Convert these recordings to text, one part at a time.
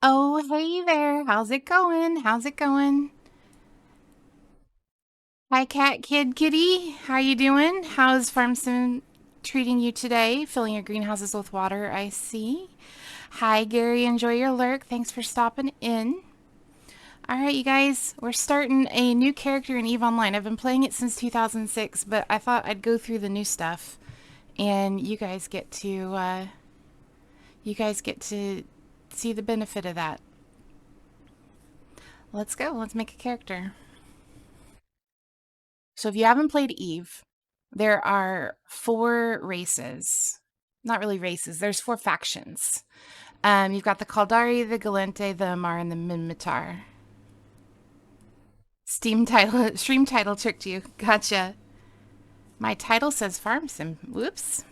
Oh, hey there. How's it going? How's it going? Hi, cat, kid, kitty. How you doing? How's FarmSim treating you today? Filling your greenhouses with water, I see. Hi, Gary. Enjoy your lurk. Thanks for stopping in. All right, you guys, we're starting a new character in EVE Online. I've been playing it since 2006, but I thought I'd go through the new stuff, and you guys get to see the benefit of that. Let's go. Let's make a character. So if you haven't played Eve, there are four races. Not really races, there's four factions. You've got the Kaldari, the Galente, the Amar, and the Minmatar. Stream title tricked you. Gotcha. My title says Farm Sim. Whoops.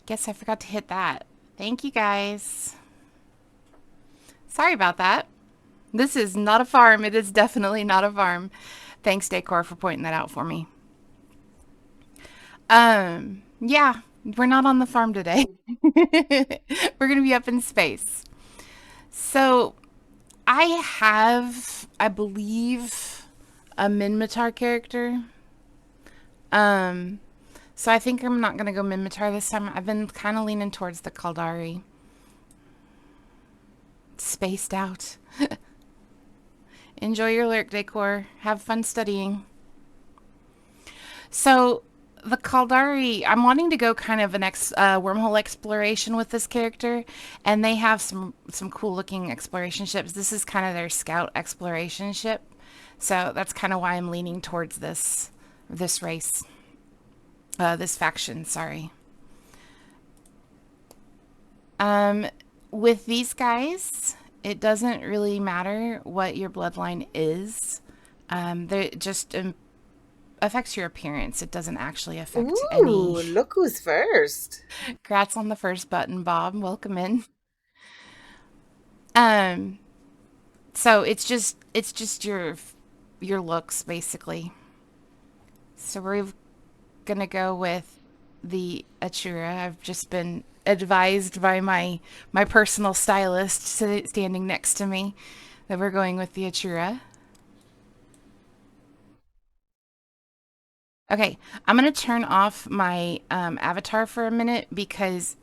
Guess I forgot to hit that. Thank you guys. Sorry about that. This is not a farm. It is definitely not a farm. Thanks, Decor, for pointing that out for me. Yeah, we're not on the farm today. We're going to be up in space. So, I have, I believe, a Minmatar character. Um, so I think I'm not going to go Minmatar this time. I've been kind of leaning towards the Kaldari. Spaced out. Enjoy your lurk, Decor. Have fun studying. So, the Kaldari, I'm wanting to go kind of an wormhole exploration with this character, and they have some cool looking exploration ships. This is kind of their scout exploration ship, so that's kind of why I'm leaning towards this race, this faction. Sorry. Um, with these guys, it doesn't really matter what your bloodline is. They just affects your appearance. It doesn't actually affect any. Ooh, look who's first. Congrats on the first button, Bob. Welcome in. Um, so it's just your looks basically. So we're gonna go with the Achura. I've just been advised by my personal stylist standing next to me that we're going with the Achura. Okay, I'm gonna turn off my avatar for a minute because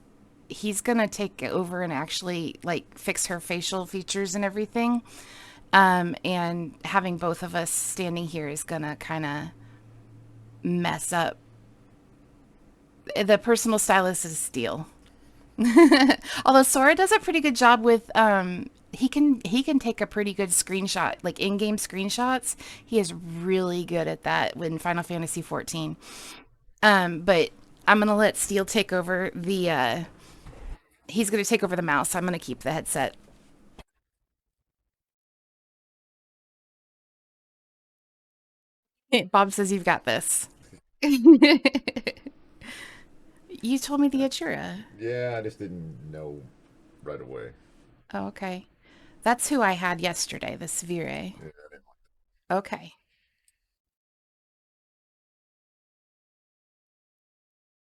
he's gonna take over and actually like fix her facial features and everything. And having both of us standing here is gonna kind of mess up. The personal stylist is Steel. Although Sora does a pretty good job with he can take a pretty good screenshot, like in-game screenshots. He is really good at that when Final Fantasy 14. But I'm gonna let Steel take over the he's gonna take over the mouse. I'm gonna keep the headset. Bob says you've got this. You told me the Achura. Yeah, I just didn't know right away. Oh, okay. That's who I had yesterday, the Severe. Yeah, I didn't like Okay.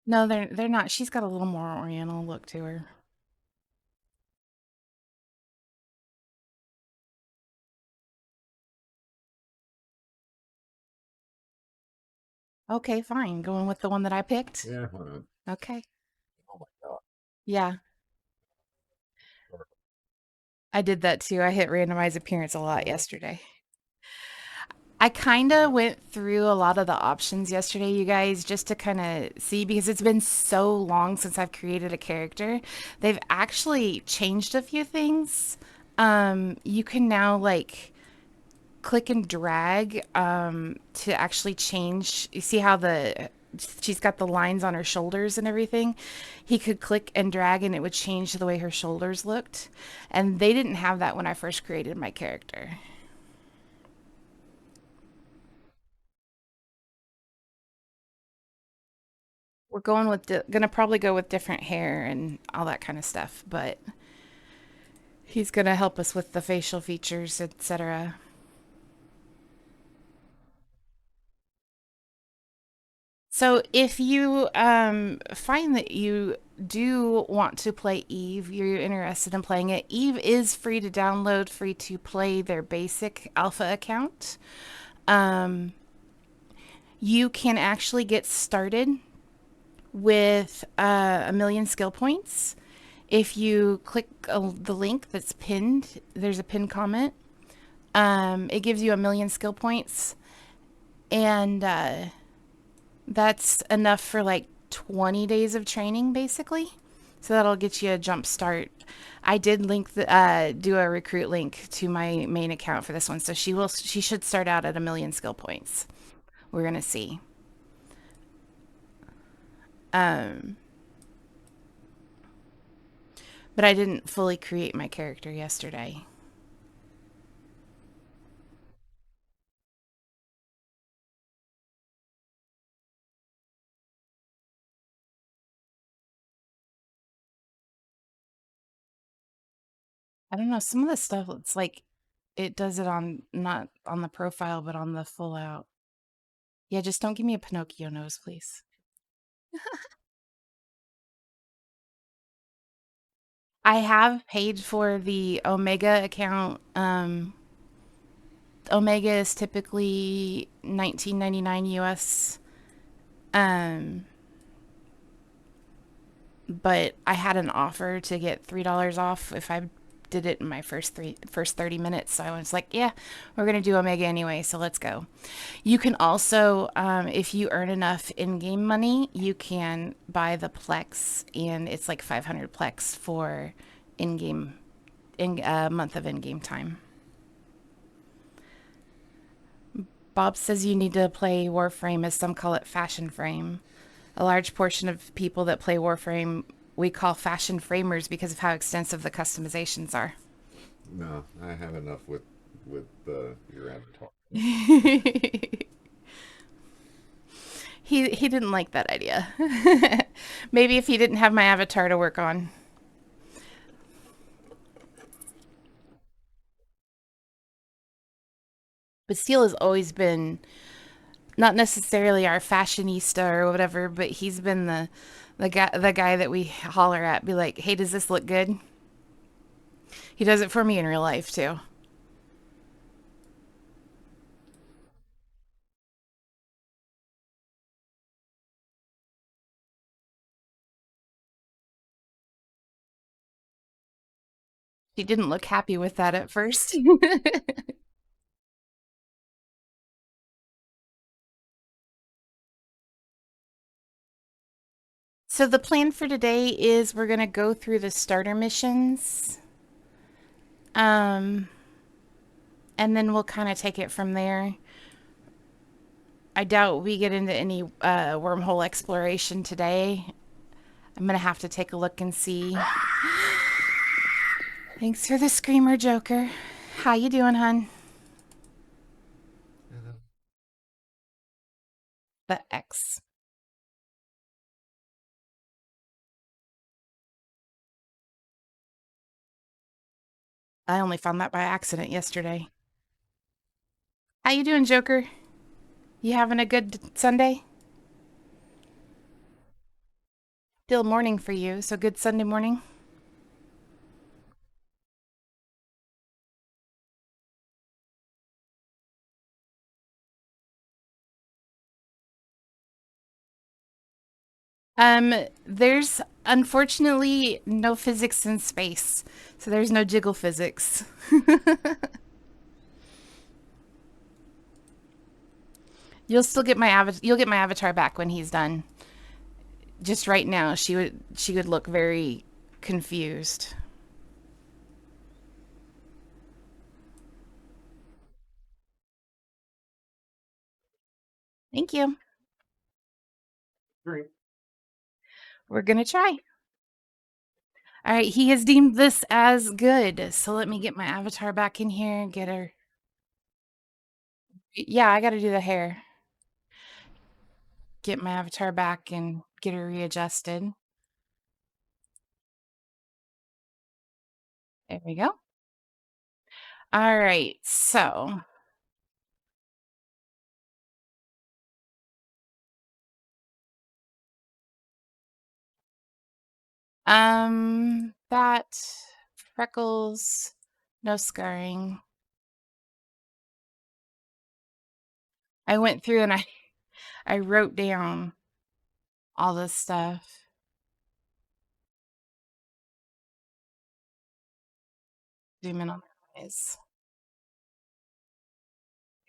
No, they're not. She's got a little more oriental look to her. Okay, fine. Going with the one that I picked. Yeah, why not? Okay. Oh my god. Yeah, I did that too. I hit randomize appearance a lot Uh-huh. yesterday. I kind of went through a lot of the options yesterday, you guys, just to kind of see because it's been so long since I've created a character. They've actually changed a few things. You can now like click and drag to actually change. You see how she's got the lines on her shoulders and everything. He could click and drag and it would change the way her shoulders looked. And they didn't have that when I first created my character. We're gonna probably go with different hair and all that kind of stuff, but he's gonna help us with the facial features, etc. So if you find that you do want to play Eve, you're interested in playing it, Eve is free to download, free to play their basic alpha account. You can actually get started with 1,000,000 skill points. If you click the link that's pinned, there's a pinned comment. It gives you 1,000,000 skill points, and that's enough for like 20 days of training, basically. So that'll get you a jump start. I did do a recruit link to my main account for this one, so she should start out at 1,000,000 skill points. We're gonna see. But I didn't fully create my character yesterday. I don't know, some of the stuff, it's like it does it on not on the profile, but on the full out. Yeah, just don't give me a Pinocchio nose, please. I have paid for the Omega account. Omega is typically $19.99 US. But I had an offer to get $3 off if I did it in my first 30 minutes. So I was like, yeah, we're gonna do Omega anyway, so let's go. You can also, if you earn enough in-game money, you can buy the Plex, and it's like 500 Plex for in-game in a month of in-game time. Bob says you need to play Warframe, as some call it fashion frame. A large portion of people that play Warframe we call fashion framers because of how extensive the customizations are. No, I have enough with your avatar. He didn't like that idea. Maybe if he didn't have my avatar to work on. But Steele has always been not necessarily our fashionista or whatever, but he's been the guy that we holler at, be like, "Hey, does this look good?" He does it for me in real life too. He didn't look happy with that at first. So the plan for today is we're gonna go through the starter missions. Um, and then we'll kind of take it from there. I doubt we get into any wormhole exploration today. I'm gonna have to take a look and see. Thanks for the screamer, Joker. How you doing, hun? The X. I only found that by accident yesterday. How you doing, Joker? You having a good Sunday? Still morning for you, so good Sunday morning. There's unfortunately no physics in space, so there's no jiggle physics. You'll get my avatar back when he's done. Just right now, she would look very confused. Thank you. Great. We're gonna try. All right, he has deemed this as good. So let me get my avatar back in here and get her. Yeah, I got to do the hair. Get my avatar back and get her readjusted. There we go. All right, so That freckles, no scarring. I went through and I wrote down all this stuff. Zoom in on the eyes.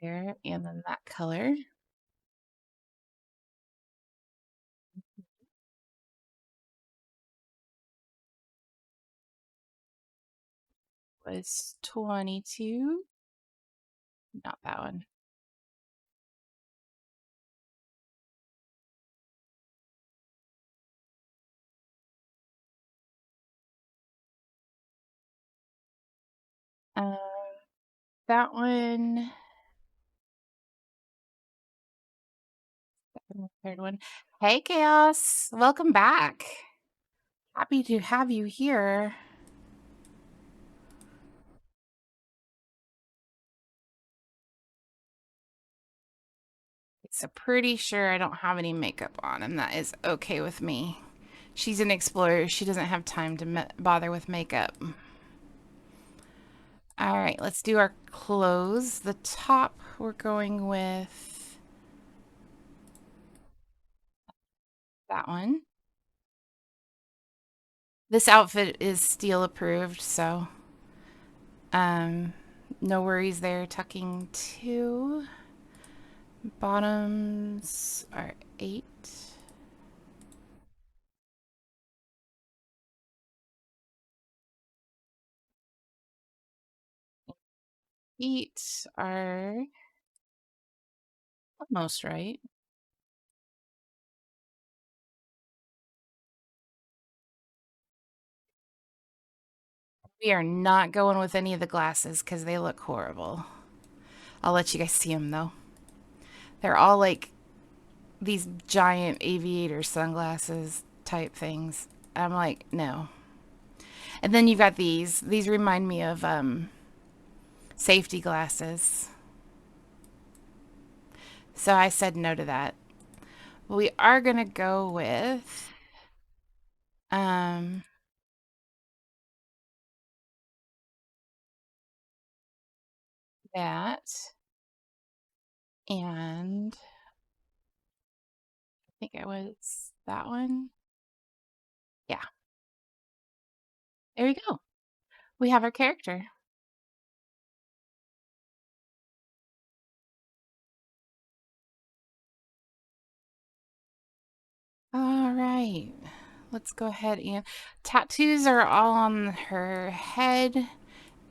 There, and then that color was 22. Not that one. Um, that one. And the third one. Hey, Chaos. Welcome back. Happy to have you here. So pretty sure I don't have any makeup on, and that is okay with me. She's an explorer. She doesn't have time to bother with makeup. All right, let's do our clothes. The top, we're going with that one. This outfit is Steel approved, so no worries there. Tucking 2. Bottoms are 8. Feet are almost right. We are not going with any of the glasses because they look horrible. I'll let you guys see them though. They're all like these giant aviator sunglasses type things. I'm like, no. And then you've got these. These remind me of safety glasses. So I said no to that. We are going to go with that. And I think it was that one. Yeah. There you go. We have our character. All right. Let's go ahead and tattoos are all on her head,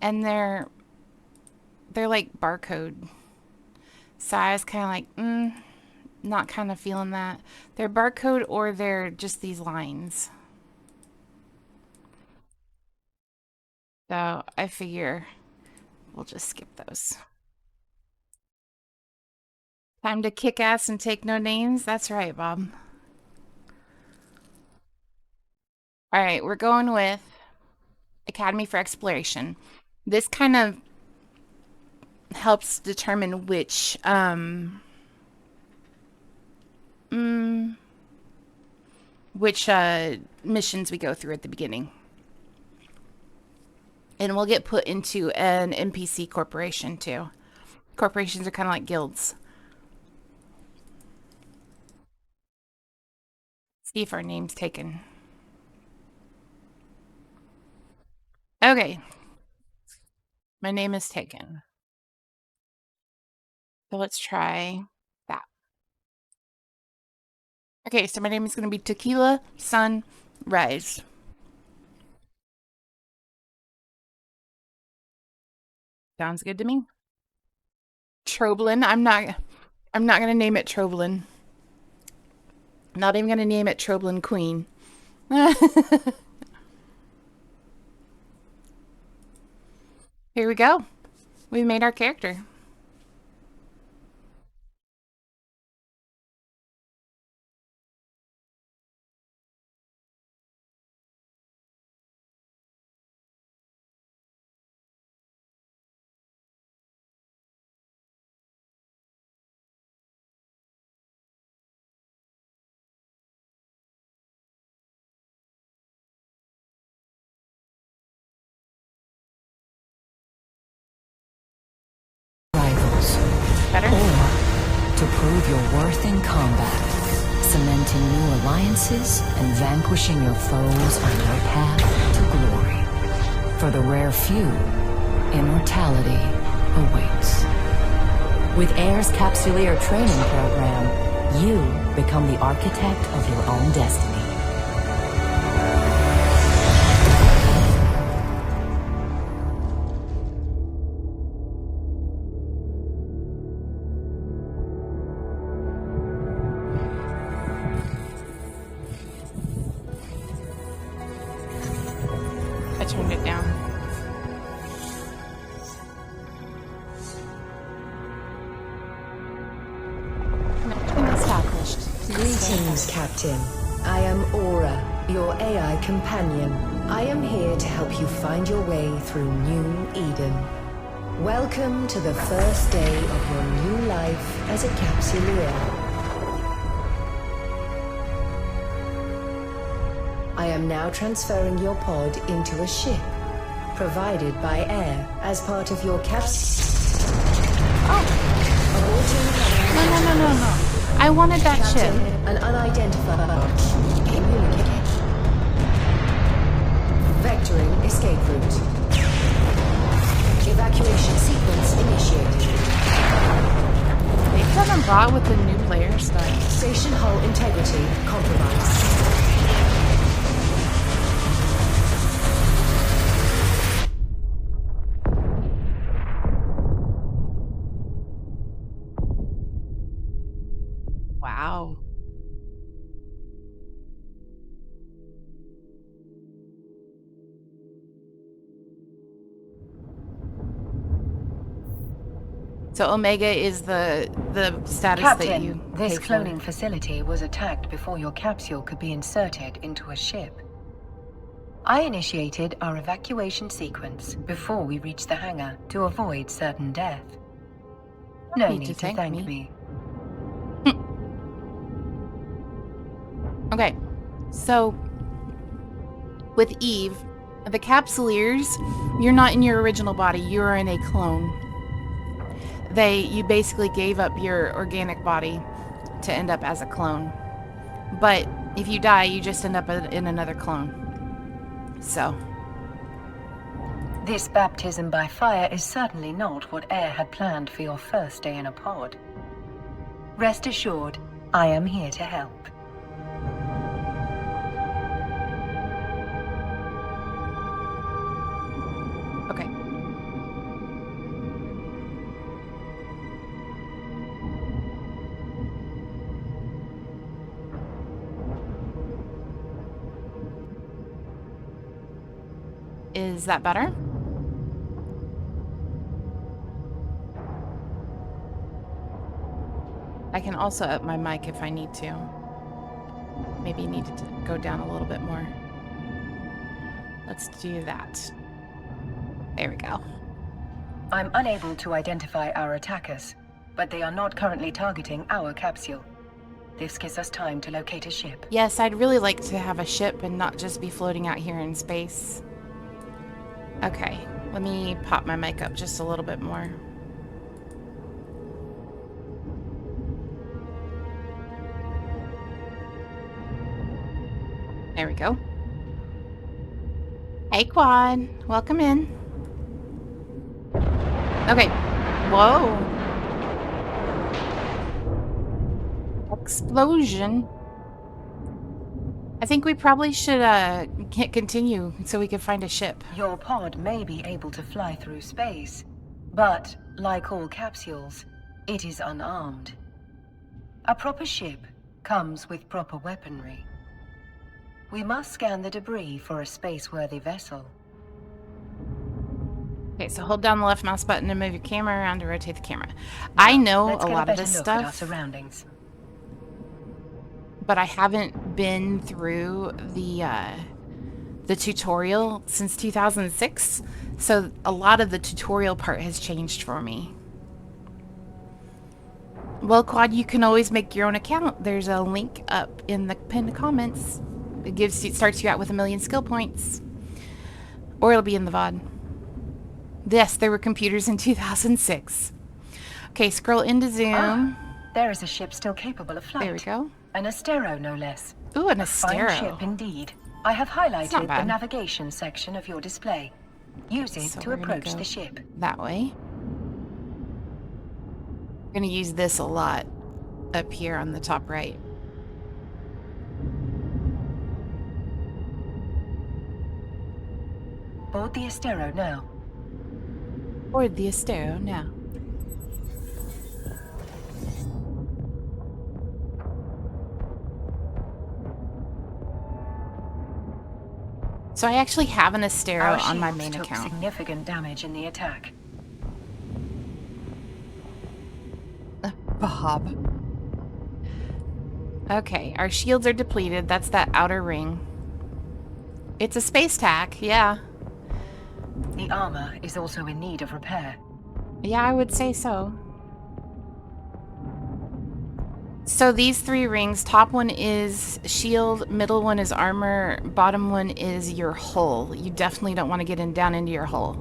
and they're like barcode. So I was kind of like, not kind of feeling that. They're barcode or they're just these lines. So I figure we'll just skip those. Time to kick ass and take no names. That's right, Bob. All right, we're going with Academy for Exploration. This kind of helps determine which missions we go through at the beginning. And we'll get put into an NPC corporation too. Corporations are kind of like guilds. See if our name's taken. Okay. My name is taken. So let's try that. Okay, so my name is going to be Tequila Sunrise. Sounds good to me. Troblin. I'm not going to name it Troblin. Not even going to name it Troblin Queen. Here we go. We made our character. birth in combat, cementing new alliances and vanquishing your foes on your path to glory. For the rare few, immortality awaits. With AIR's Capsuleer training program, you become the architect of your own destiny. I turned it down. Mission established. Greetings, Captain. I am Aura, your AI companion. I am here to help you find your way through New Eden. Welcome to the first day of your new life as a Capsuleer. I am now transferring your pod into a ship, provided by AIR as part of your No. I wanted that ship. An unidentified communicator. Vectoring escape route. Evacuation sequence initiated. They've done a lot with the new player stuff. Station hull integrity compromised. Wow. So Omega is the status that you Captain, this pay for. cloning facility was attacked before your capsule could be inserted into a ship. I initiated our evacuation sequence before we reached the hangar to avoid certain death. No need need to to thank thank me. me. Okay, so with Eve, the Capsuleers, you're not in your original body, you're in a clone. You basically gave up your organic body to end up as a clone. But if you die, you just end up in another clone. So, This baptism by fire is certainly not what AIR had planned for your first day in a pod. Rest assured, I am here to help. okay. Is that better? I can also up my mic if I need to. Maybe need to go down a little bit more. Let's do that. There we go. I'm unable to identify our attackers, but they are not currently targeting our capsule. This gives us time to locate a ship. Yes, I'd really like to have a ship and not just be floating out here in space. Okay, let me pop my mic up just a little bit more. There we go. Hey, Quad. Welcome in. Okay. Whoa. Explosion. I think we probably should continue so we can find a ship. Your pod may be able to fly through space, but like all capsules, it is unarmed. A proper ship comes with proper weaponry. We must scan the debris for a space-worthy vessel. Okay, so hold down the left mouse button to move your camera around to rotate the camera. I know Let's a get lot of better this look at our stuff, surroundings. but I haven't been through the tutorial since 2006, so a lot of the tutorial part has changed for me. Well, Quad, you can always make your own account. There's a link up in the pinned comments. It starts you out with 1,000,000 skill points, or it'll be in the VOD. Yes, there were computers in 2006. Okay, scroll into Zoom. There is a ship still capable of flight. There we go. An Astero, no less. Ooh, an Fine ship Astero. indeed. I have not highlighted the bad. navigation section of your display. Use it So to we're gonna approach go the ship. that way. I'm gonna use this a lot up here on the top right. Board the Astero now. Board the Astero now. So I actually have an Astero Our on my shields main took account. significant damage in the attack. Bob. Okay, our shields are depleted. That's that outer ring. It's a space tack, yeah. The armor is also in need of repair. Yeah, I would say so. So these 3 rings, top one is shield, middle one is armor, bottom one is your hull. You definitely don't want to get down into your hull.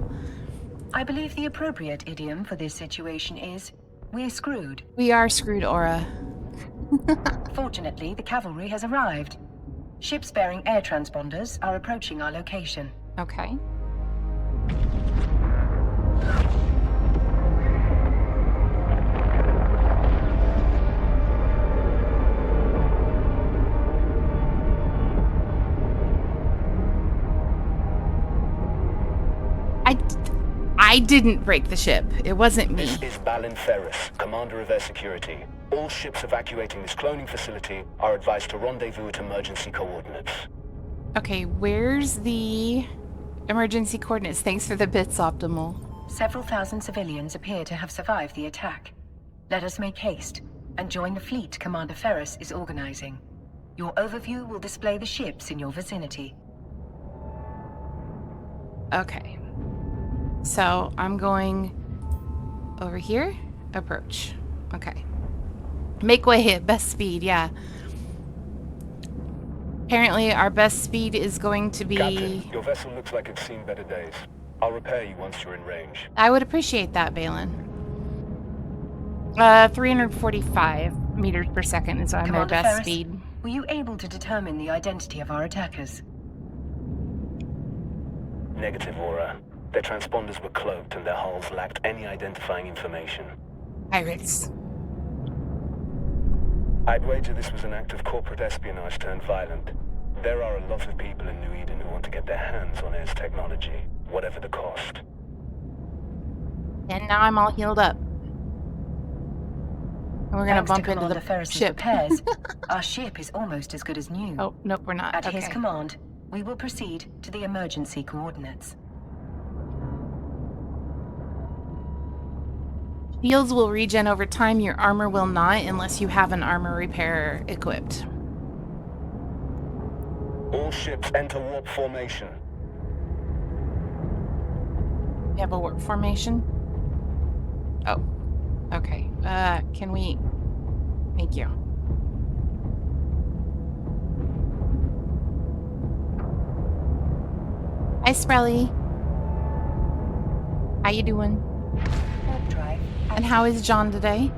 I believe the appropriate idiom for this situation is, we're screwed. We are screwed, Aura. Fortunately, the cavalry has arrived. Ships bearing air transponders are approaching our location. Okay. I didn't break the ship. It wasn't me. This is Balin Ferris, Commander of Air Security. All ships evacuating this cloning facility are advised to rendezvous at emergency coordinates. Okay, where's the emergency coordinates? Thanks for the bits, Optimal. Several thousand civilians appear to have survived the attack. Let us make haste and join the fleet Commander Ferris is organizing. Your overview will display the ships in your vicinity. Okay. So I'm going over here. Approach. Okay. Make way at best speed, yeah. Apparently our best speed is going to be... Captain, your vessel looks like it's seen better days. I'll repair you once you're in range. I would appreciate that, Balin. 345 meters per second is our Commander best Ferris, speed. were you able to determine the identity of our attackers? Negative, Aura. Their transponders were cloaked and their hulls lacked any identifying information. Pirates. I'd wager this was an act of corporate espionage turned violent. There are a lot of people in New Eden who want to get their hands on Air's technology, whatever the cost. And now I'm all healed up. And we're gonna Thanks to bump into Commander the Ferris's ship. repairs, our ship is almost as good as new. Oh, nope, we're not. At Okay. his command, we will proceed to the emergency coordinates. Shields will regen over time. Your armor will not unless you have an armor repair equipped. All ships enter warp formation. We have a warp formation. Oh, okay. Can we? Thank you. Hi, Sprelly. How you doing? Warp drive. And how is John today?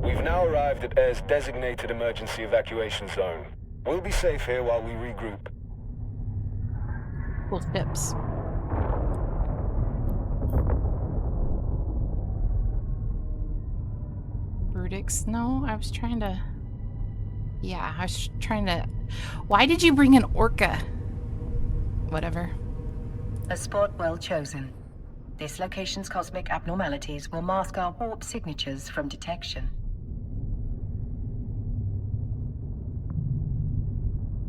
We've now arrived at Air's designated emergency evacuation zone. We'll be safe here while we regroup. Cool ships. Brutix? No, I was trying to... Yeah, I was trying to... Why did you bring an orca? Whatever. A spot well chosen. This location's cosmic abnormalities will mask our warp signatures from detection.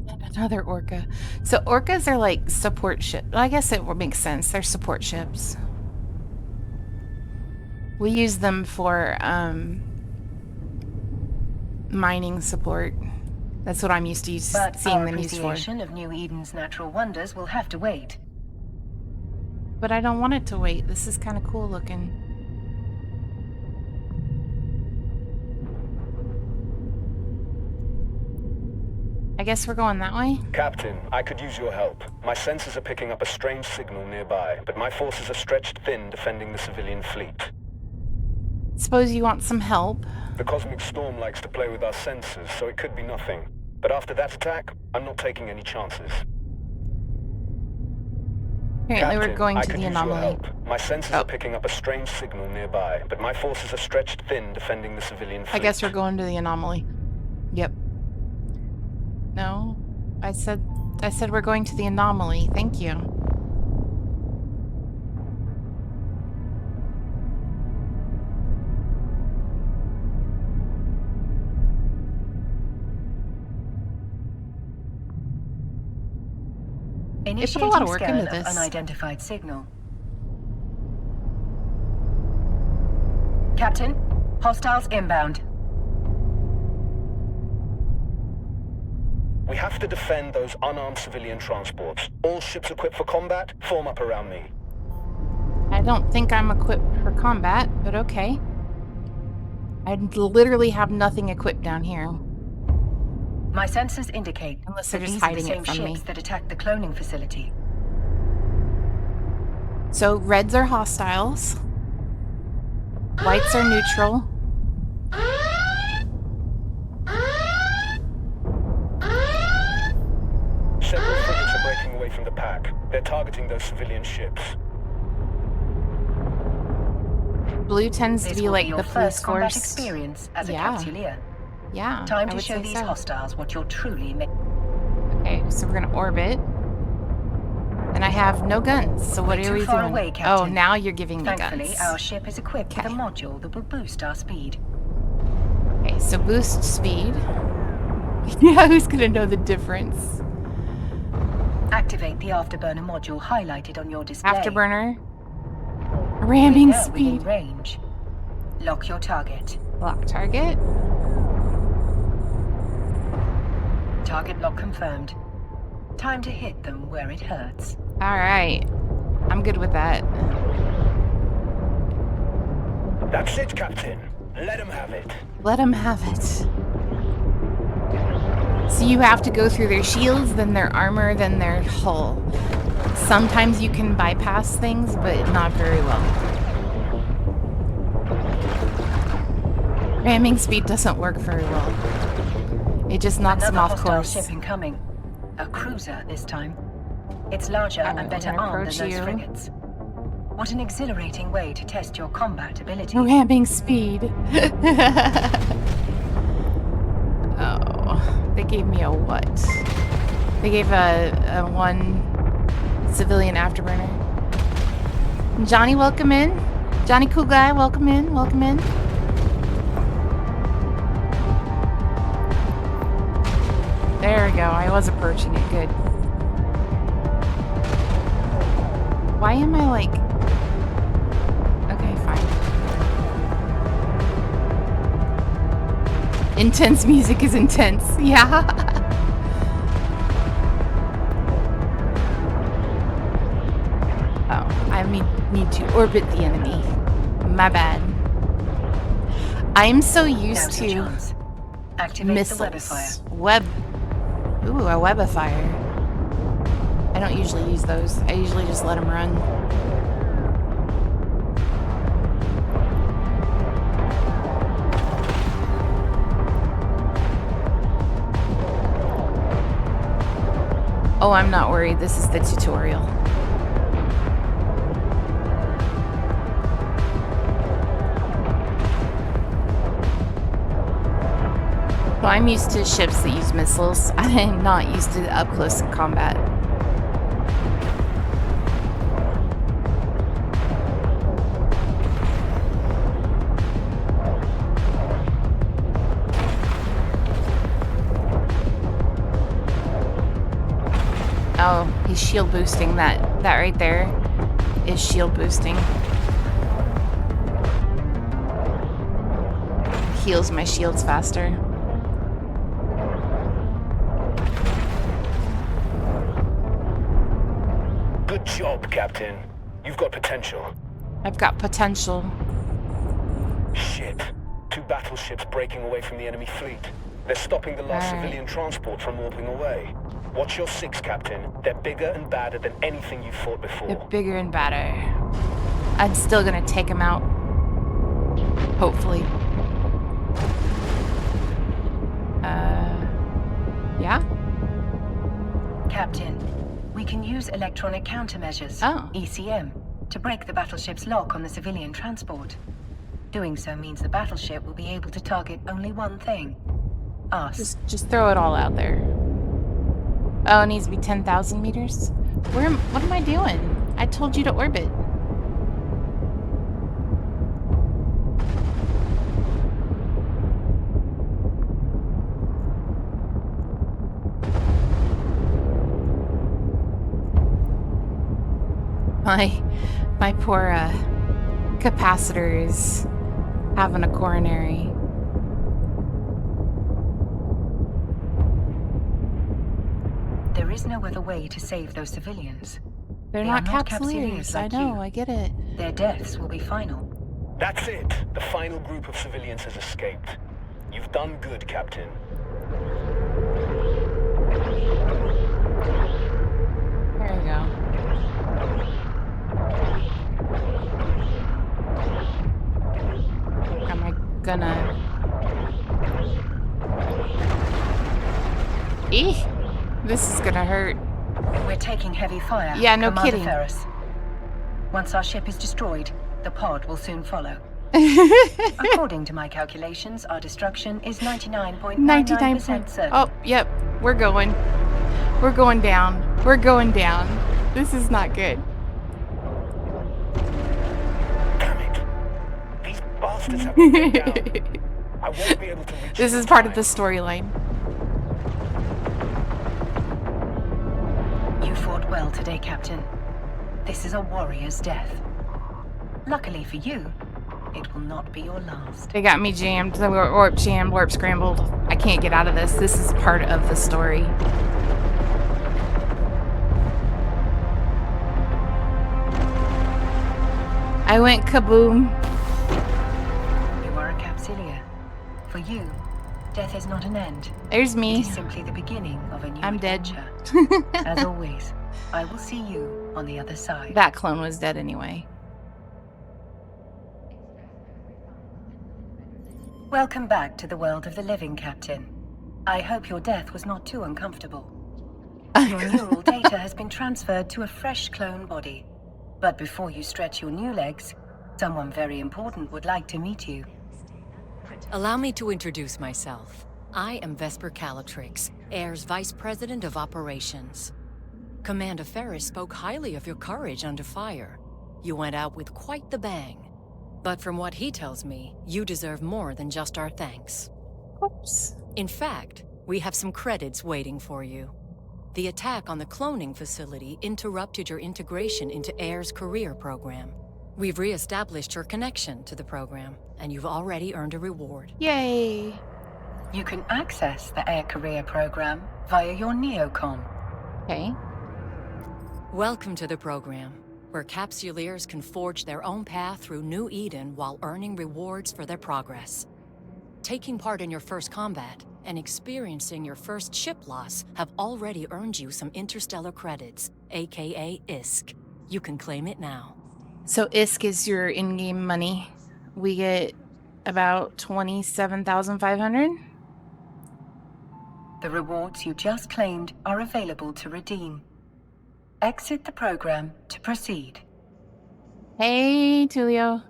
And another orca. So orcas are like support ships. I guess it makes sense. They're support ships. We use them for mining support. That's what I'm used to But seeing our them used for. appreciation of New Eden's natural wonders will have to wait. But I don't want it to wait. This is kind of cool looking. I guess we're going that way? Captain, I could use your help. My sensors are picking up a strange signal nearby, but my forces are stretched thin defending the civilian fleet. Suppose you want some help. The Cosmic Storm likes to play with our sensors, so it could be nothing. But after that attack, I'm not taking any chances. Apparently we're Captain, going I to could the use your anomaly. help. My sensors Oh. are picking up a strange signal nearby, but my forces are stretched thin defending the civilian fleet. I guess we're going to the anomaly. Yep. No, I said we're going to the anomaly. Thank you. They put a lot of work Initiating into scan of this. unidentified signal. Captain, hostiles inbound. We have to defend those unarmed civilian transports. All ships equipped for combat, form up around me. I don't think I'm equipped for combat, but okay. I literally have nothing equipped down here. My sensors indicate Unless that they're just these are the hiding same it from me. ships that attacked the cloning facility. So reds are hostiles. Whites are neutral. Several frigates are breaking away from the pack. They're targeting those civilian ships. Blue tends to This be will like be your the police first combat force. experience as Yeah. a capsuleer. Yeah. Time I to would show say these so. hostiles what you're truly made. Okay, so we're gonna orbit. And I have no guns, so what We're are too we far doing? away, Oh, Captain. now you're giving me Thankfully, guns. our ship is equipped with a Okay. module that will boost our speed. Okay, so boost speed. Yeah, who's gonna know the difference? Activate the afterburner module highlighted on your display. Afterburner. Ramming We're now within speed. range. Lock your target. Lock target. Target lock confirmed. Time to hit them where it hurts. Alright. I'm good with that. That's it, Captain. Let them have it. Let them have it. So you have to go through their shields, then their armor, then their hull. Sometimes you can bypass things, but not very well. Ramming speed doesn't work very well. It just knocks them Another off hostile course. ship incoming. A cruiser this time. It's larger Alright, and better we're gonna armed than approach those you. frigates. What an exhilarating way to test your combat ability. Ramming speed. Oh, they gave me a what? They gave a one civilian afterburner. Johnny, welcome in. Johnny Cool Guy, welcome in. Welcome in. There we go. I was approaching it. Good. Why am I like... Okay, fine. Intense music is intense. Yeah. Oh, I need to orbit the enemy. My bad. I'm so used Now's your to chance. Activate the webifier. missiles. Ooh, a webifier. I don't usually use those. I usually just let them run. Oh, I'm not worried. This is the tutorial. So I'm used to ships that use missiles. I'm not used to up close combat. Oh, he's shield boosting. That right there is shield boosting. Heals my shields faster. Good job, Captain. You've got potential. I've got potential. Shit. 2 battleships breaking away from the enemy fleet. They're stopping the last Alright. civilian transport from warping away. Watch your 6, Captain. They're bigger and badder than anything you've fought before. They're bigger and badder. I'm still gonna take them out. Hopefully. Yeah? Captain, we can use electronic countermeasures, Oh. ECM, to break the battleship's lock on the civilian transport. Doing so means the battleship will be able to target only one thing. Us. Just throw it all out there. Oh, it needs to be 10,000 meters? What am I doing? I told you to orbit. My poor capacitor is having a coronary. There is no other way to save those civilians. They're They not are not capsuleers. capsuleers I like know, you. I get it. Their deaths will be final. That's it. The final group of civilians has escaped. You've done good, Captain. There we go. Am I gonna... Eek! This is gonna hurt. We're taking heavy fire. Yeah, no Commander kidding. Ferris. Once our ship is destroyed, the pod will soon follow. According to my calculations, our destruction is 99.99% certain. Oh, yep. We're going. We're going down. We're going down. This is not good. Damn it. These bastards have me pinned down. I won't be able to reach This them is in part of time. the storyline. You fought well today, Captain. This is a warrior's death. Luckily for you, it will not be your last. They got me jammed. They were warp jammed, warp scrambled. I can't get out of this. This is part of the story. I went kaboom. You are a capsuleer. For you, death is not an end. There's It me. is simply the beginning of a new I'm dead. adventure. As always, I will see you on the other side. That clone was dead anyway. Welcome back to the world of the living, Captain. I hope your death was not too uncomfortable. Your neural data has been transferred to a fresh clone body. But before you stretch your new legs, someone very important would like to meet you. Allow me to introduce myself. I am Vesper Calatrix, Air's Vice President of Operations. Commander Ferris spoke highly of your courage under fire. You went out with quite the bang. But from what he tells me, you deserve more than just our thanks. Oops. In fact, we have some credits waiting for you. The attack on the cloning facility interrupted your integration into Air's career program. We've re-established your connection to the program, and you've already earned a reward. Yay. You can access the Air Career Program via your neocon. Okay. Welcome to the program, where capsuleers can forge their own path through New Eden while earning rewards for their progress. Taking part in your first combat and experiencing your first ship loss have already earned you some interstellar credits, aka ISK. You can claim it now. So ISK is your in-game money. We get about 27,500. The rewards you just claimed are available to redeem. Exit the program to proceed. Hey, Tulio.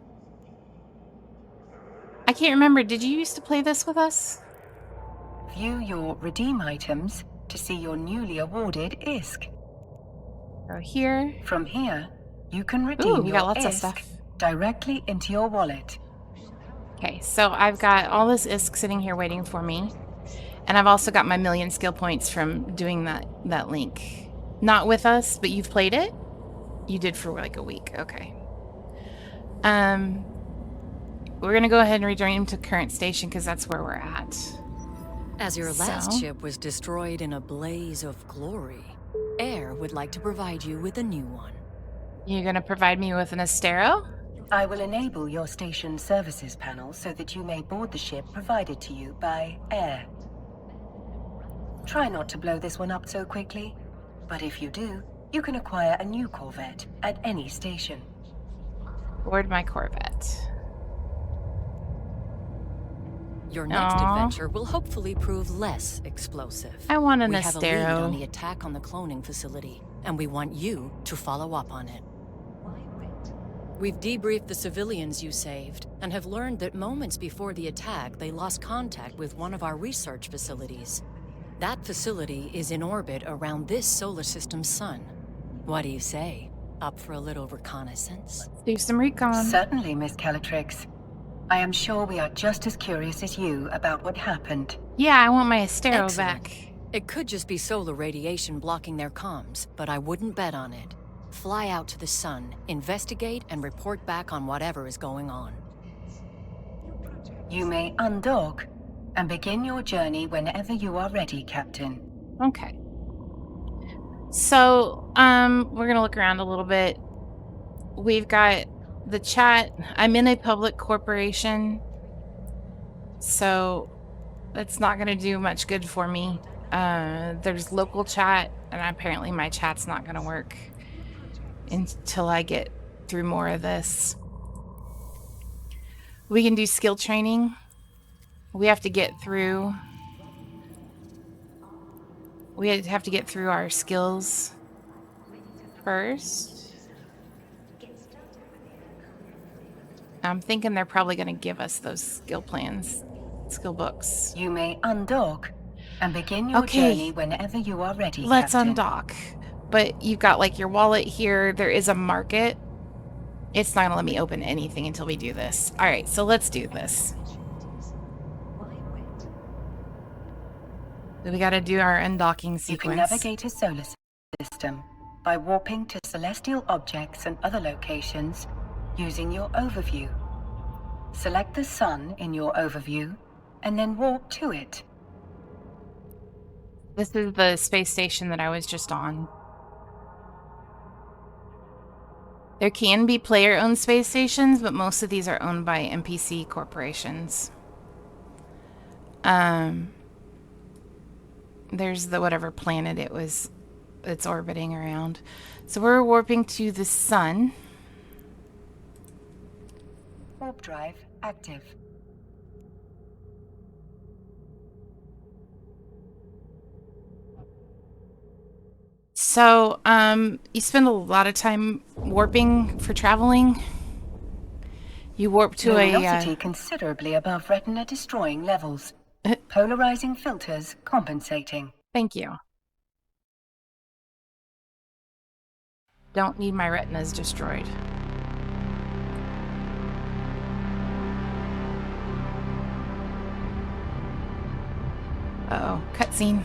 I can't remember. Did you used to play this with us? View your redeem items to see your newly awarded ISK. Go here. From here, you can redeem Ooh, we your got lots of ISK stuff. directly into your wallet. Okay, so I've got all this ISK sitting here waiting for me. And I've also got my 1,000,000 skill points from doing that link. Not with us, but you've played it? You did for like a week. Okay. We're gonna go ahead and return to current station because that's where we're at. As your last So? ship was destroyed in a blaze of glory, Air would like to provide you with a new one. You gonna provide me with an Astero? I will enable your station services panel so that you may board the ship provided to you by air. Try not to blow this one up so quickly, but if you do, you can acquire a new Corvette at any station. Board my Corvette. Your next Aw. adventure will hopefully prove less explosive. I want an We have a lead on Astero. the attack on the cloning facility, and we want you to follow up on it. We've debriefed the civilians you saved, and have learned that moments before the attack, they lost contact with one of our research facilities. That facility is in orbit around this solar system's sun. What do you say? Up for a little reconnaissance? Do some recon. Certainly, Miss Calatrix. I am sure we are just as curious as you about what happened. Yeah, I want my Astero Excellent. back. It could just be solar radiation blocking their comms, but I wouldn't bet on it. Fly out to the sun, investigate, and report back on whatever is going on. You may undock and begin your journey whenever you are ready, Captain. Okay. So, we're gonna look around a little bit. We've got the chat. I'm in a public corporation, so that's not gonna do much good for me. There's local chat, and apparently my chat's not gonna work until I get through more of this. We can do skill training. We have to get through. We have to get through our skills first. I'm thinking they're probably going to give us those skill plans, skill books. You may undock and begin your Okay. journey whenever you are ready, Let's Captain. undock. But you've got like your wallet here. There is a market. It's not going to let me open anything until we do this. All right, so let's do this. So we got to do our undocking You can sequence. navigate a solar system by warping to celestial objects and other locations using your overview. Select the sun in your overview and then warp to it. This is the space station that I was just on. There can be player-owned space stations, but most of these are owned by NPC corporations. There's the whatever planet it's orbiting around. So we're warping to the sun. Warp drive active. So, you spend a lot of time warping for traveling. You warp to Luminosity considerably above retina destroying levels. Polarizing filters compensating. Thank you. Don't need my retinas destroyed. Uh-oh, cutscene.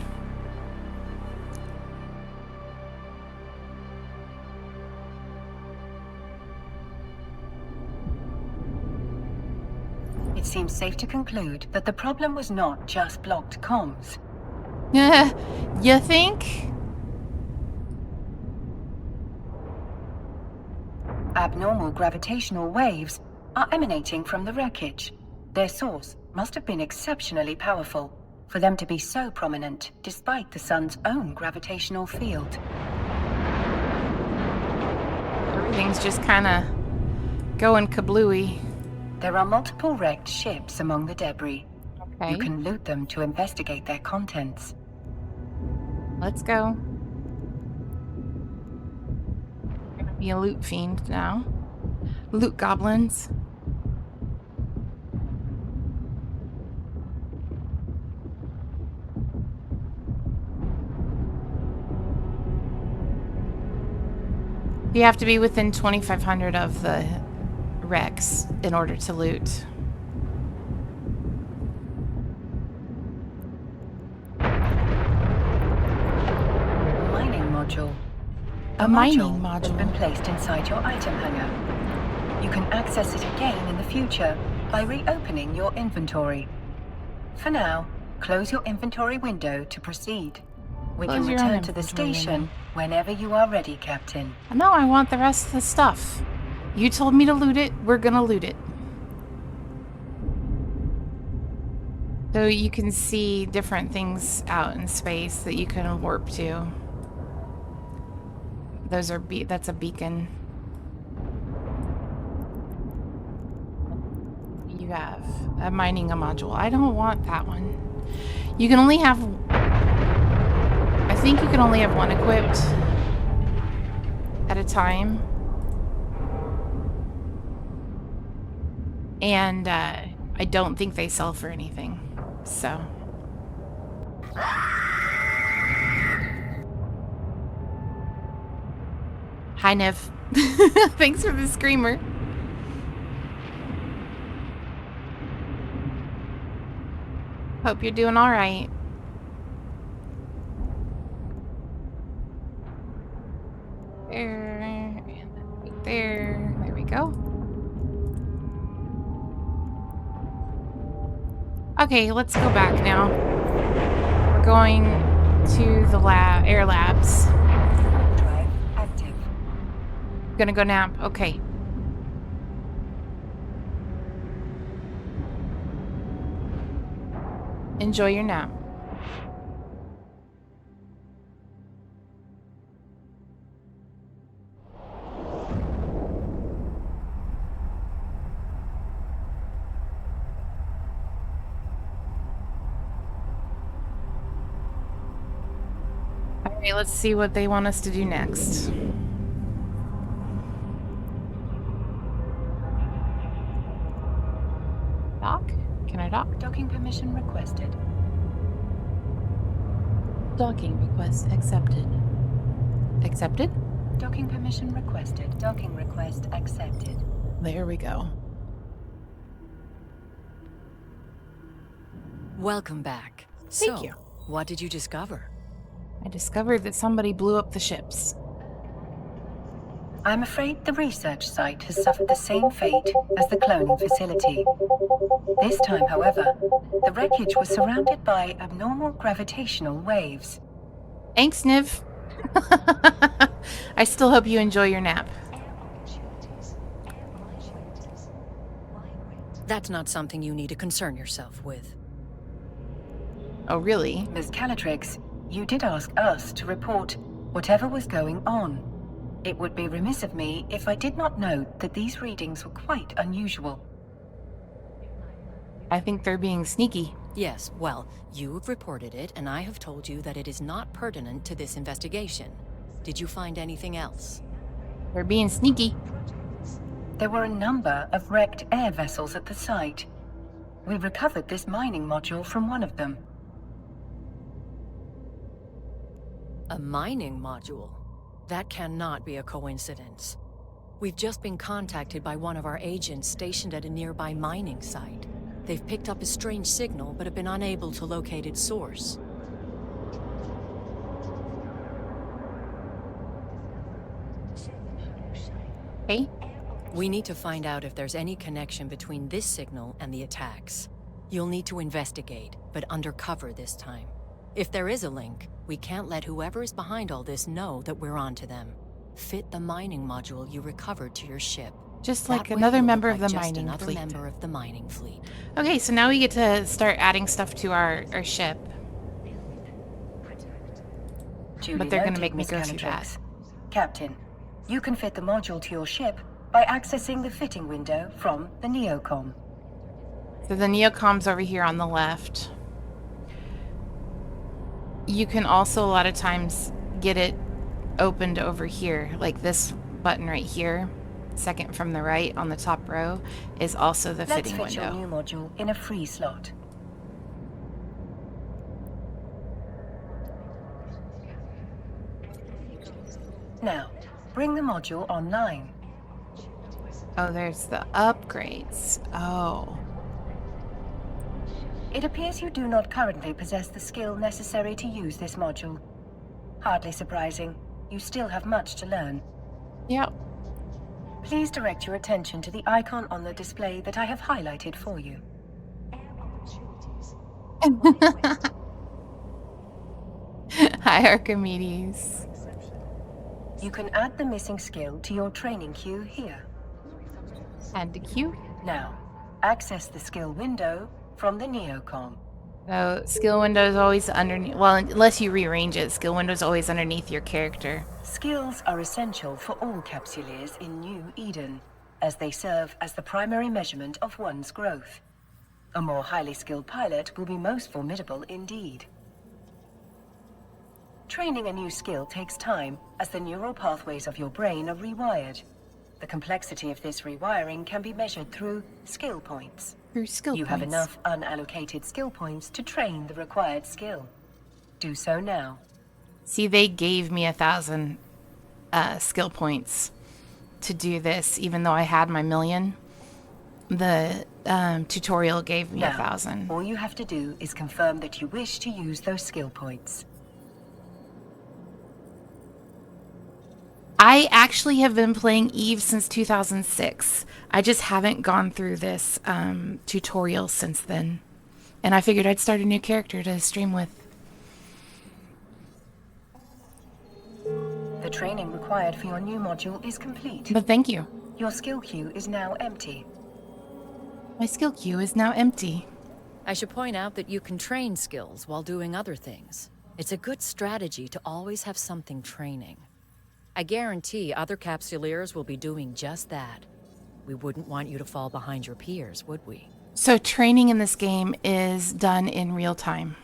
It seems safe to conclude that the problem was not just blocked comms. You think? Abnormal gravitational waves are emanating from the wreckage. Their source must have been exceptionally powerful for them to be so prominent despite the sun's own gravitational field. Everything's just kind of going kablooey. There are multiple wrecked ships among the debris. Okay, You can loot them to investigate their contents. let's go. Gonna be a loot fiend now. Loot goblins. You have to be within 2,500 of the wrecks in order to loot. Mining module. A mining has module. been placed inside your item hangar. You can access it again in the future by reopening your inventory. For now, close your inventory window to proceed. We Close can your return to the inventory station window. Whenever you are ready, Captain. No, I want the rest of the stuff. You told me to loot it. We're gonna loot it. So you can see different things out in space that you can warp to. Those are that's a beacon. You have a mining module. I don't want that one. You can only have... I think you can only have one equipped at a time. And I don't think they sell for anything. So. Hi, Niv. Thanks for the screamer. Hope you're doing all right. There, and right there. There we go. Okay, let's go back now. We're going to the air labs. Drive active. Gonna go nap. Okay. Enjoy your nap. Alright, let's see what they want us to do next. Dock? Can I dock? Docking permission requested. Docking request accepted. Accepted? Docking permission requested. Docking request accepted. There we go. Welcome back. Thank So, you. what did you discover? I discovered that somebody blew up the ships. I'm afraid the research site has suffered the same fate as the cloning facility. This time, however, the wreckage was surrounded by abnormal gravitational waves. Thanks, Niv. I still hope you enjoy your nap. That's not something you need to concern yourself with. Oh, really? Ms. Calatrix, you did ask us to report whatever was going on. It would be remiss of me if I did not note that these readings were quite unusual. I think they're being sneaky. Yes, well, you've reported it, and I have told you that it is not pertinent to this investigation. Did you find anything else? They're being sneaky. There were a number of wrecked air vessels at the site. We recovered this mining module from one of them. A mining module? That cannot be a coincidence. We've just been contacted by one of our agents stationed at a nearby mining site. They've picked up a strange signal, but have been unable to locate its source. Hey? We need to find out if there's any connection between this signal and the attacks. You'll need to investigate, but undercover this time. If there is a link, we can't let whoever is behind all this know that we're onto them. Fit the mining module you recovered to your ship. Just like That way another you'll member look of the like just mining another fleet. member of the mining fleet. Okay, so now we get to start adding stuff to our ship. Duly But they're gonna noted, make me Miss go through Calatrix. Captain, you can fit the module to your ship by accessing the fitting window from the Neocom. So the Neocom's over here on the left. You can also a lot of times get it opened over here, like this button right here, second from the right on the top row, is also the Let's fitting fit your window. new module in a free slot. Now, bring the module online. Oh, there's the upgrades. Oh. It appears you do not currently possess the skill necessary to use this module. Hardly surprising. You still have much to learn. Yep. Please direct your attention to the icon on the display that I have highlighted for you. Hi, Archimedes. You can add the missing skill to your training queue here. Add to queue. Now, access the skill window from the Neocom. So skill window is always underneath. Well, unless you rearrange it, skill window is always underneath your character. Skills are essential for all Capsuleers in New Eden, as they serve as the primary measurement of one's growth. A more highly skilled pilot will be most formidable indeed. Training a new skill takes time, as the neural pathways of your brain are rewired. The complexity of this rewiring can be measured through skill points. Through skill You points. have enough unallocated skill points to train the required skill. Do so now. See, they gave me 1,000 skill points to do this, even though I had my 1,000,000. The tutorial gave me Now, 1,000. all you have to do is confirm that you wish to use those skill points. I actually have been playing Eve since 2006. I just haven't gone through this tutorial since then. And I figured I'd start a new character to stream with. The training required for your new module is complete. But thank you. Your skill queue is now empty. My skill queue is now empty. I should point out that you can train skills while doing other things. It's a good strategy to always have something training. I guarantee other Capsuleers will be doing just that. We wouldn't want you to fall behind your peers, would we? So training in this game is done in real time.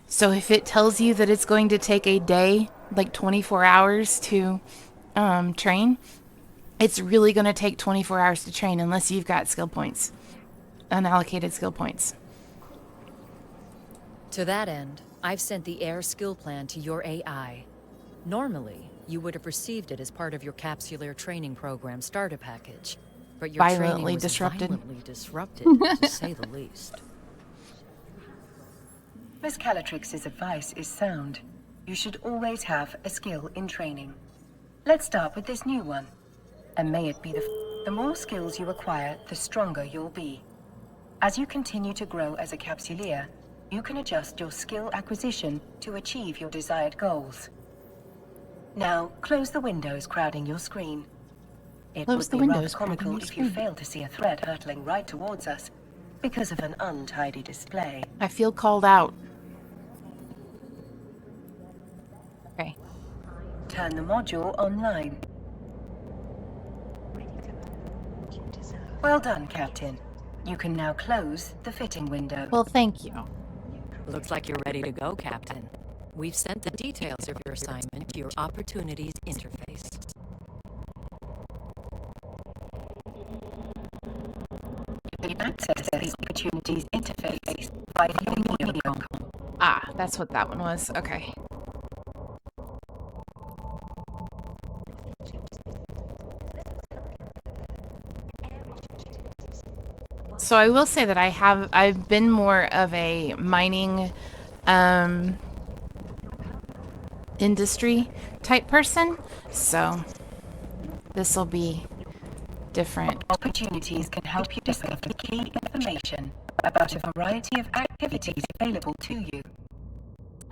So if it tells you that it's going to take a day, like 24 hours to train, it's really going to take 24 hours to train unless you've got skill points, unallocated skill points. To that end, I've sent the Air skill plan to your AI. Normally, you would have received it as part of your Capsuleer training program starter package. But your Violently training was disrupted. violently disrupted, to say the least. Miss Calatrix's advice is sound. You should always have a skill in training. Let's start with this new one. And may it be the more skills you acquire, the stronger you'll be. As you continue to grow as a Capsuleer, you can adjust your skill acquisition to achieve your desired goals. Now, close the windows crowding your screen. It Close would the be rather windows crowding comical your if you screen. failed to see a threat hurtling right towards us because of an untidy display. I feel called out. Okay. Turn the module online. Well done, Captain. You can now close the fitting window. Well, thank you. Looks like you're ready to go, Captain. We've sent the details of your assignment to your Opportunities interface. You can access the Opportunities interface via your Neocom. Ah, that's what that one was. Okay. So I will say that I've been more of a mining industry type person, so this will be different. Opportunities can help you discover key information about a variety of activities available to you.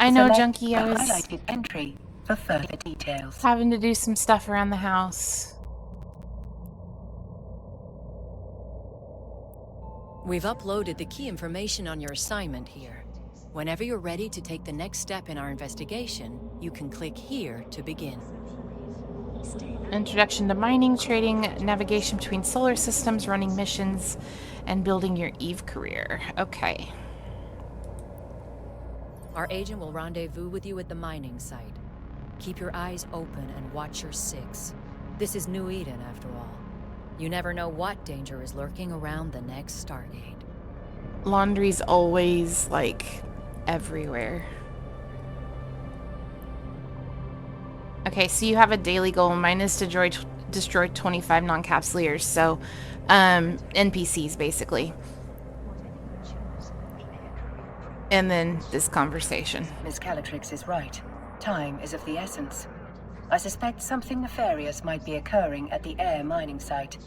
I know, Select Junkie, I the was highlighted entry for further details. having to do some stuff around the house. We've uploaded the key information on your assignment here. Whenever you're ready to take the next step in our investigation, you can click here to begin. Introduction to mining, trading, navigation between solar systems, running missions, and building your Eve career. Okay. Our agent will rendezvous with you at the mining site. Keep your eyes open and watch your six. This is New Eden, after all. You never know what danger is lurking around the next Stargate. Laundry's always, like, everywhere. Okay, so you have a daily goal. Mine is to destroy 25 non-capsuleers, so NPCs, basically. And then this conversation. Miss Calatrix is right. Time is of the essence. I suspect something nefarious might be occurring at the Air mining site.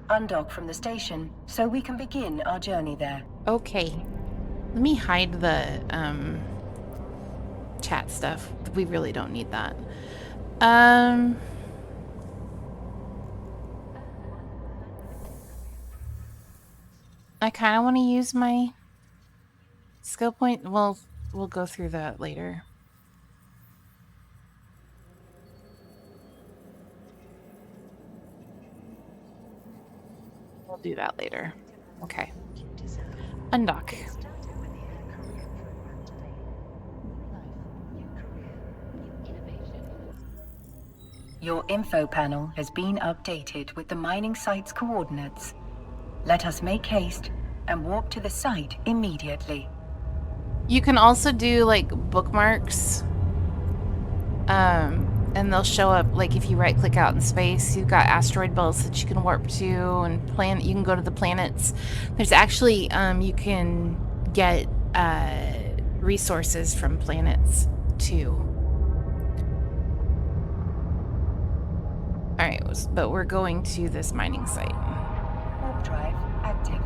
Undock from the station so we can begin our journey there. Okay. Let me hide the chat stuff. We really don't need that. Um, I kind of want to use my skill point. Well, we'll go through that later. We'll do that later. Okay. Undock. Your info panel has been updated with the mining site's coordinates. Let us make haste and walk to the site immediately. You can also do like bookmarks. And they'll show up like if you right click out in space, you've got asteroid belts that you can warp to and you can go to the planets. There's actually you can get resources from planets too. Alright, but we're going to this mining site. Warp drive active.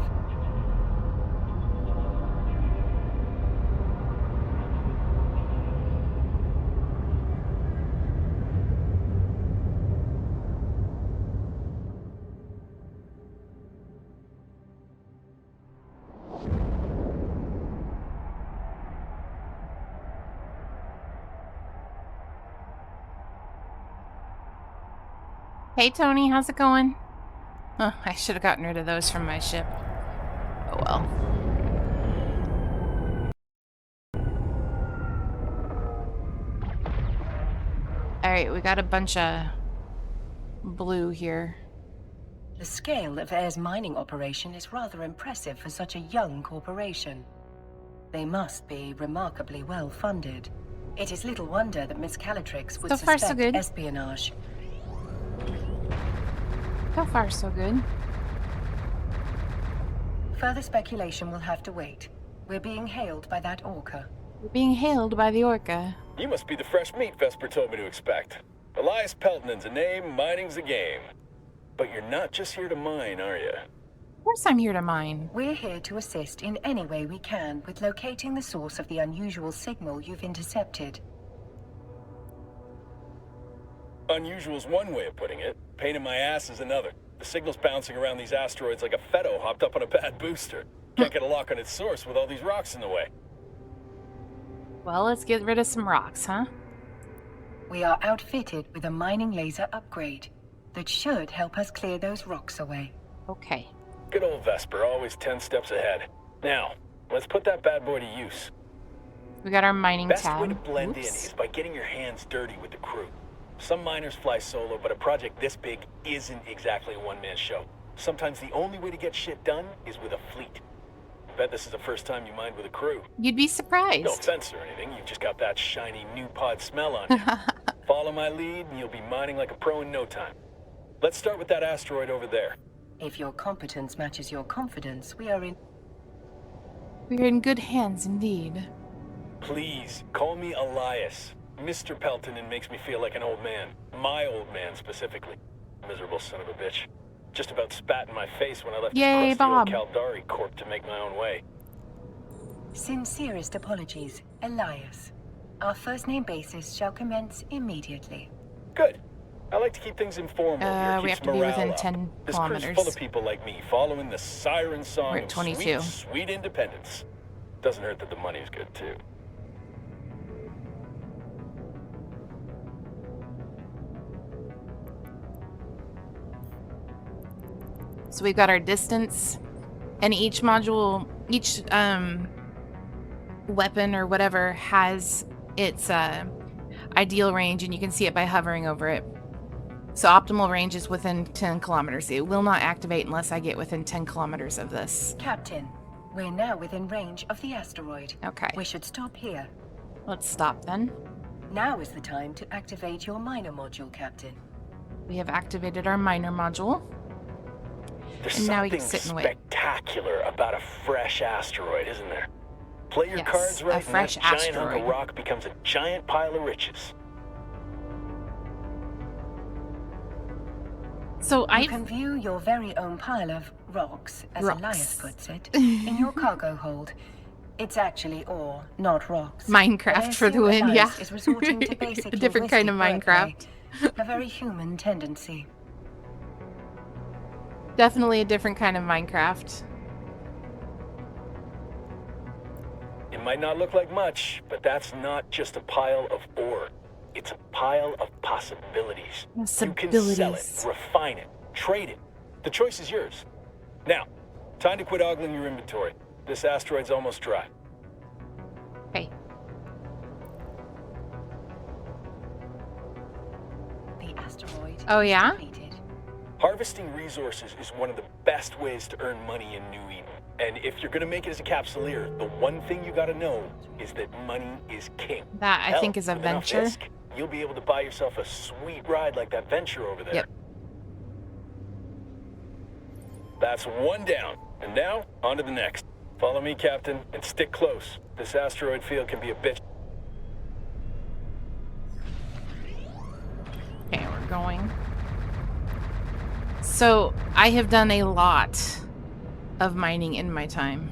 Hey Tony, how's it going? Oh, I should have gotten rid of those from my ship. Oh well. Alright, we got a bunch of blue here. The scale of Air's mining operation is rather impressive for such a young corporation. They must be remarkably well funded. It is little wonder that Miss Calatrix would So far, so suspect good. espionage. So far, so good. Further speculation will have to wait. We're being hailed by that orca. We're being hailed by the orca. You must be the fresh meat Vesper told me to expect. Elias Pelton's a name, mining's a game. But you're not just here to mine, are you? Of course I'm here to mine. We're here to assist in any way we can with locating the source of the unusual signal you've intercepted. Unusual's one way of putting it. Pain in my ass is another. The signal's bouncing around these asteroids like a Fetto hopped up on a bad booster. Can't get a lock on its source with all these rocks in the way. Well, let's get rid of some rocks, huh? We are outfitted with a mining laser upgrade that should help us clear those rocks away. Okay. Good old Vesper, always 10 steps ahead. Now, let's put that bad boy to use. We got our mining Best tab. way to blend in Oops. is by getting your hands dirty with the crew. Some miners fly solo, but a project this big isn't exactly a one-man show. Sometimes the only way to get shit done is with a fleet. Bet this is the first time you mined with a crew. You'd be surprised. No offense or anything, you've just got that shiny new pod smell on you. Follow my lead and you'll be mining like a pro in no time. Let's start with that asteroid over there. If your competence matches your confidence, we are in... We're in good hands indeed. Please, call me Elias. Mr. Pelton makes me feel like an old man. My old man, specifically. Miserable son of a bitch. Just about spat in my face when I left Yay, this crusty old Bob. Caldari Corp to make my own way. Sincerest apologies, Elias. Our first name basis shall commence immediately. Good. I like to keep things informal here. We Keeps have to be morale within up. 10 This kilometers. crew's full of people like me, following the siren song We're at of 22. sweet, sweet independence. Doesn't hurt that the money's good, too. So we've got our distance, and each module, each weapon or whatever has its ideal range, and you can see it by hovering over it. So optimal range is within 10 kilometers. It will not activate unless I get within 10 kilometers of this. Captain, we're now within range of the asteroid. Okay, We should stop here. let's stop then. Now is the time to activate your miner module, Captain. We have activated our miner module. There's And now we something can sit and wait. spectacular about a fresh asteroid, isn't there? Play your Yes, cards a right, fresh and that giant hunk asteroid. of rock becomes a giant pile of riches. So You I can view your very own pile of rocks, as Rocks. Elias puts it, in your cargo hold. It's actually ore, not rocks. But I Minecraft for the assume win, yeah. Elias is resorting to A basic different kind of linguistic Minecraft. wordplay. A very human tendency. Definitely a different kind of Minecraft. It might not look like much, but that's not just a pile of ore. It's a pile of possibilities. You can sell it, refine it, trade it. The choice is yours. Now, time to quit ogling your inventory. This asteroid's almost dry. Okay. The asteroid Oh, is yeah? depleted. Harvesting resources is one of the best ways to earn money in New Eden. And if you're gonna make it as a Capsuleer, the one thing you gotta know is that money is king. That, I Hell, think, is a with enough venture. ISK, you'll be able to buy yourself a sweet ride like that venture over there. Yep. That's one down. And now, on to the next. Follow me, Captain, and stick close. This asteroid field can be a bitch. Okay, we're going. So, I have done a lot of mining in my time.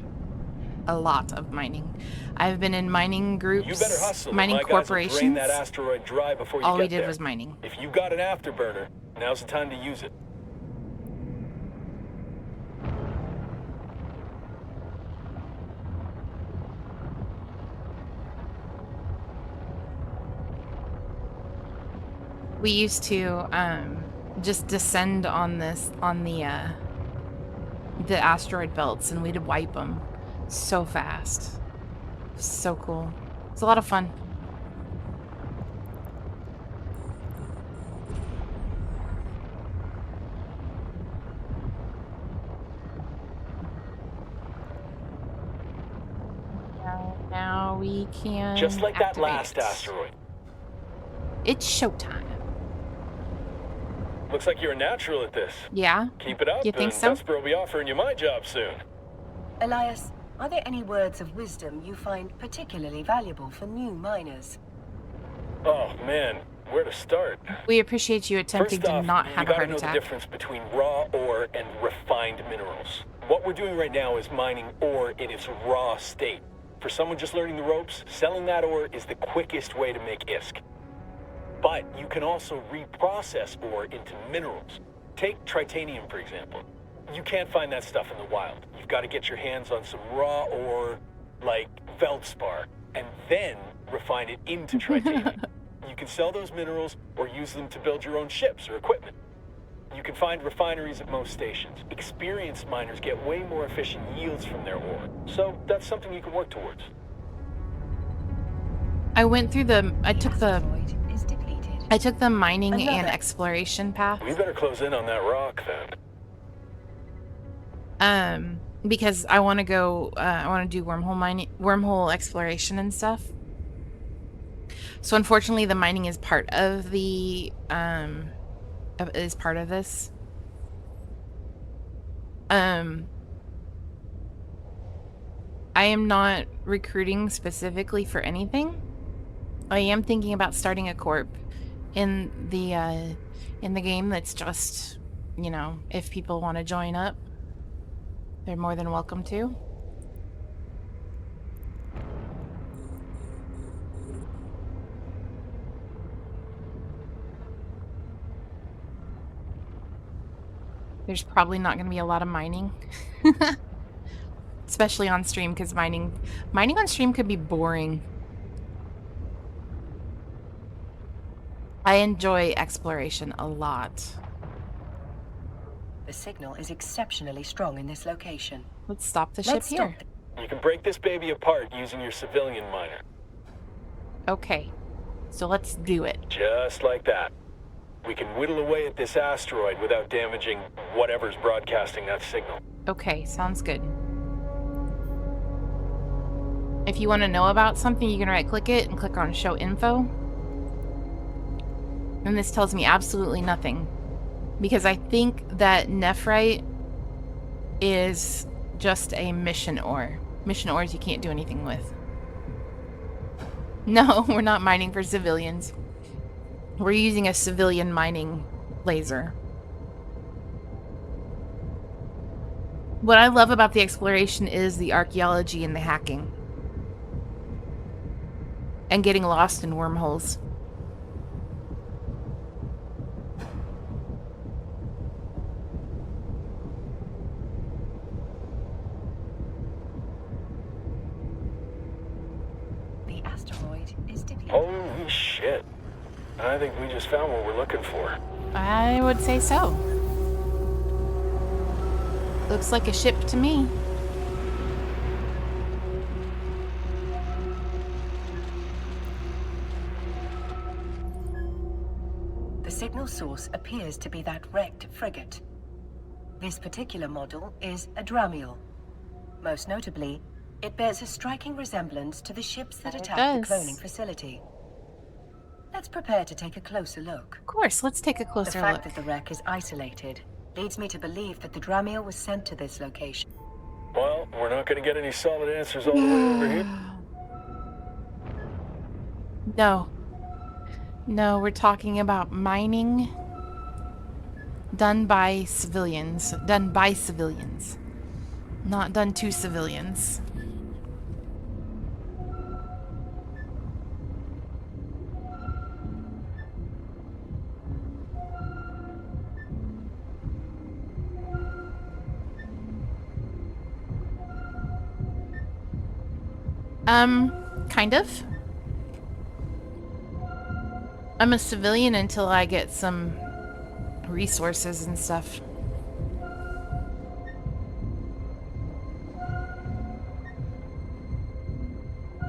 A lot of mining. I've been in mining groups, You better hustle. mining My guys will drain corporations. that asteroid dry before you All get we did there. was mining. If you got an afterburner, now's the time to use it. We used to just descend on the asteroid belts, and we'd wipe them so fast. So cool. It's a lot of fun. Now we can Just like that last activate. asteroid. It's showtime. Looks like you're a natural at this. Yeah? Keep it up, You think and so? Vesper will be offering you my job soon. Elias, are there any words of wisdom you find particularly valuable for new miners? Oh man, where to start? We appreciate you attempting First to off, not you have a gotta heart know attack. the difference between raw ore and refined minerals. What we're doing right now is mining ore in its raw state. For someone just learning the ropes, selling that ore is the quickest way to make ISK. But you can also reprocess ore into minerals. Take tritanium, for example. You can't find that stuff in the wild. You've got to get your hands on some raw ore, like feldspar, and then refine it into tritanium. You can sell those minerals or use them to build your own ships or equipment. You can find refineries at most stations. Experienced miners get way more efficient yields from their ore. So that's something you can work towards. I went through I took the Asteroid is depleted. I took the mining and Another. exploration path. We better close in on that rock then. Because I want to go I want to do wormhole exploration and stuff. So unfortunately the mining is part of the is part of this. I am not recruiting specifically for anything. I am thinking about starting a corp in the game that's just, you know, if people want to join up, they're more than welcome to. There's probably not going to be a lot of mining. Especially on stream, because mining on stream could be boring. I enjoy exploration a lot. The signal is exceptionally strong in this location. Let's stop the ship Let's here. stop You can break this baby apart using your civilian miner. Okay, so let's do it. Just like that. We can whittle away at this asteroid without damaging whatever's broadcasting that signal. Okay, sounds good. If you want to know about something, you can right-click it and click on Show Info. And this tells me absolutely nothing. Because I think that nephrite is just a mission ore. Mission ores you can't do anything with. No, we're not mining for civilians. We're using a civilian mining laser. What I love about the exploration is the archaeology and the hacking. And getting lost in wormholes. asteroid is depleted. Holy shit. I think we just found what we're looking for. I would say so. Looks like a ship to me. The signal source appears to be that wrecked frigate. This particular model is a Dramiel. Most notably, it bears a striking resemblance to the ships that attacked the does. cloning facility. Let's prepare to take a closer look. Of course, let's take a The closer fact look. that the wreck is isolated leads me to believe that the Dramiel was sent to this location. Well, we're not going to get any solid answers all the way over here. No. No, we're talking about mining done by civilians. Done by civilians. Not done to civilians. Kind of. I'm a civilian until I get some resources and stuff.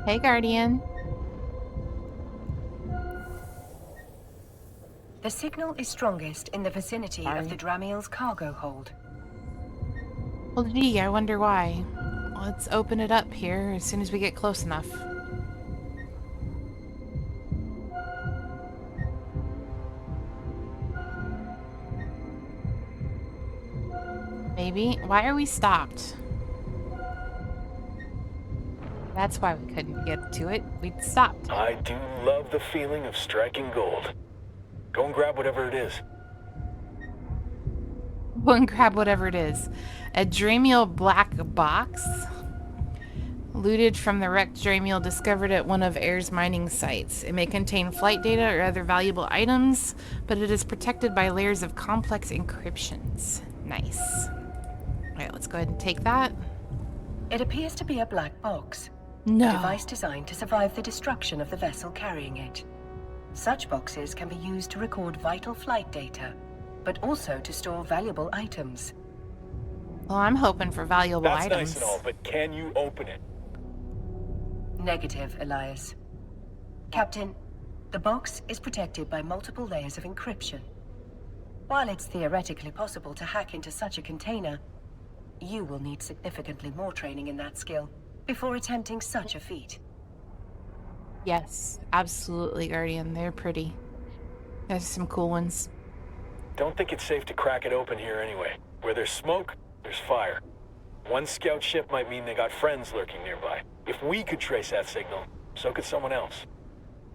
Hey, Guardian. The signal is strongest in the vicinity of the Dramiel's cargo hold. Well, gee, I wonder why. Let's open it up here as soon as we get close enough. Maybe. Why are we stopped? That's why we couldn't get to it. We'd stopped. I do love the feeling of striking gold. Go and grab whatever it is. Go and grab whatever it is. A Dramiel black box. Looted from the wrecked Dramiel discovered at one of Air's mining sites. It may contain flight data or other valuable items, but it is protected by layers of complex encryptions. Nice. Alright, let's go ahead and take that. It appears to be a black box. No. A device designed to survive the destruction of the vessel carrying it. Such boxes can be used to record vital flight data, but also to store valuable items. Well, I'm hoping for valuable That's items. nice and all, but can you open it? Negative, Elias. Captain, the box is protected by multiple layers of encryption. While it's theoretically possible to hack into such a container, you will need significantly more training in that skill before attempting such a feat. Yes, absolutely, Guardian. They're pretty. There's some cool ones. Don't think it's safe to crack it open here anyway. Where there's smoke, there's fire. One scout ship might mean they got friends lurking nearby. If we could trace that signal, so could someone else.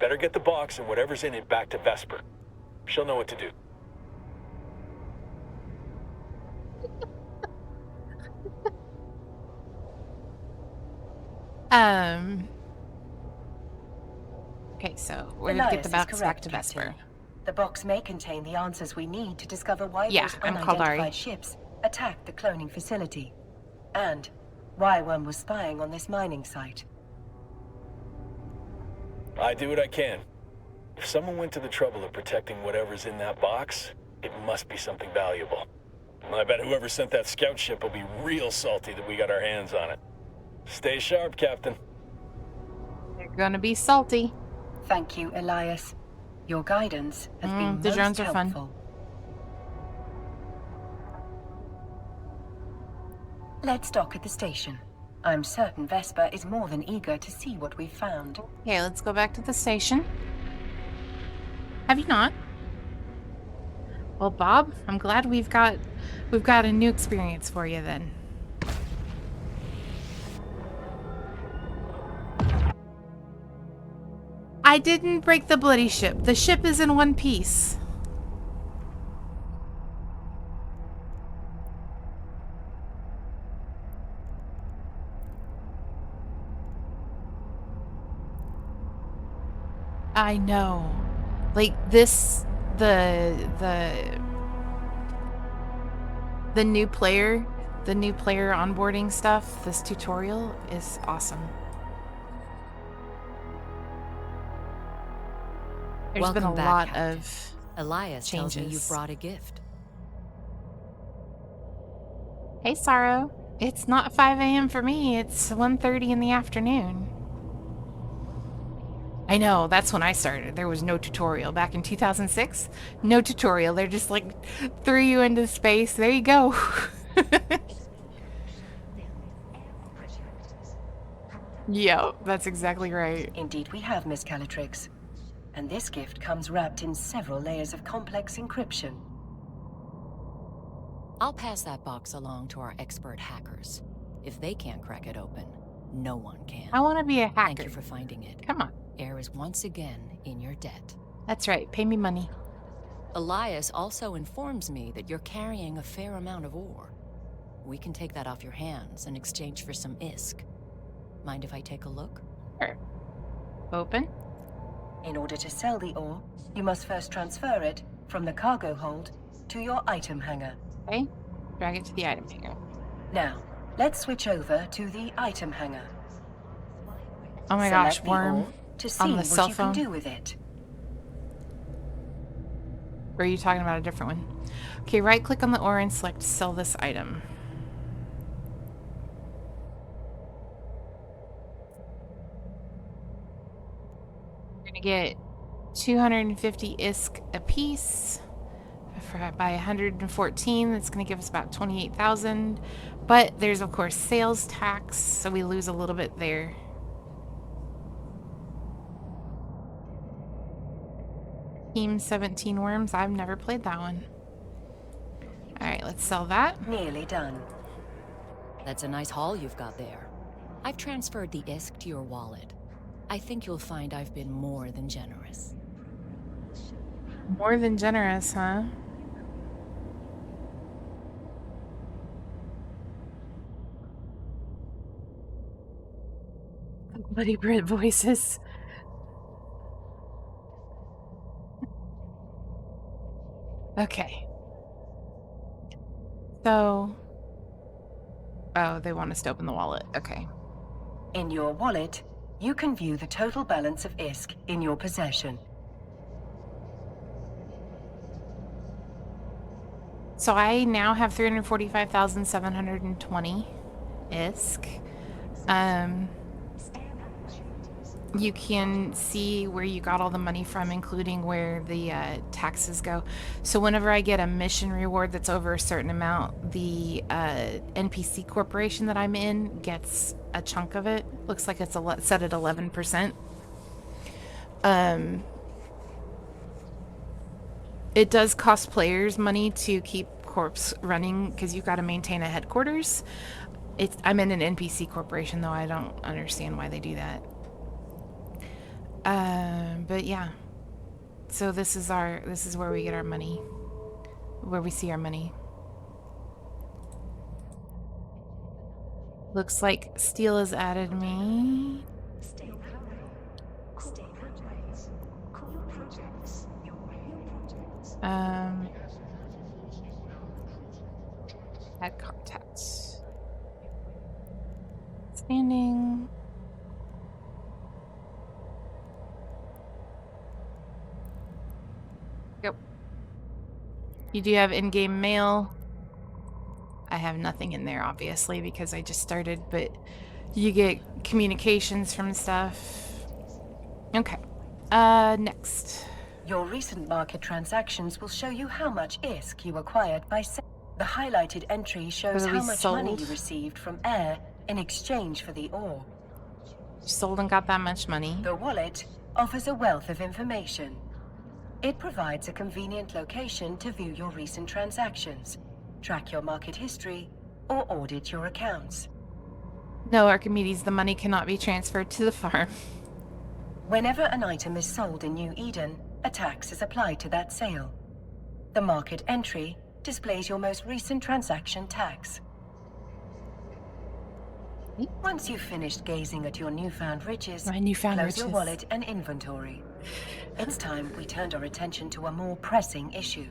Better get the box and whatever's in it back to Vesper. She'll know what to do. Okay, so we're gonna get the Elias is box back correct, to Captain. Vesper. The box may contain the answers we need to discover why Yeah, those I'm called Ari. unidentified ships attacked the cloning facility, and why one was spying on this mining site. I do what I can. If someone went to the trouble of protecting whatever's in that box, it must be something valuable. I bet whoever sent that scout ship will be real salty that we got our hands on it. Stay sharp, Captain. They're gonna be salty. Thank you, Elias. Your guidance has been the most drones are fun. helpful. Let's dock at the station. I'm certain Vesper is more than eager to see what we've found. Okay, let's go back to the station. Have you not? Well, Bob, I'm glad we've got a new experience for you then. I didn't break the bloody ship. The ship is in one piece. I know. Like this, the new player onboarding stuff, this tutorial is awesome. There's been a Welcome back, lot Captain. of Elias tells me you changes. brought a gift. Hey, Sorrow. It's not 5 a.m. for me. It's 1:30 in the afternoon. I know, that's when I started. There was no tutorial. Back in 2006, no tutorial. They're just like, threw you into space. There you go. Yep, that's exactly right. Indeed we have, Miss Calatrix. And this gift comes wrapped in several layers of complex encryption. I'll pass that box along to our expert hackers. If they can't crack it open, no one can. I want to be a hacker. Thank you for finding it. Come on. Air is once again in your debt. That's right. Pay me money. Elias also informs me that you're carrying a fair amount of ore. We can take that off your hands in exchange for some ISK. Mind if I take a look? Sure. Open. In order to sell the ore, you must first transfer it from the cargo hold to your item hangar. Okay. Drag it to the item hanger. Now, let's switch over to the item hangar. Oh my Select gosh, the Worm. ore to see on the what cell you phone. can do with it. Or are you talking about a different one? Okay, right click on the ore and select sell this item. You're gonna get 250 ISK a piece by 114. That's gonna give us about 28,000. But there's of course sales tax, so we lose a little bit there. Team 17 Worms. I've never played that one. Alright, let's sell that. Nearly done. That's a nice haul you've got there. I've transferred the ISK to your wallet. I think you'll find I've been more than generous. More than generous, huh? Bloody Brit voices. Okay. So... Oh, they want us to open the wallet. Okay. In your wallet, you can view the total balance of ISK in your possession. So I now have 345,720 ISK. You can see where you got all the money from, including where the taxes go. So whenever I get a mission reward that's over a certain amount, the NPC corporation that I'm in gets a chunk of it. Looks like it's set at 11%. It does cost players money to keep Corpse running because you've got to maintain a headquarters. I'm in an NPC corporation, though. I don't understand why they do that. But yeah. So this is where we get our money. Where we see our money. Looks like Steel has added me. Add contacts. Standing. Yep. You do have in-game mail. I have nothing in there, obviously, because I just started, but you get communications from stuff. Okay. Next. Your recent market transactions will show you how much ISK you acquired by the highlighted entry shows Whether we how much money sold. you received from Air in exchange for the ore. Sold and got that much money. The wallet offers a wealth of information. It provides a convenient location to view your recent transactions, track your market history, or audit your accounts. No, Archimedes, the money cannot be transferred to the farm. Whenever an item is sold in New Eden, a tax is applied to that sale. The market entry displays your most recent transaction tax. Once you've finished gazing at your newfound riches, My newfound close your riches. wallet and inventory. It's time we turned our attention to a more pressing issue.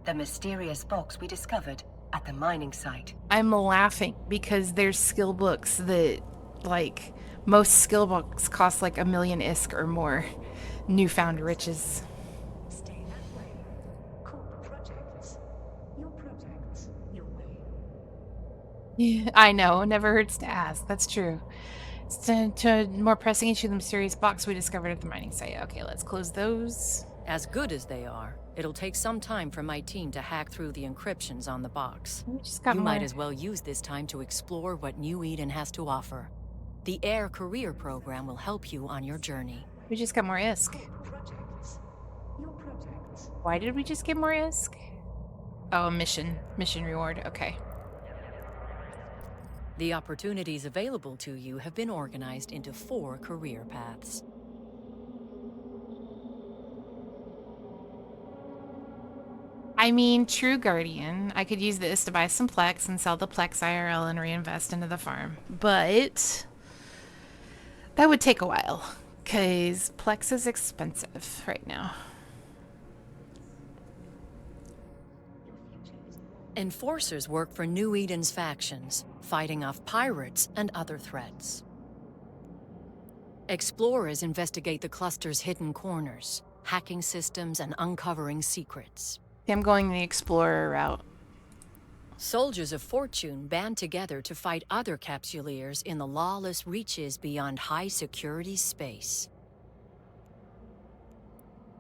The mysterious box we discovered at the mining site. I'm laughing because there's skill books that, like, most skill books cost like 1 million ISK or more. Newfound riches. Yeah, I know. Never hurts to ask. That's true. To more pressing issue, the mysterious box we discovered at the mining site. Okay, let's close those. As good as they are, it'll take some time for my team to hack through the encryptions on the box. We just got You more. might as well use this time to explore what New Eden has to offer. The Air Career Program will help you on your journey. We just got more ISK. Why did we just get more ISK? Oh, a mission reward. Okay. The opportunities available to you have been organized into 4 career paths. I mean, True Guardian. I could use this to buy some Plex and sell the Plex IRL and reinvest into the farm. But that would take a while because Plex is expensive right now. Enforcers work for New Eden's factions, fighting off pirates and other threats. Explorers investigate the cluster's hidden corners, hacking systems and uncovering secrets. I'm going the Explorer route. Soldiers of Fortune band together to fight other Capsuleers in the lawless reaches beyond high-security space.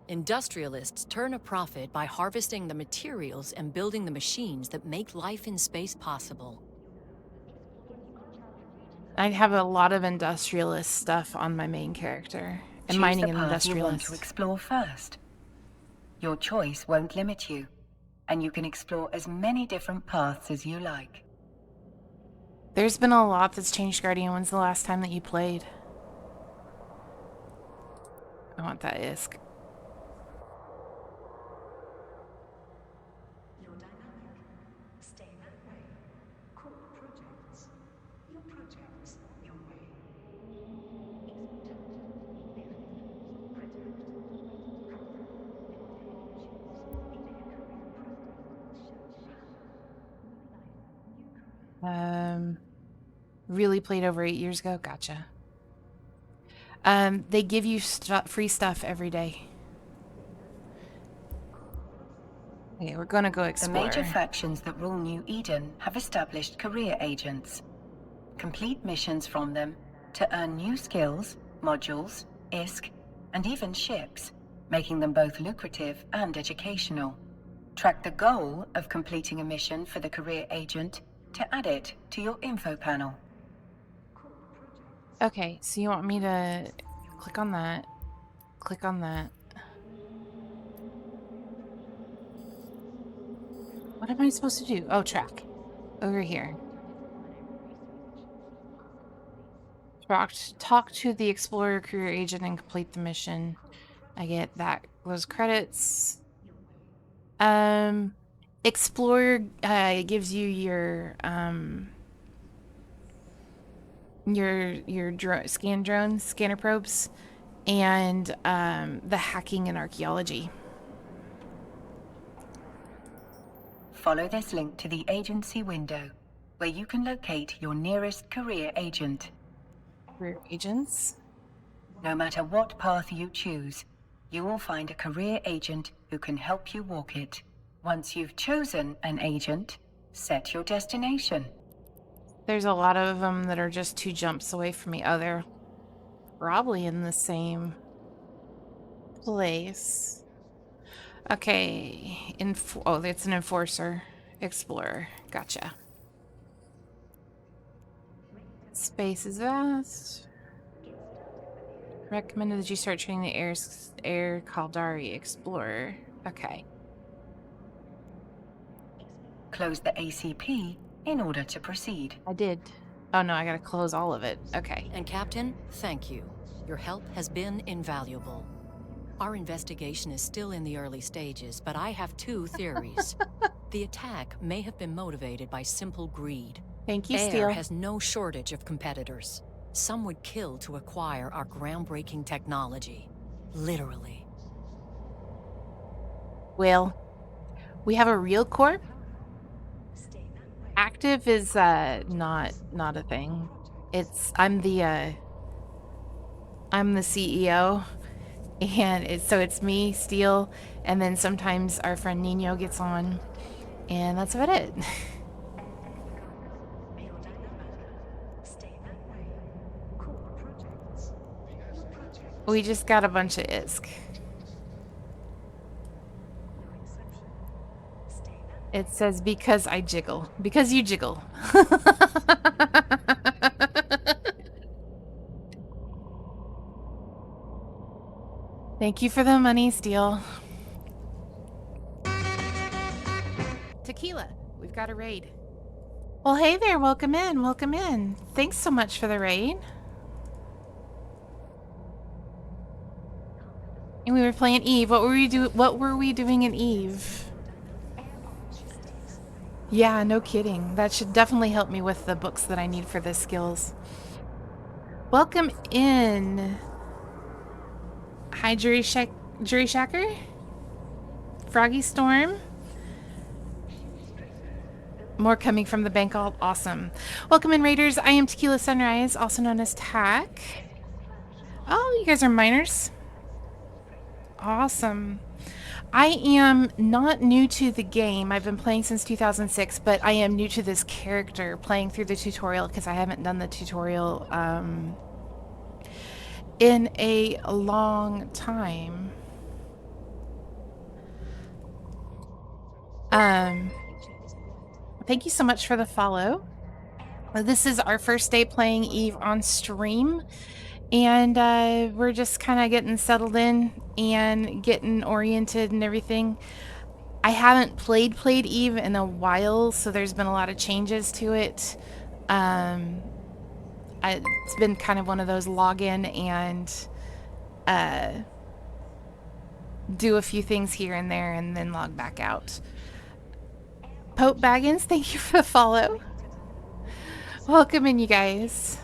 Industrialists turn a profit by harvesting the materials and building the machines that make life in space possible. I have a lot of industrialist stuff on my main character. And Choose mining the and path you want industrialist. to explore first. Your choice won't limit you, and you can explore as many different paths as you like. There's been a lot that's changed, Guardian. When's the last time that you played? I want that ISK. Really played over 8 years ago. Gotcha. They give you free stuff every day. Okay, we're gonna go The explore. major factions that rule New Eden have established career agents. Complete missions from them to earn new skills, modules, ISK, and even ships, making them both lucrative and educational. Track the goal of completing a mission for the career agent to add it to your info panel. Okay, so you want me to click on that, click on that. What am I supposed to do? Oh, track. Over here. Talk to the Explorer career agent and complete the mission. I get that, those credits. Explorer gives you your scanner probes, and the hacking and archaeology. Follow this link to the agency window, where you can locate your nearest career agent. Career agents. No matter what path you choose, you will find a career agent who can help you walk it. Once you've chosen an agent, set your destination. There's a lot of them that are just 2 jumps away from me. Oh, they're probably in the same place. Okay. Oh, it's an enforcer. Explorer. Gotcha. Space is vast. Recommended that you start training the Air Caldari Explorer. Okay. Close the ACP in order to proceed. I did. Oh no, I gotta close all of it. Okay. And Captain, thank you. Your help has been invaluable. Our investigation is still in the early stages, but I have 2 theories. The attack may have been motivated by simple greed. Thank you, Air Steel. has no shortage of competitors. Some would kill to acquire our groundbreaking technology. Literally. Well, we have a real corp. Active is not a thing. I'm the CEO, and so it's me, Steel, and then sometimes our friend Nino gets on, and that's about it. We just got a bunch of ISK. It says, because I jiggle. Because you jiggle. Thank you for the money, Steel. Tequila, we've got a raid. Well, hey there, welcome in, welcome in. Thanks so much for the raid. And we were playing Eve. What were we doing in Eve? Yeah, no kidding. That should definitely help me with the books that I need for the skills. Welcome in. Hi, Jury Shacker. Froggy Storm. More coming from the bank. All awesome. Welcome in, Raiders. I am Tequila Sunrise, also known as Tack. Oh, you guys are miners. Awesome. I am not new to the game. I've been playing since 2006, but I am new to this character, playing through the tutorial because I haven't done the tutorial in a long time. Thank you so much for the follow. This is our first day playing Eve on stream, and we're just kind of getting settled in and getting oriented and everything. I haven't played Eve in a while, so there's been a lot of changes to it. It's been kind of one of those log in and do a few things here and there and then log back out. Pope Baggins, thank you for the follow. Welcome in, you guys.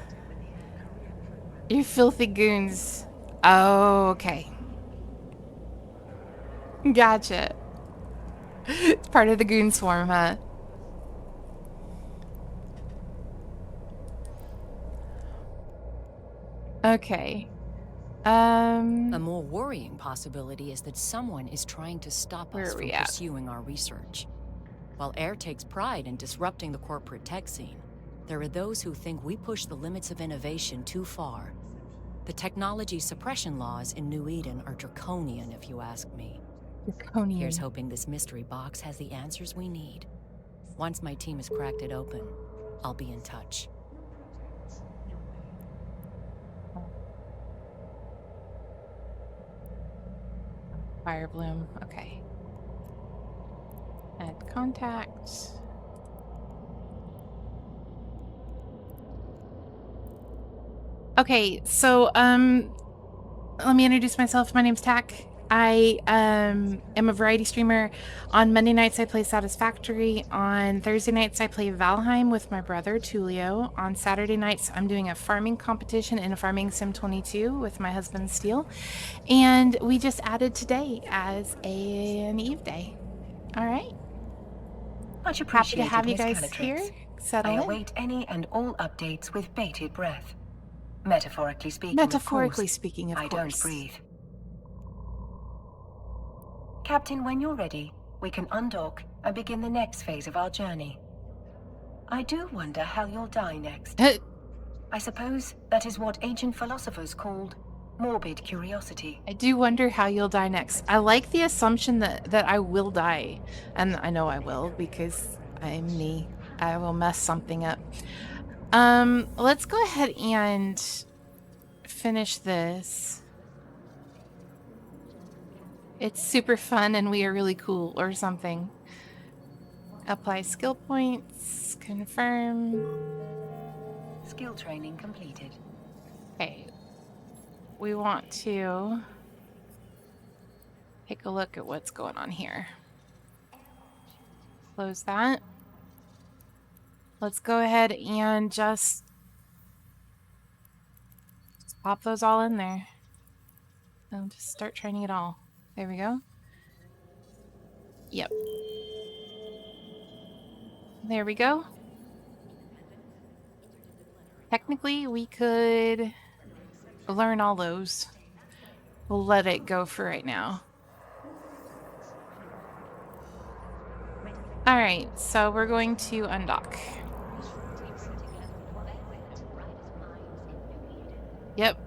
You filthy goons. Oh, okay. Gotcha. It's part of the goon swarm, huh? Okay. A more worrying possibility is that someone is trying to stop Where us are from we at? pursuing our research. While AIR takes pride in disrupting the corporate tech scene, there are those who think we push the limits of innovation too far. The technology suppression laws in New Eden are draconian, if you ask me. Draconian. Here's hoping this mystery box has the answers we need. Once my team has cracked it open, I'll be in touch. Firebloom. Okay. Add contact. Okay, so let me introduce myself. My name's Tack. I am a variety streamer. On Monday nights I play Satisfactory. On Thursday nights I play Valheim with my brother Tulio. On Saturday nights I'm doing a farming competition in a Farming Sim 22 with my husband Steele. And we just added today as an Eve day. All right. Much Happy appreciated, to have you Miss guys Calatrix. here. Settle I in. await any and all updates with bated breath. Metaphorically speaking, Metaphorically of course, speaking, of I course. don't breathe. Captain, when you're ready, we can undock and begin the next phase of our journey. I do wonder how you'll die next. I suppose that is what ancient philosophers called morbid curiosity. I do wonder how you'll die next. I like the assumption that I will die. And I know I will because I'm me. I will mess something up. Let's go ahead and finish this. It's super fun and we are really cool or something. Apply skill points. Confirm. Skill training completed. Okay. We want to take a look at what's going on here. Close that. Let's go ahead and just pop those all in there. And just start training it all. There we go. Yep. There we go. Technically, we could learn all those. We'll let it go for right now. Alright, so we're going to undock. Yep.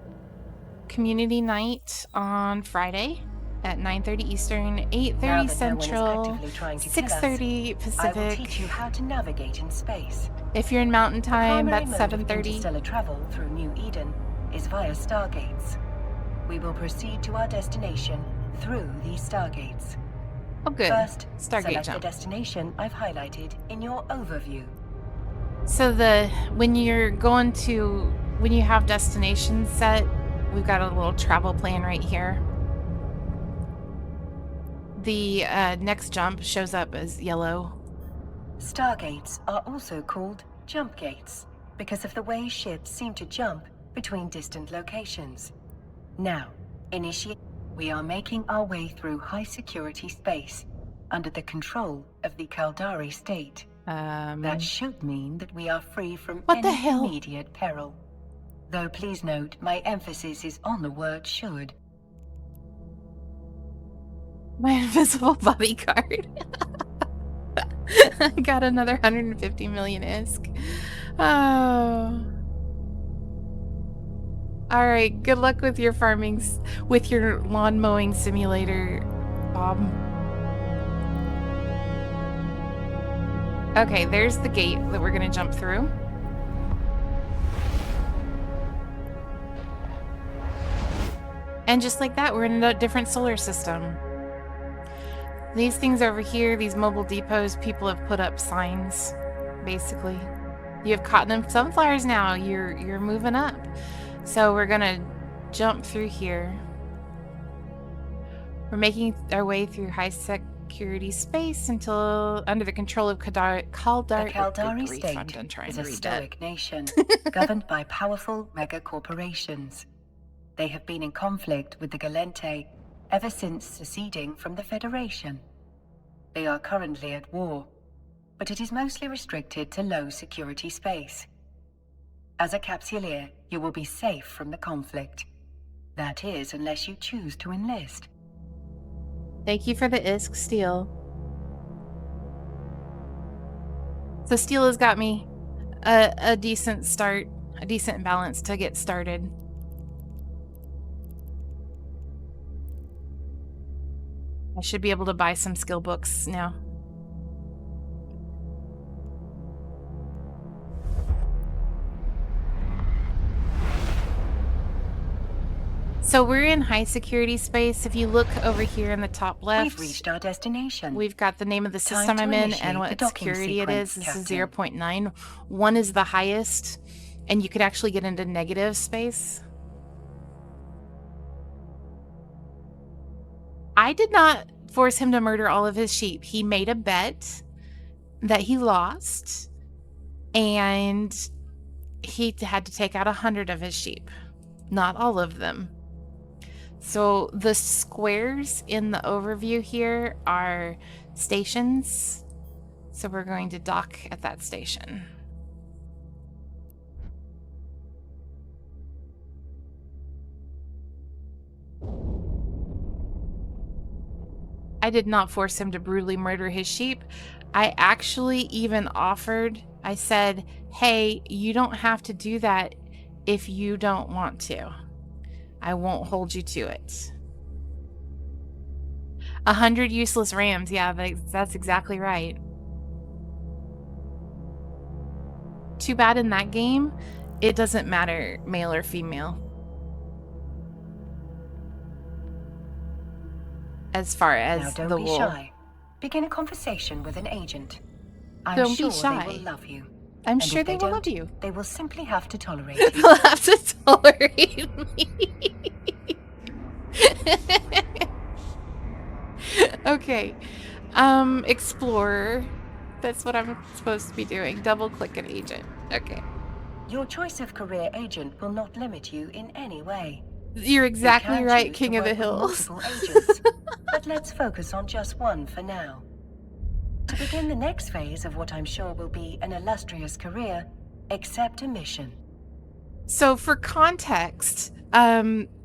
community night on Friday at 9:30 Eastern, Now 8:30 that no one is Central, actively trying to kill us, 6:30 I will Pacific. teach you how to navigate in space. If you're in Mountain The Time, primary that's mode of 7:30. interstellar travel through New Eden is via stargates. We will proceed to our destination through these stargates. Oh, good. First, Stargate select the jump. destination I've highlighted in your overview. So when you have destinations set, we've got a little travel plan right here. The next jump shows up as yellow. Stargates are also called jump gates because of the way ships seem to jump between distant locations. Now, we are making our way through high security space under the control of the Caldari state. That should mean that we are free from What the any hell? immediate peril. Though please note, my emphasis is on the word should. My invisible bodyguard. I got another 150 million ISK. Oh. All right. Good luck with your with your lawn mowing simulator, Bob. Okay, there's the gate that we're gonna jump through. And just like that, we're in a different solar system. These things over here, these mobile depots, people have put up signs, basically. You have cotton and sunflowers now. You're moving up. So we're gonna jump through here. We're making our way through high security space until under the control of The Caldari. Caldari Good grief, I'm state done trying is to a read stoic nation, governed by powerful mega-corporations. They have been in conflict with the Gallente ever since seceding from the Federation. They are currently at war, but it is mostly restricted to low-security space. As a Capsuleer, you will be safe from the conflict. That is, unless you choose to enlist. Thank you for the ISK, Steel. So Steel has got me a decent start, a decent balance to get started. I should be able to buy some skill books now. So we're in high security space. If you look over here in the top left, We've reached our destination. we've got the name of the Time system to I'm in initiate and the what docking security it is. sequence, This is Captain. 0.9. 1 is the highest, and you could actually get into negative space. I did not force him to murder all of his sheep. He made a bet that he lost, and he had to take out 100 of his sheep. Not all of them. So the squares in the overview here are stations. So we're going to dock at that station. I did not force him to brutally murder his sheep. I actually even offered, I said, hey, you don't have to do that if you don't want to. I won't hold you to it. 100 useless rams. Yeah, that's exactly right. Too bad in that game, it doesn't matter male or female. As far as Now don't the be wool. shy. Begin a conversation with an agent. I'm Don't be sure shy. they will love you. I'm And sure if they will don't, love you. They will simply have to tolerate you. They'll have to tolerate me. Okay. Explorer. That's what I'm supposed to be doing. Double click an agent. Okay. Your choice of career agent will not limit you in any way. You're You exactly can right, choose King to of the work with Hills. multiple agents, but let's focus on just one for now. To begin the next phase of what I'm sure will be an illustrious career, accept a mission. So for context,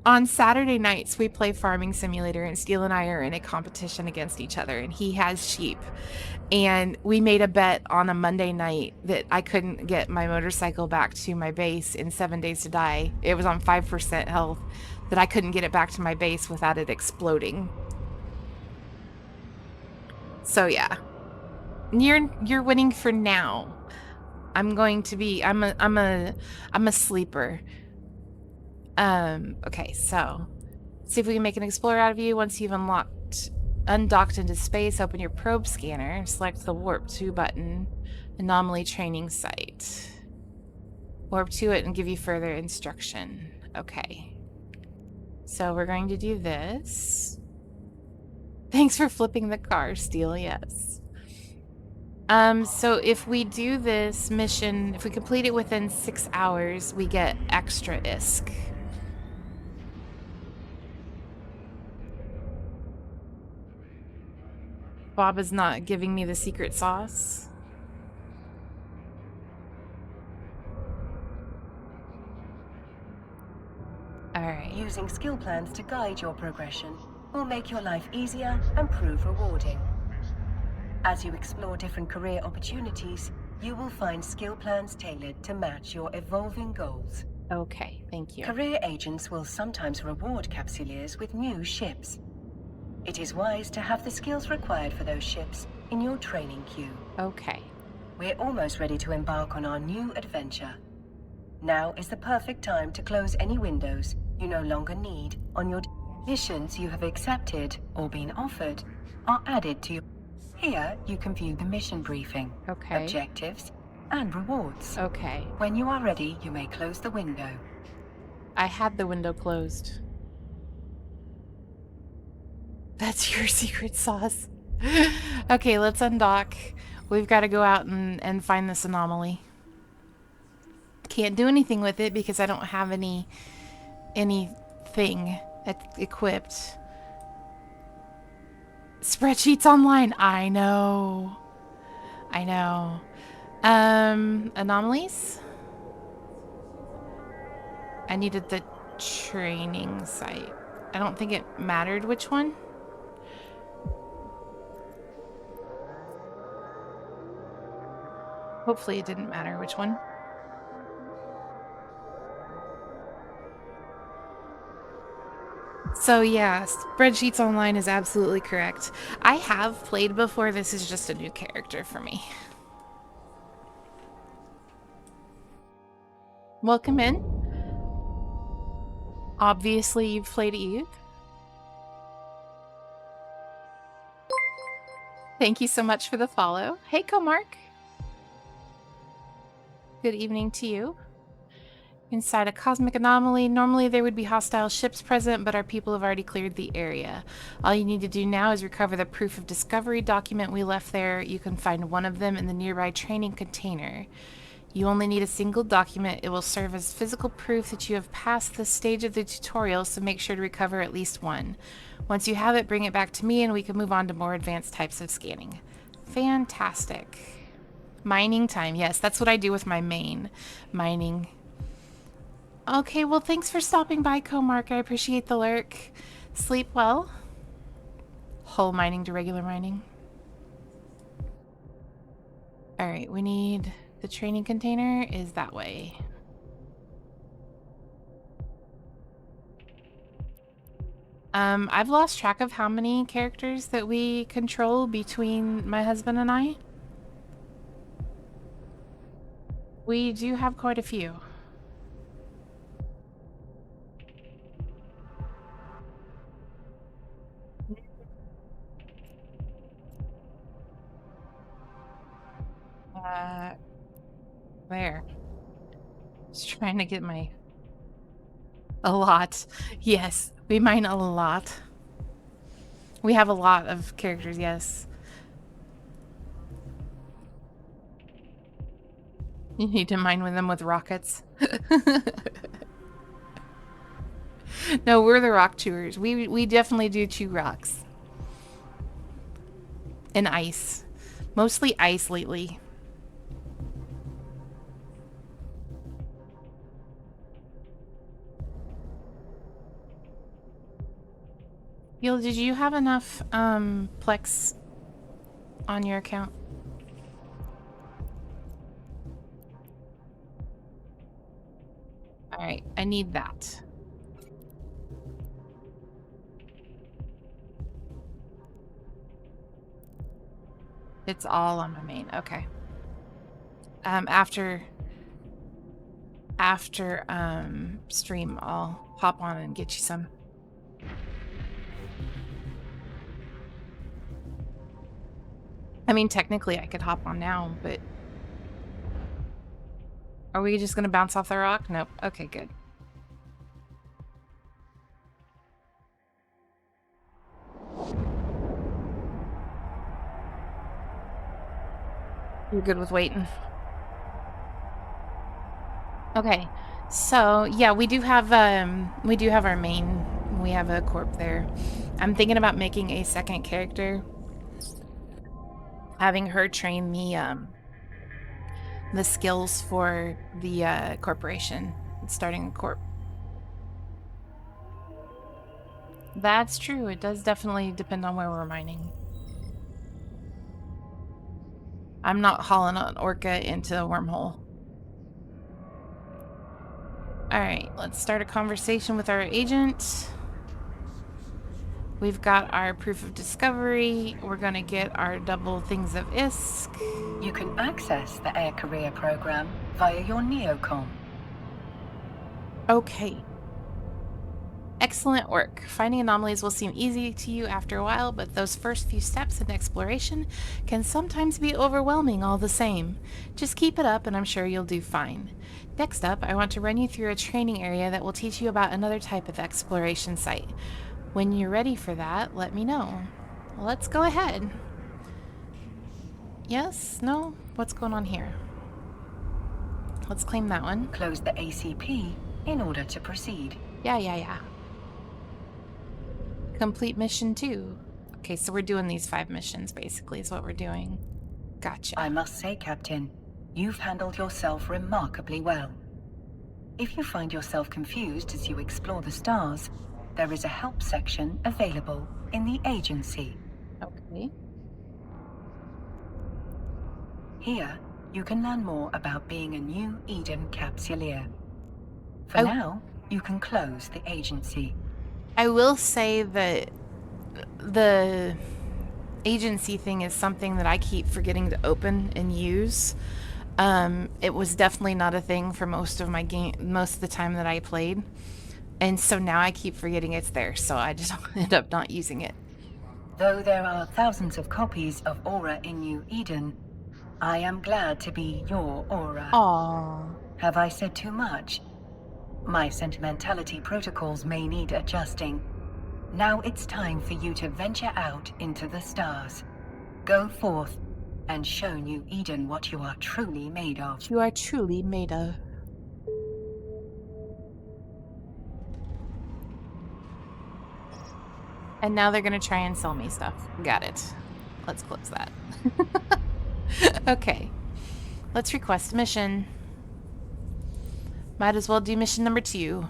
On Saturday nights, we play Farming Simulator, and Steele and I are in a competition against each other, and he has sheep. And we made a bet on a Monday night that I couldn't get my motorcycle back to my base in 7 Days to Die. It was on 5% health, that I couldn't get it back to my base without it exploding. So yeah, you're winning for now. I'm a sleeper. Okay, so see if we can make an explorer out of you. Once you've undocked into space, open your probe scanner, select the warp 2 button, anomaly training site. Warp to it and give you further instruction. Okay. So we're going to do this. Thanks for flipping the car, Steele, yes. So if we do this mission, if we complete it within 6 hours, we get extra ISK. Bob is not giving me the secret sauce. Alright. Using skill plans to guide your progression will make your life easier and prove rewarding. As you explore different career opportunities, you will find skill plans tailored to match your evolving goals. Okay, thank you. Career agents will sometimes reward Capsuleers with new ships. It is wise to have the skills required for those ships in your training queue. Okay. We're almost ready to embark on our new adventure. Now is the perfect time to close any windows you no longer need on your missions you have accepted or been offered are added to your... Here you can view the mission briefing, Okay. objectives, and rewards. Okay. When you are ready, you may close the window. I had the window closed. That's your secret sauce. Okay, let's undock. We've got to go out and find this anomaly. Can't do anything with it because I don't have anything equipped. Spreadsheets online. I know. Anomalies? I needed the training site. I don't think it mattered which one. Hopefully it didn't matter which one. So yeah, Spreadsheets Online is absolutely correct. I have played before. This is just a new character for me. Welcome in. Obviously you've played Eve. Thank you so much for the follow. Hey, Comark. Good evening to you. Inside a cosmic anomaly, normally there would be hostile ships present, but our people have already cleared the area. All you need to do now is recover the proof of discovery document we left there. You can find one of them in the nearby training container. You only need a single document. It will serve as physical proof that you have passed this stage of the tutorial, so make sure to recover at least one. Once you have it, bring it back to me and we can move on to more advanced types of scanning. Fantastic. Mining time. Yes, that's what I do with my main. Mining. Okay, well, thanks for stopping by, Comark. I appreciate the lurk. Sleep well. Hull mining to regular mining. Alright, we need... The training container is that way. I've lost track of how many characters that we control between my husband and I. We do have quite a few. Where? Just trying to get my... A lot. Yes, we mine a lot. We have a lot of characters, yes. You need to mine with them with rockets. No, we're the rock chewers. We definitely do chew rocks. And ice. Mostly ice lately. Yul, did you have enough Plex on your account? Alright, I need that. It's all on my main. Okay. After stream, I'll hop on and get you some. I mean, technically I could hop on now, but are we just gonna bounce off the rock? Nope. Okay, good. You're good with waiting. Okay, so yeah, we do have our main. We have a corp there. I'm thinking about making a second character, having her train the skills for the corporation, starting a corp. That's true. It does definitely depend on where we're mining. I'm not hauling an orca into a wormhole. Alright, let's start a conversation with our agent. We've got our proof of discovery. We're gonna get our double things of ISK. You can access the Air Career program via your Neocom. Okay. Excellent work. Finding anomalies will seem easy to you after a while, but those first few steps in exploration can sometimes be overwhelming all the same. Just keep it up and I'm sure you'll do fine. Next up, I want to run you through a training area that will teach you about another type of exploration site. When you're ready for that, let me know. Let's go ahead. Yes? No? What's going on here? Let's claim that one. Close the ACP in order to proceed. Yeah. Complete mission 2. Okay, so we're doing these 5 missions, basically, is what we're doing. Gotcha. I must say, Captain, you've handled yourself remarkably well. If you find yourself confused as you explore the stars, there is a help section available in the agency. Okay. Here, you can learn more about being a New Eden Capsuleer. For Oh. now, you can close the agency. I will say that the agency thing is something that I keep forgetting to open and use. It was definitely not a thing for most of the time that I played. And so now I keep forgetting it's there, so I just end up not using it. Though there are thousands of copies of Aura in New Eden, I am glad to be your Aura. Aww. Have I said too much? My sentimentality protocols may need adjusting. Now it's time for you to venture out into the stars. Go forth and show New Eden what you are truly made of. You are truly made of. And now they're gonna try and sell me stuff. Got it. Let's close that. Okay. Let's request a mission. Might as well do mission number 2.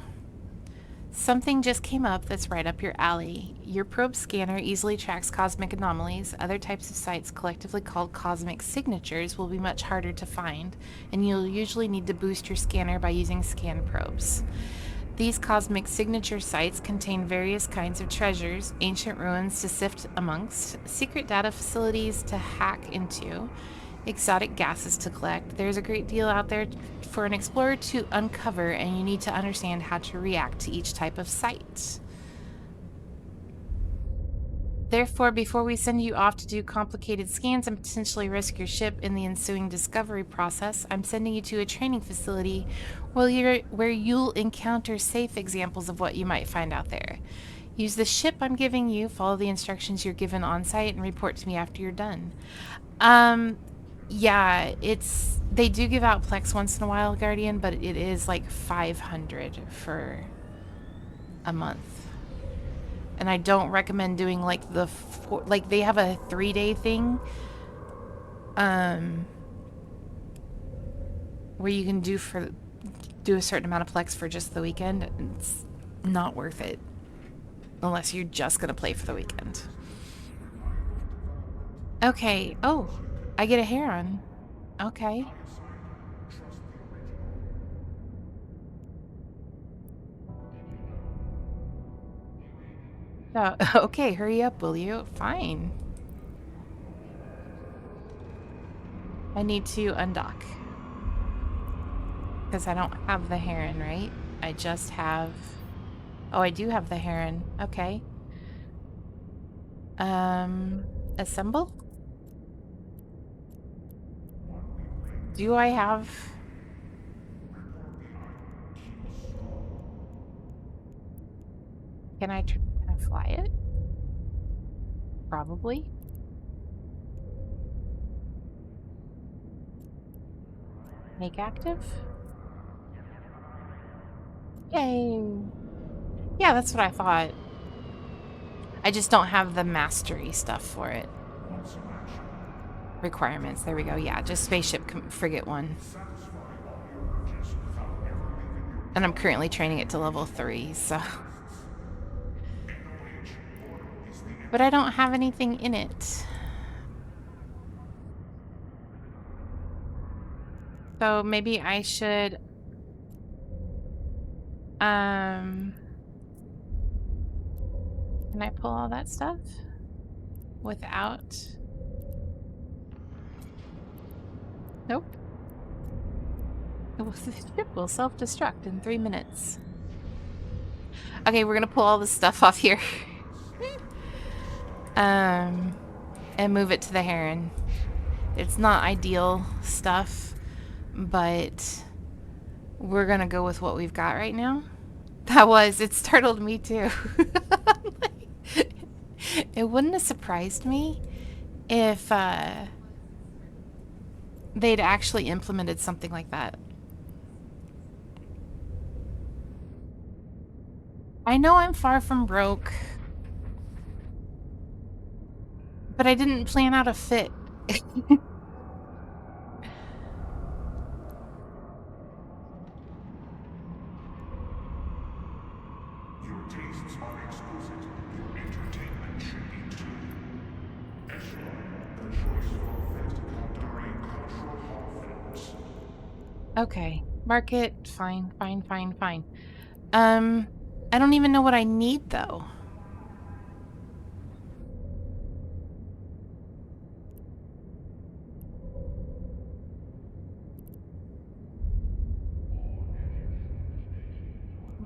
Something just came up that's right up your alley. Your probe scanner easily tracks cosmic anomalies. Other types of sites, collectively called cosmic signatures, will be much harder to find, and you'll usually need to boost your scanner by using scan probes. These cosmic signature sites contain various kinds of treasures, ancient ruins to sift amongst, secret data facilities to hack into, exotic gases to collect. There's a great deal out there for an explorer to uncover, and you need to understand how to react to each type of site. Therefore, before we send you off to do complicated scans and potentially risk your ship in the ensuing discovery process, I'm sending you to a training facility where you'll encounter safe examples of what you might find out there. Use the ship I'm giving you, follow the instructions you're given on site, and report to me after you're done. Yeah, they do give out Plex once in a while, Guardian, but it is like 500 for a month. And I don't recommend doing like they have a 3-day thing where you can do a certain amount of Plex for just the weekend. It's not worth it. Unless you're just gonna play for the weekend. Okay. Oh, I get a heron. Okay. Oh, okay, hurry up, will you? Fine. I need to undock. Because I don't have the heron, right? I just have... Oh, I do have the heron. Okay. Assemble? Do I have... Can I fly it? Probably. Make active? Yay! Yeah, that's what I thought. I just don't have the mastery stuff for it. Requirements, there we go. Yeah, just spaceship frigate 1. And I'm currently training it to level 3, so... But I don't have anything in it. So maybe I should... Can I pull all that stuff? Without... Nope. The ship will self-destruct in 3 minutes. Okay, we're gonna pull all this stuff off here. And move it to the heron. It's not ideal stuff, but we're gonna go with what we've got right now. It startled me too. It wouldn't have surprised me if they'd actually implemented something like that. I know I'm far from broke, but I didn't plan out a fit. Okay, market, fine. I don't even know what I need though.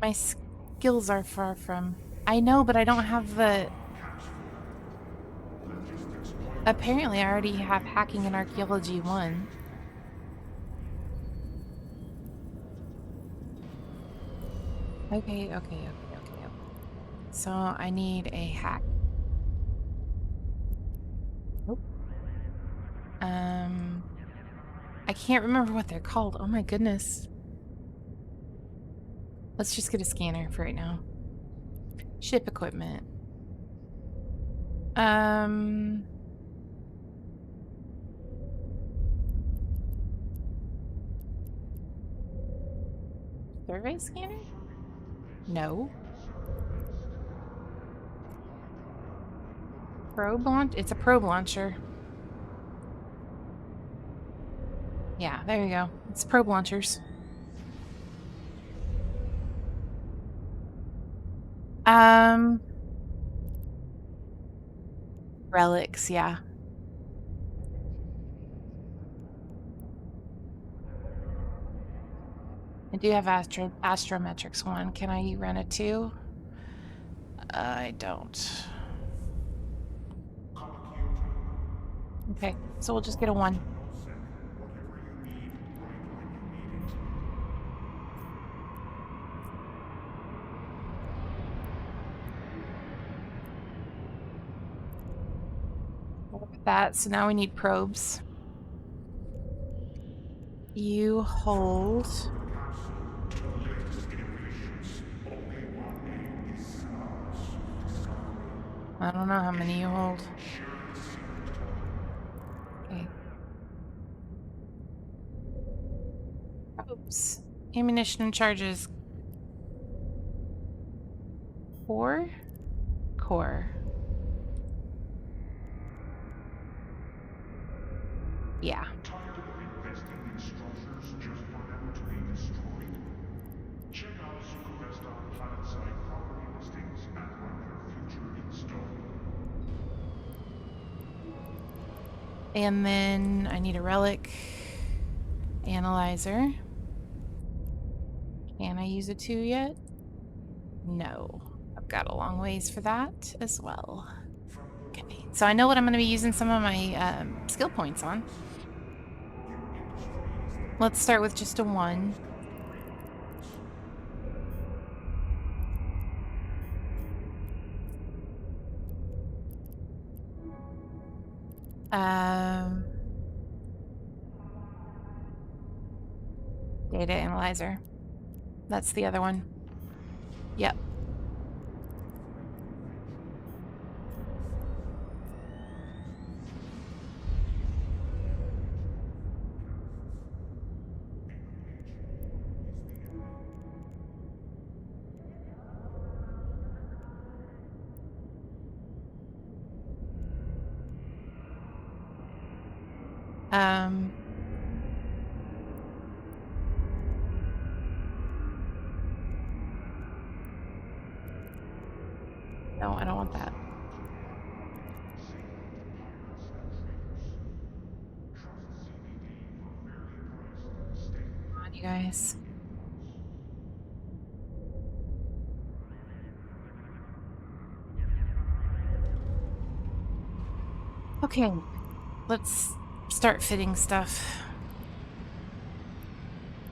My skills are far from... I know, but I don't have the... Apparently I already have hacking and archaeology 1. Okay. So I need a hack. Nope. I can't remember what they're called. Oh my goodness. Let's just get a scanner for right now. Ship equipment. Survey scanner? No. Probe launch? It's a probe launcher. Yeah, there you go. It's probe launchers. Relics, yeah. I do have Astrometrics 1. Can I run a 2? I don't. Okay, so we'll just get a 1. That, so now we need probes. You hold... I don't know how many you hold. Okay. Oops. Ammunition and charges. 4? core. Yeah. Tired of investing in structures just for them to be destroyed? Check out Suchavestar Planetside property listings and run your future install. And then I need a relic analyzer. Can I use a 2 yet? No. I've got a long ways for that as well. Okay, so I know what I'm going to be using some of my skill points on. Let's start with just a 1. Data analyzer. That's the other one. Yep. No, I don't want that. Come on, you guys. Okay, let's start fitting stuff.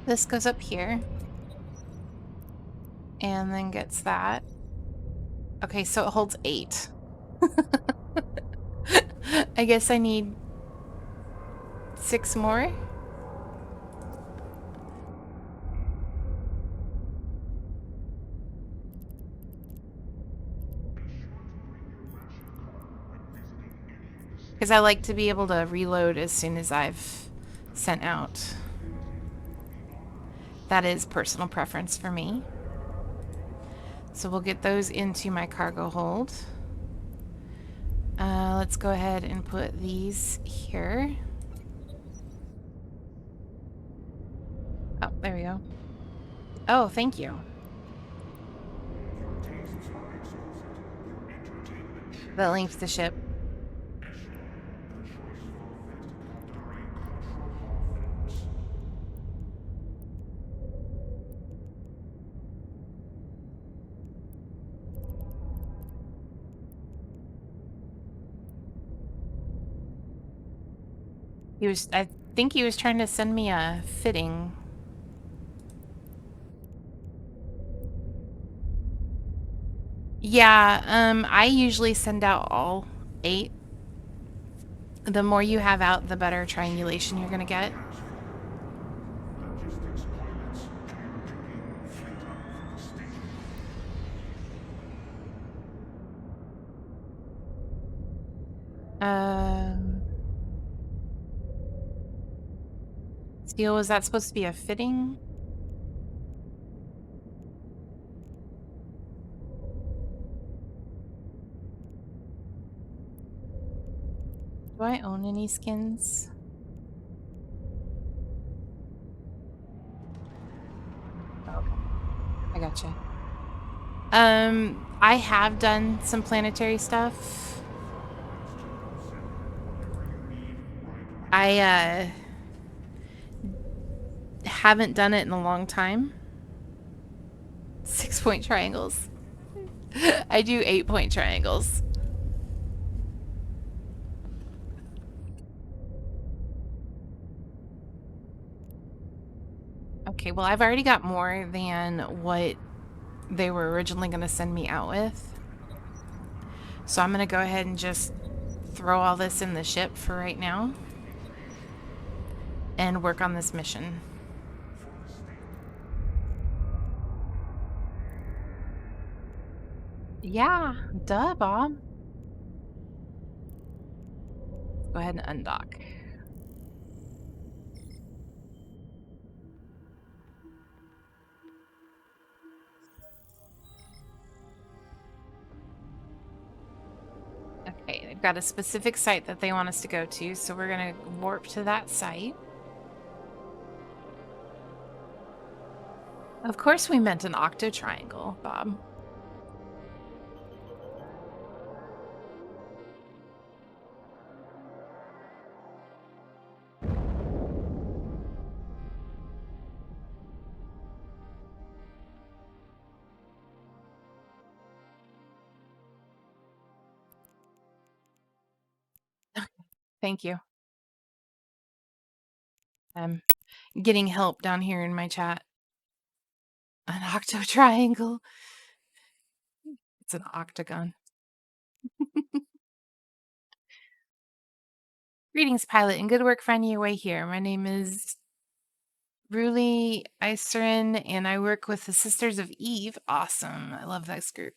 This goes up here. And then gets that. Okay, so it holds 8. I guess I need 6 more. Because I like to be able to reload as soon as I've sent out. That is personal preference for me. So we'll get those into my cargo hold. Let's go ahead and put these here. Oh, there we go. Oh, thank you. That links the ship. I think he was trying to send me a fitting. Yeah, I usually send out all 8. The more you have out, the better triangulation you're gonna get. Steel, was that supposed to be a fitting? Do I own any skins? Okay. I gotcha. I have done some planetary stuff. I haven't done it in a long time. 6-point triangles. I do 8-point triangles. Okay, well, I've already got more than what they were originally going to send me out with. So I'm going to go ahead and just throw all this in the ship for right now and work on this mission. Yeah, duh, Bob. Go ahead and undock. got a specific site that they want us to go to, so we're gonna warp to that site. Of course we meant an octo triangle, Bob. Thank you. I'm getting help down here in my chat. An octo triangle. It's an octagon. Greetings, pilot, and good work finding your way here. My name is Ruli Icerin, and I work with the Sisters of Eve. Awesome. I love this group.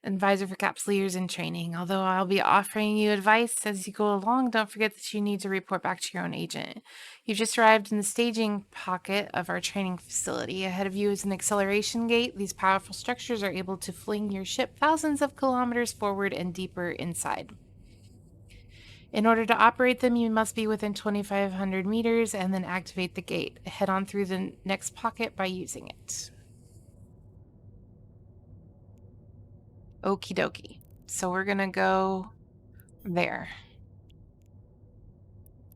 Advisor for Capsuleers in training. Although I'll be offering you advice as you go along, don't forget that you need to report back to your own agent. You've just arrived in the staging pocket of our training facility. Ahead of you is an acceleration gate. These powerful structures are able to fling your ship thousands of kilometers forward and deeper inside. In order to operate them, you must be within 2,500 meters and then activate the gate. Head on through the next pocket by using it. Okie dokie. So we're gonna go there.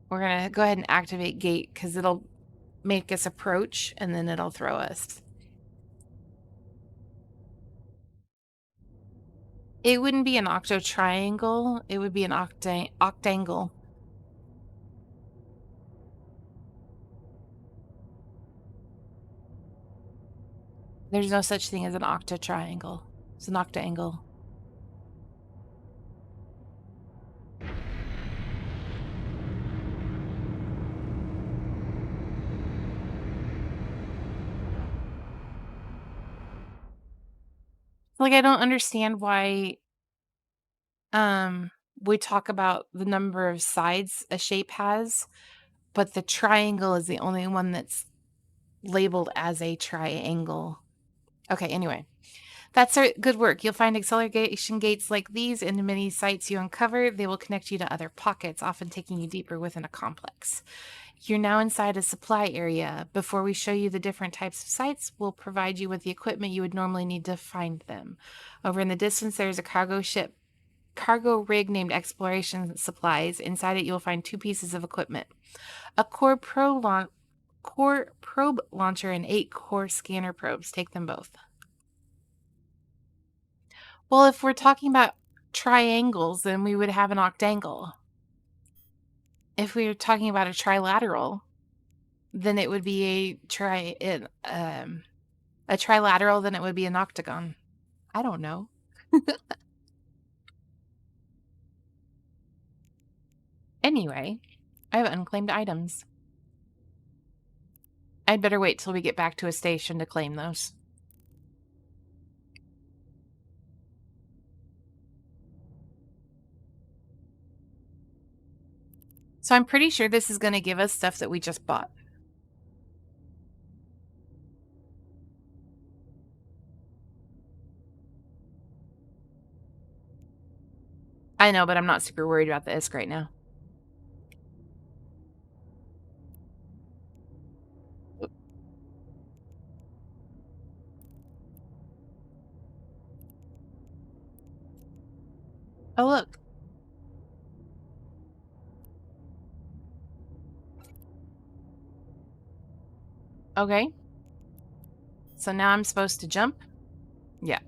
We're gonna go ahead and activate gate because it'll make us approach and then it'll throw us. It wouldn't be an octo triangle, it would be an octangle. There's no such thing as an octo triangle. It's an octangle. Like, I don't understand why we talk about the number of sides a shape has, but the triangle is the only one that's labeled as a triangle. Okay, anyway. That's good work. You'll find acceleration gates like these in many sites you uncover. They will connect you to other pockets, often taking you deeper within a complex. You're now inside a supply area. Before we show you the different types of sites, we'll provide you with the equipment you would normally need to find them. Over in the distance, there's a cargo rig named Exploration Supplies. Inside it, you'll find 2 pieces of equipment. A core probe launcher and 8 core scanner probes. Take them both. Well, if we're talking about triangles, then we would have an octangle. If we were talking about a trilateral, then it would be a trilateral, then it would be an octagon. I don't know. Anyway, I have unclaimed items. I'd better wait till we get back to a station to claim those. So I'm pretty sure this is going to give us stuff that we just bought. I know, but I'm not super worried about the ISK right now. Oh, look. Okay. So now I'm supposed to jump? Yeah.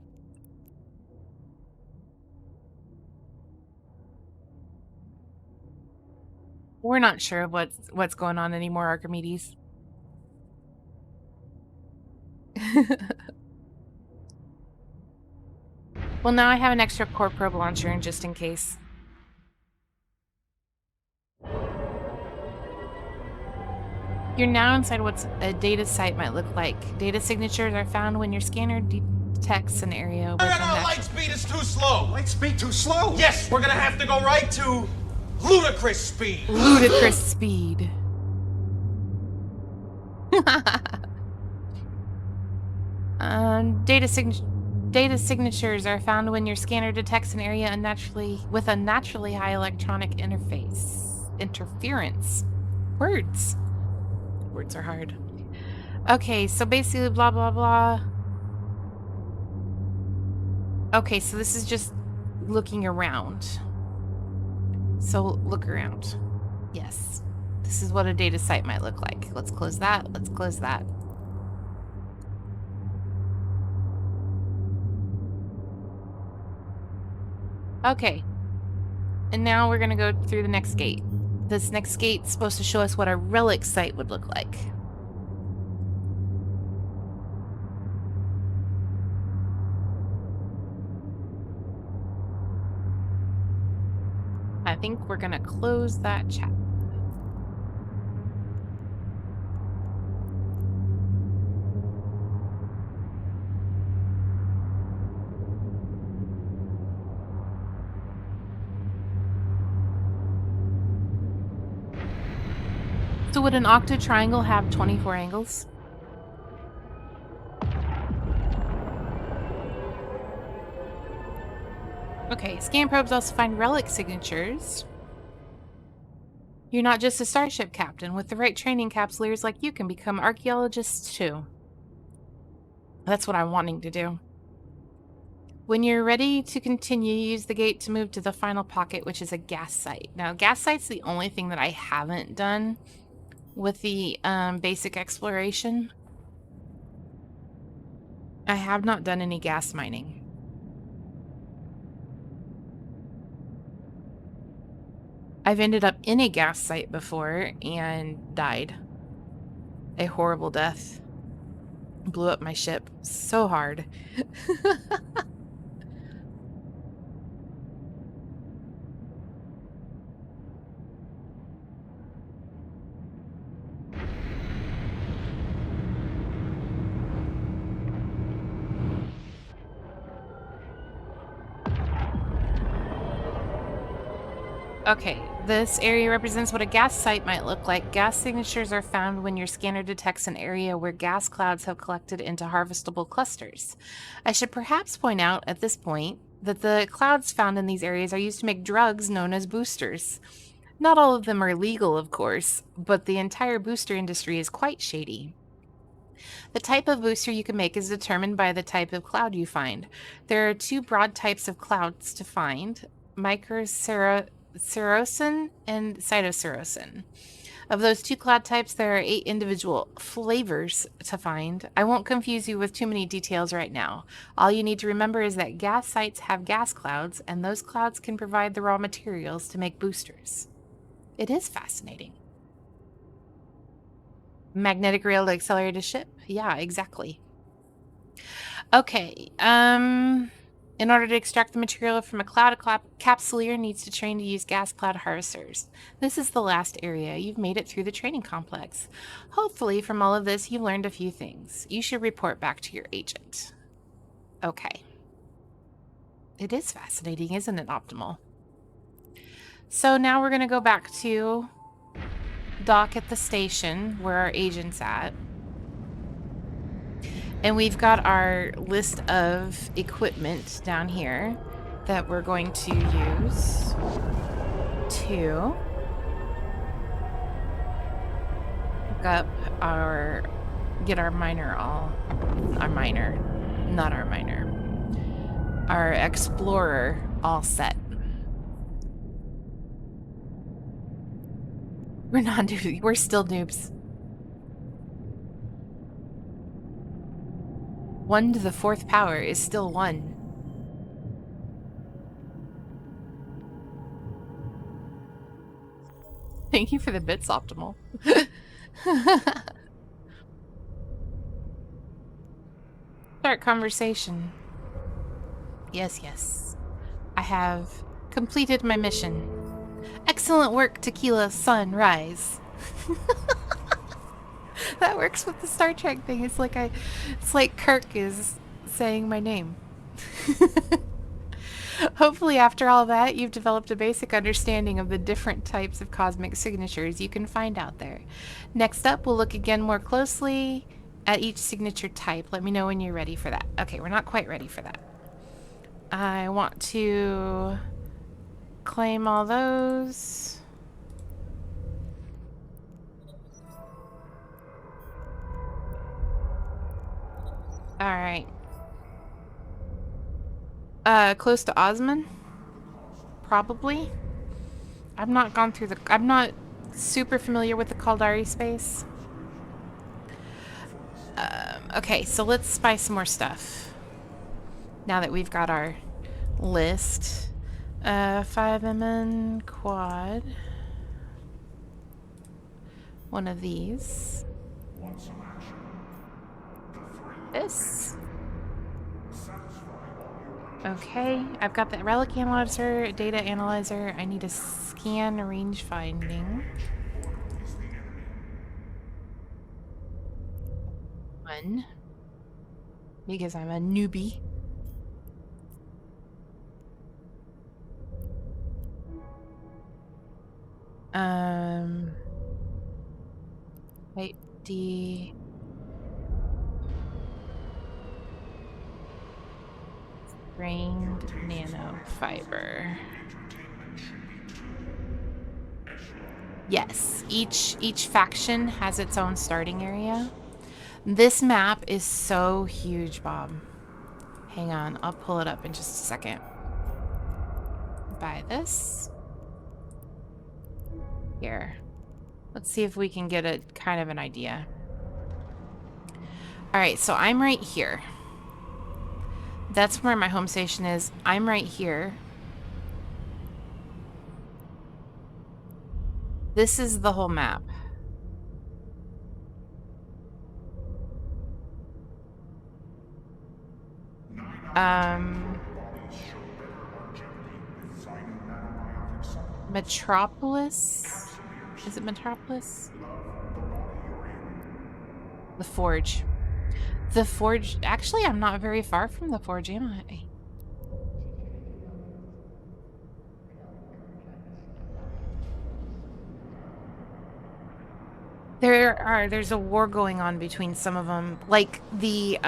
We're not sure what's going on anymore, Archimedes. Well, now I have an extra core probe launcher in just in case. You're now inside what a data site might look like. Data signatures are found when your scanner detects an area with No, light speed is too slow. Light speed too slow? Yes, we're gonna have to go right to ludicrous speed. Ludicrous speed. data signatures are found when your scanner detects an area with unnaturally high electronic interference. Words are hard. Okay, so basically blah blah blah. Okay, so this is just looking around. So look around. Yes. This is what a data site might look like. Let's close that. Let's close that. Okay. And now we're going to go through the next gate. This next gate's supposed to show us what a relic site would look like. I think we're going to close that chat. So would an octa triangle have 24 angles? Okay, scan probes also find relic signatures. You're not just a starship captain. With the right training, capsuleers like you can become archaeologists too. That's what I'm wanting to do. When you're ready to continue, use the gate to move to the final pocket, which is a gas site. Now, gas site's the only thing that I haven't done with the basic exploration. I have not done any gas mining. I've ended up in a gas site before and died. A horrible death. Blew up my ship so hard. Okay, this area represents what a gas site might look like. Gas signatures are found when your scanner detects an area where gas clouds have collected into harvestable clusters. I should perhaps point out at this point that the clouds found in these areas are used to make drugs known as boosters. Not all of them are legal, of course, but the entire booster industry is quite shady. The type of booster you can make is determined by the type of cloud you find. There are two broad types of clouds to find: microcerocin and cytocerocin. Of those two cloud types, there are 8 individual flavors to find. I won't confuse you with too many details right now. All you need to remember is that gas sites have gas clouds, and those clouds can provide the raw materials to make boosters. It is fascinating. Magnetic rail to accelerate a ship? Yeah, exactly. Okay, in order to extract the material from a cloud, a capsuleer needs to train to use gas cloud harvesters. This is the last area. You've made it through the training complex. Hopefully, from all of this, you've learned a few things. You should report back to your agent. Okay. It is fascinating, isn't it, Optimal? So now we're going to go back to dock at the station where our agent's at. And we've got our list of equipment down here that we're going to use to hook up our our explorer all set. We're still noobs. 1 to the 4th power is still 1. Thank you for the bits, Optimal. Start conversation. Yes. I have completed my mission. Excellent work, Tequila Sunrise. That works with the Star Trek thing. It's like Kirk is saying my name. Hopefully after all that, you've developed a basic understanding of the different types of cosmic signatures you can find out there. Next up, we'll look again more closely at each signature type. Let me know when you're ready for that. Okay, we're not quite ready for that. I want to claim all those. All right. Close to Osman? Probably. I'm not super familiar with the Caldari space. Okay, so let's spy some more stuff. Now that we've got our list. 5MN quad. One of these. This. Okay, I've got the relic analyzer, data analyzer. I need a scan range finding. One. Because I'm a newbie. Type D. Grained nanofiber. Yes, each faction has its own starting area. This map is so huge, Bob. Hang on, I'll pull it up in just a second. Buy this. Here. Let's see if we can get a kind of an idea. Alright, so I'm right here. That's where my home station is. I'm right here. This is the whole map. Metropolis? Is it Metropolis? The Forge. The Forge. Actually, I'm not very far from the Forge, am I? There's a war going on between some of them. Like the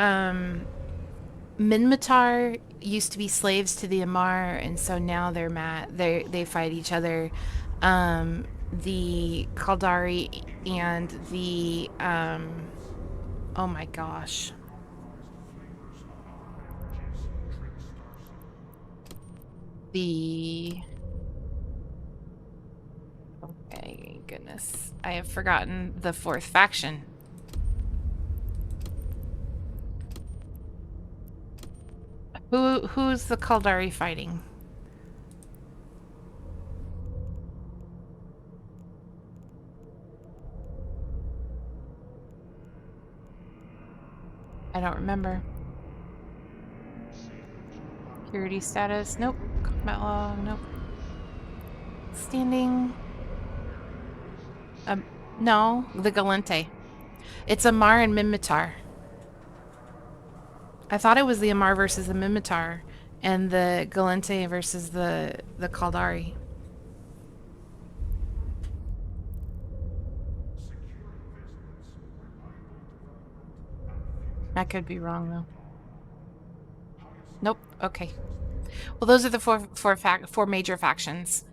Minmatar used to be slaves to the Amar, and so now they're mad. They fight each other. The Caldari and the oh my gosh. Okay, goodness. I have forgotten the fourth faction. Who's the Caldari fighting? I don't remember. Security status, nope. Combat log, nope. Standing. No, the Galente. It's Amar and Minmatar. I thought it was the Amar versus the Minmatar, and the Galente versus the Caldari. I could be wrong though. Nope. Okay. Well, those are the four major factions,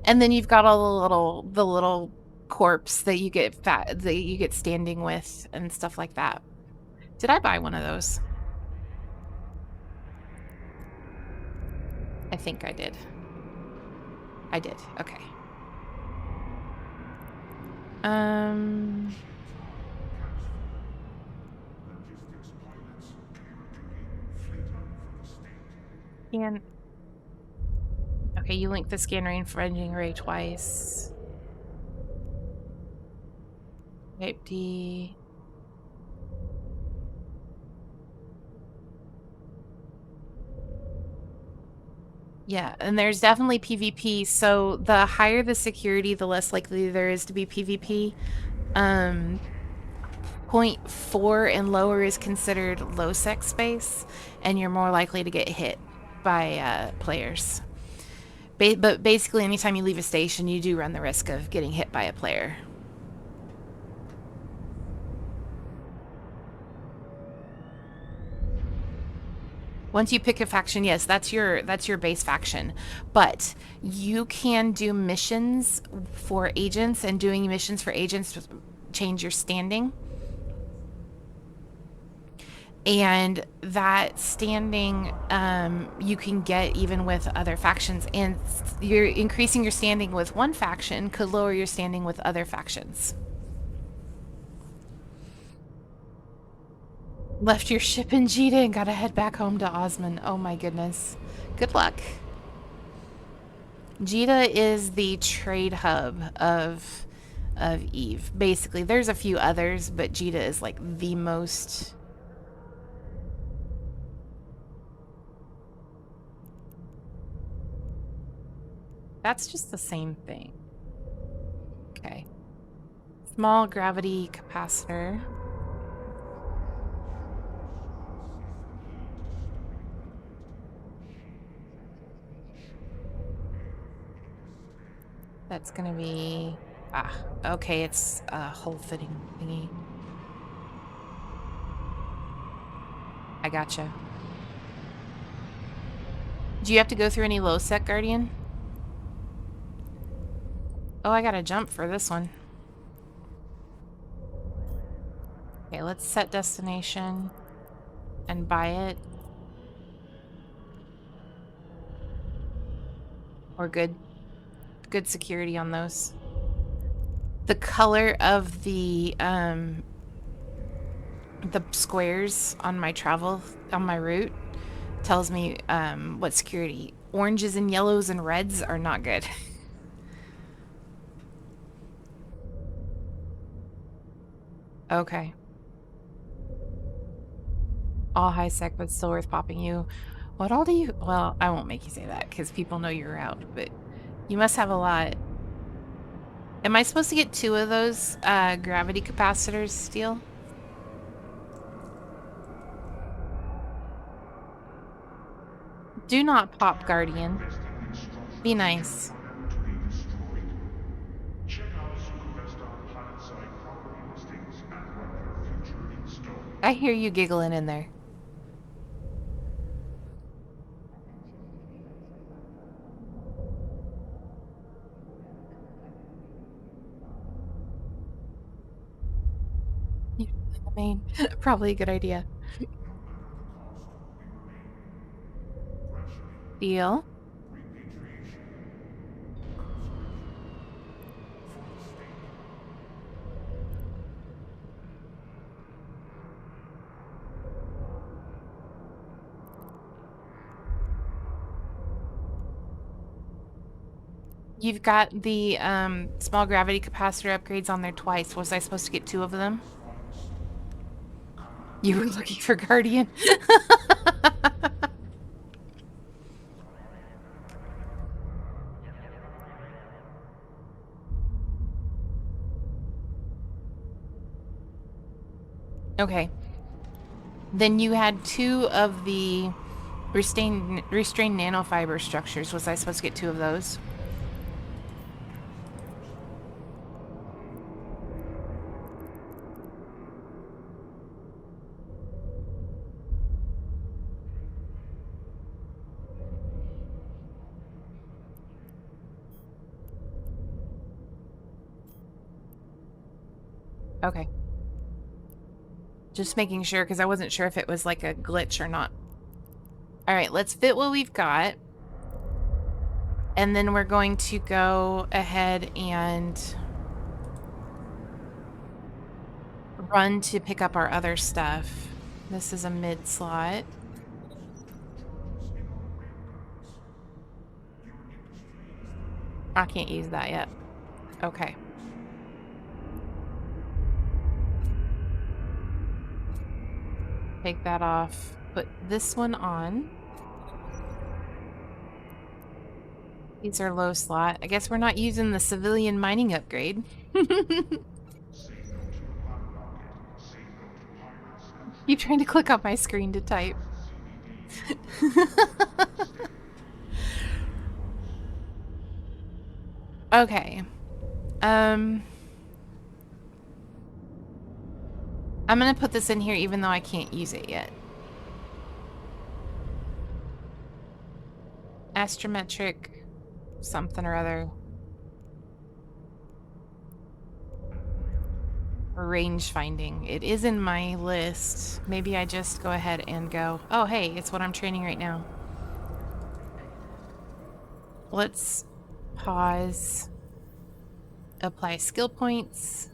and then you've got all the little corpse that you get standing with and stuff like that. Did I buy one of those? I think I did. I did. Okay. Scan. Okay, you linked the scan range ranging array twice. Type D. Yeah, and there's definitely PvP, so the higher the security, the less likely there is to be PvP. 0.4 and lower is considered low sec space, and you're more likely to get hit by players. But basically, anytime you leave a station, you do run the risk of getting hit by a player. Once you pick a faction, yes, that's your base faction. But you can do missions for agents, and doing missions for agents change your standing. And that standing you can get even with other factions, and you're increasing your standing with one faction could lower your standing with other factions. Left your ship in Jita and gotta head back home to Osman. Oh my goodness. Good luck. Jita is the trade hub of Eve. Basically, there's a few others, but Jita is like the most. That's just the same thing. Okay. Small gravity capacitor. That's gonna be... okay, it's a hole fitting thingy. I gotcha. Do you have to go through any low sec, Guardian? Oh, I gotta jump for this one. Okay, let's set destination and buy it. We're good. Good security on those. The color of the squares on my route tells me what security. Oranges and yellows and reds are not good. Okay. All high sec, but still worth popping you. What all do you... Well, I won't make you say that because people know you're out, but you must have a lot. Am I supposed to get 2 of those gravity capacitors, Steel? Do not pop, Guardian. Be nice. I hear you giggling in there. Main. Probably a good idea. Deal. You've got the small gravity capacitor upgrades on there twice. Was I supposed to get 2 of them? You were looking for Guardian. Okay. Then you had 2 of the restrained nanofiber structures. Was I supposed to get 2 of those? Okay. Just making sure, because I wasn't sure if it was like a glitch or not. Alright, let's fit what we've got. And then we're going to go ahead and run to pick up our other stuff. This is a mid slot. I can't use that yet. Okay. Take that off. Put this one on. These are low slot. I guess we're not using the civilian mining upgrade. You trying to click on my screen to type. Okay. I'm gonna put this in here even though I can't use it yet. Astrometric something or other. Range finding. It is in my list. Maybe I just go ahead and go, oh hey, it's what I'm training right now. Let's pause. Apply skill points.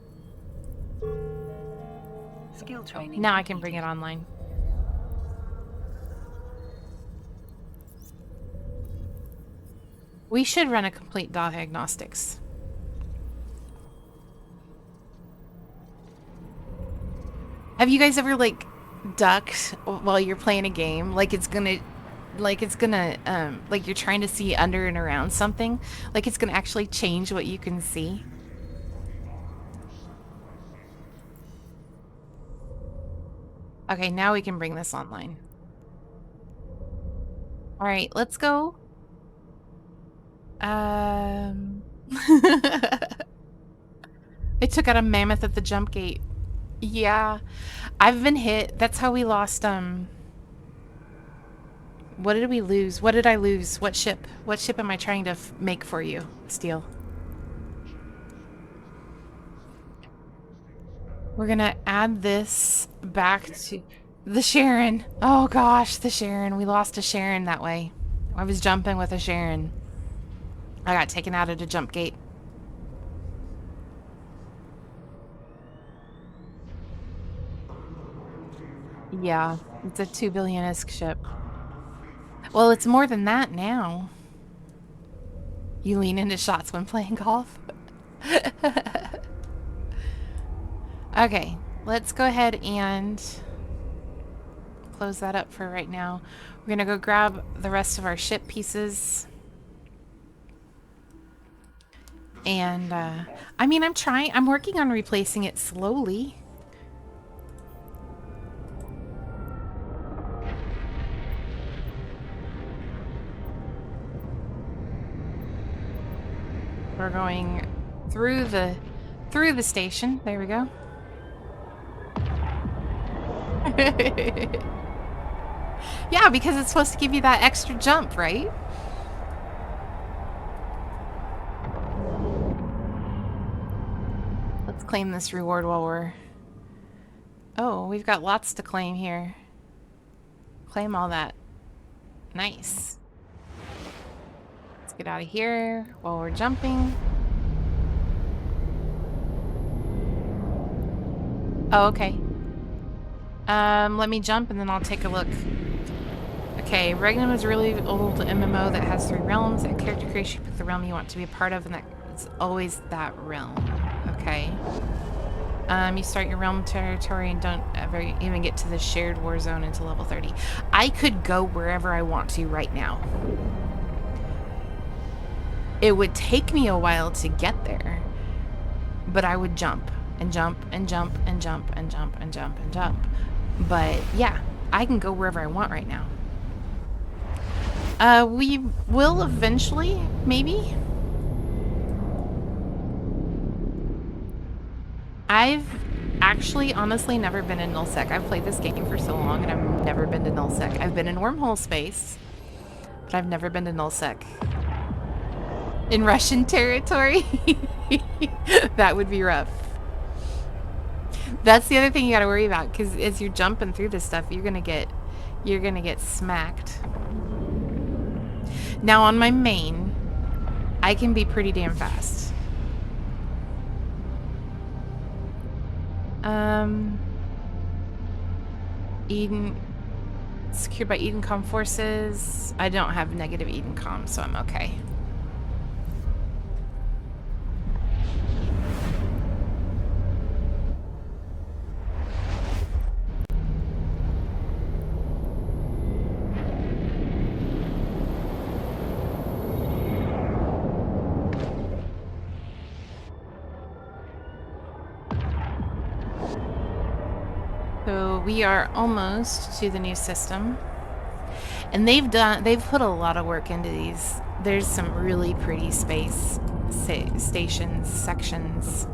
Skill training. Now I can bring it online. We should run a complete diagnostics. Have you guys ever like ducked while you're playing a game? Like it's gonna like you're trying to see under and around something? Like it's gonna actually change what you can see? Okay, now we can bring this online. All right, let's go. I took out a mammoth at the jump gate. Yeah, I've been hit. That's how we lost, what did we lose? What did I lose? What ship? What ship am I trying to make for you, Steel? We're gonna add this back to the Sharon. Oh gosh, the Sharon. We lost a Sharon that way. I was jumping with a Sharon. I got taken out at a jump gate. Yeah, it's a 2 billion-esque ship. Well, it's more than that now. You lean into shots when playing golf? Okay, let's go ahead and close that up for right now. We're gonna go grab the rest of our ship pieces. And, I mean, I'm working on replacing it slowly. We're going through the station. There we go. Yeah, because it's supposed to give you that extra jump, right? Let's claim this reward while we're... Oh, we've got lots to claim here. Claim all that. Nice. Let's get out of here while we're jumping. Oh, okay. Let me jump and then I'll take a look. Okay, Regnum is a really old MMO that has 3 realms. At character creation, you pick the realm you want to be a part of, and it's always that realm. Okay. You start your realm territory and don't ever even get to the shared war zone until level 30. I could go wherever I want to right now. It would take me a while to get there, but I would jump and jump and jump and jump and jump and jump and jump. But yeah, I can go wherever I want right now. We will eventually, maybe. I've actually honestly never been in nullsec. I've played this game for so long and I've never been to nullsec. I've been in wormhole space, but I've never been to nullsec. In Russian territory? That would be rough. That's the other thing you gotta worry about, because as you're jumping through this stuff, you're gonna get smacked. Now on my main, I can be pretty damn fast. Eden, secured by Edencom forces. I don't have negative Edencom, so I'm okay. We are almost to the new system, and they've put a lot of work into these. There's some really pretty space stations, sections.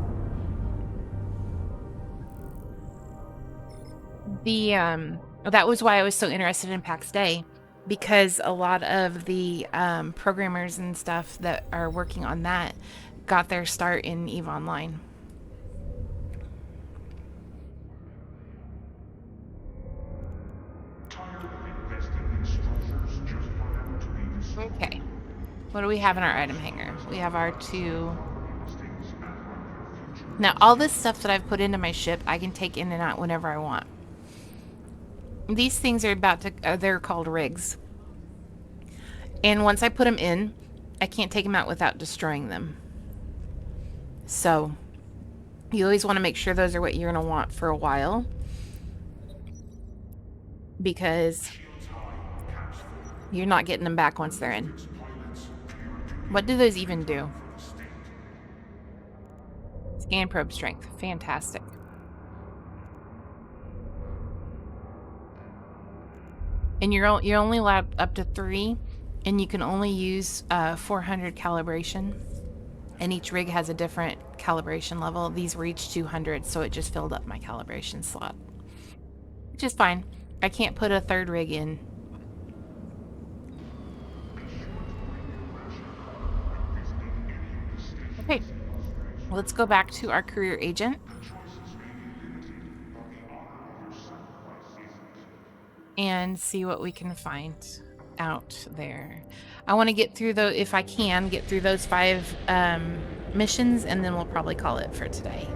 That was why I was so interested in PAX Day, because a lot of the programmers and stuff that are working on that got their start in EVE Online. Tired of investing in structures just for them to be destroyed? Okay. What do we have in our item hanger? We have our 2. Now, all this stuff that I've put into my ship, I can take in and out whenever I want. These things are about to, they're called rigs. And once I put them in, I can't take them out without destroying them. So, you always want to make sure those are what you're going to want for a while. Because you're not getting them back once they're in. What do those even do? Scan probe strength. Fantastic. And you're only allowed up to 3, and you can only use 400 calibration. And each rig has a different calibration level. These were each 200, so it just filled up my calibration slot. Which is fine. I can't put a 3rd rig in. Okay. Let's go back to our career agent. And see what we can find out there. I want to get through if I can, get through those 5 missions, and then we'll probably call it for today.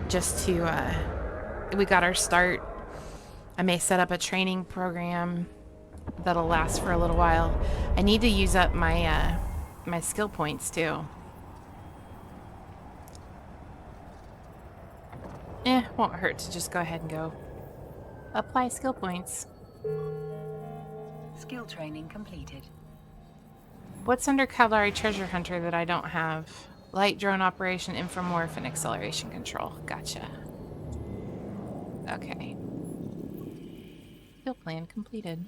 Just to, we got our start. I may set up a training program that'll last for a little while. I need to use up my, my skill points too. Won't hurt to just go ahead and go. Apply skill points. Skill training completed. What's under Caldari Treasure Hunter that I don't have? Light drone operation, inframorph, and acceleration control. Gotcha. Okay. Skill plan completed.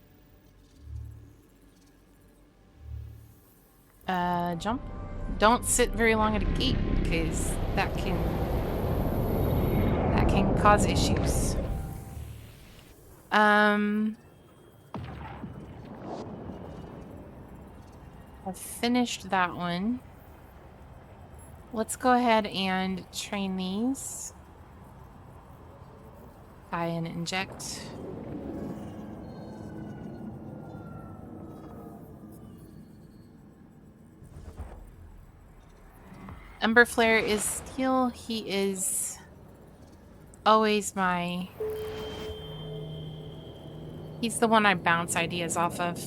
Jump. Don't sit very long at a gate, because that can cause issues. I've finished that one. Let's go ahead and train these. Tie and inject. Ember Flare is steel. He is always my... He's the one I bounce ideas off of.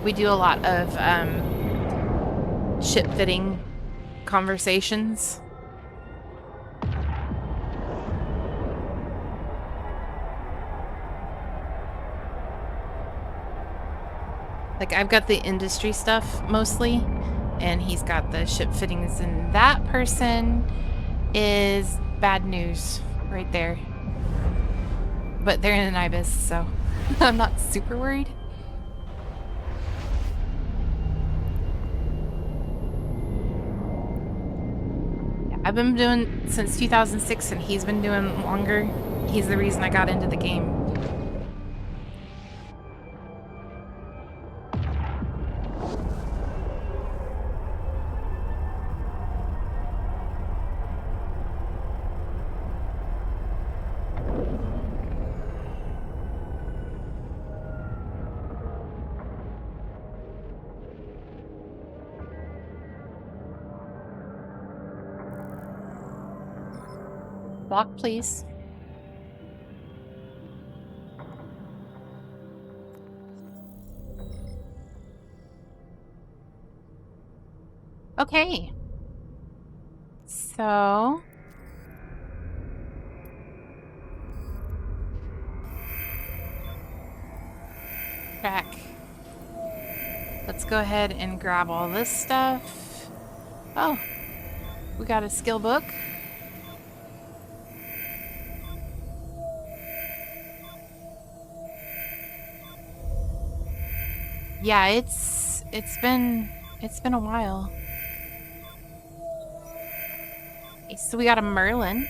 We do a lot of ship fitting conversations. Like, I've got the industry stuff mostly, and he's got the ship fittings, and that person is bad news right there. But they're in an Ibis, so I'm not super worried. I've been doing since 2006, and he's been doing longer. He's the reason I got into the game. Block, please. Okay. So... Track. Let's go ahead and grab all this stuff. Oh. We got a skill book. Yeah, it's been a while. Okay, so we got a Merlin.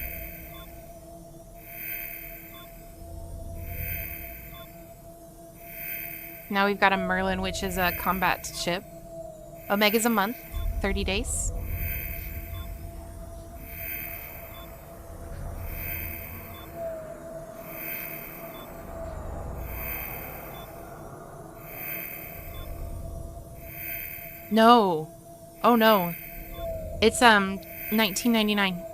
Now we've got a Merlin, which is a combat ship. Omega's a month, 30 days. No. Oh no. It's $19.99.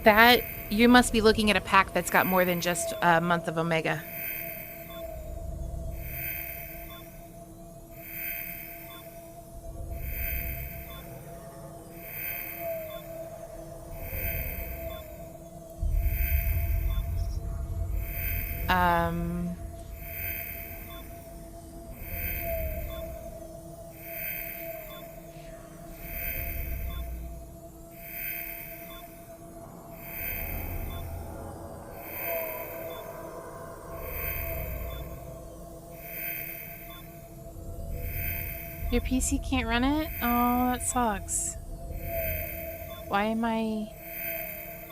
That you must be looking at a pack that's got more than just a month of Omega. Your PC can't run it? Oh, that sucks. Why am I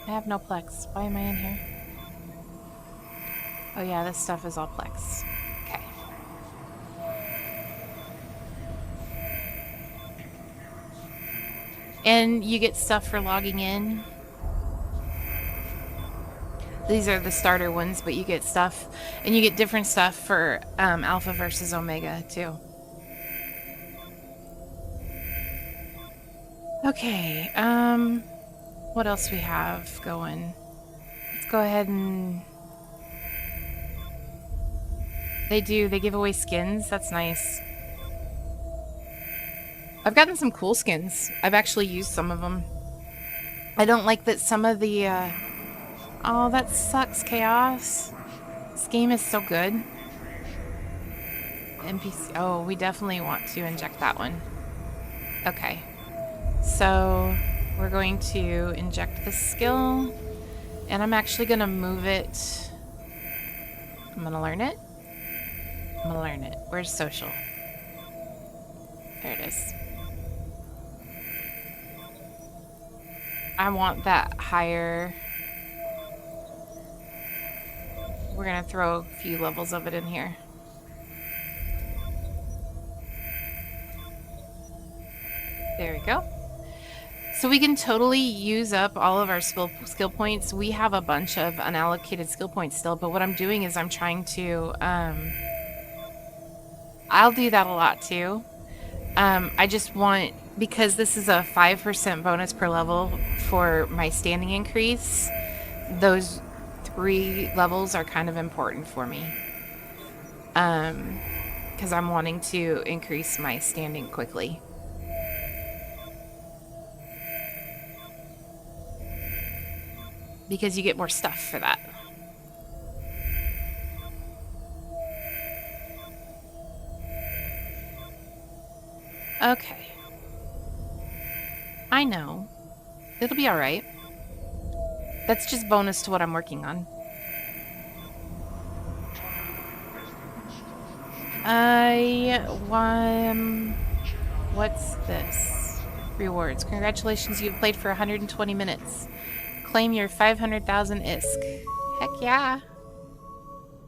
have no Plex. Why am I in here? Oh yeah, this stuff is all Plex. Okay. And you get stuff for logging in. These are the starter ones, but you get stuff, and you get different stuff for Alpha versus Omega too. Okay, what else we have going? Let's go ahead and... They give away skins. That's nice. I've gotten some cool skins. I've actually used some of them. I don't like that some of the, Oh, that sucks, Chaos. This game is so good. NPC... Oh, we definitely want to inject that one. Okay. So, we're going to inject the skill. And I'm actually going to move it. I'm going to learn it. I'm going to learn it. Where's social? There it is. I want that higher... We're going to throw a few levels of it in here. There we go. So we can totally use up all of our skill points. We have a bunch of unallocated skill points still, but what I'm doing is I'm trying to... I'll do that a lot too. I just want... Because this is a 5% bonus per level for my standing increase, those 3 levels are kind of important for me. Because I'm wanting to increase my standing quickly. Because you get more stuff for that. Okay. I know. It'll be alright. That's just bonus to what I'm working on. What's this? Rewards. Congratulations, you've played for 120 minutes. Claim your 500,000 ISK. Heck yeah.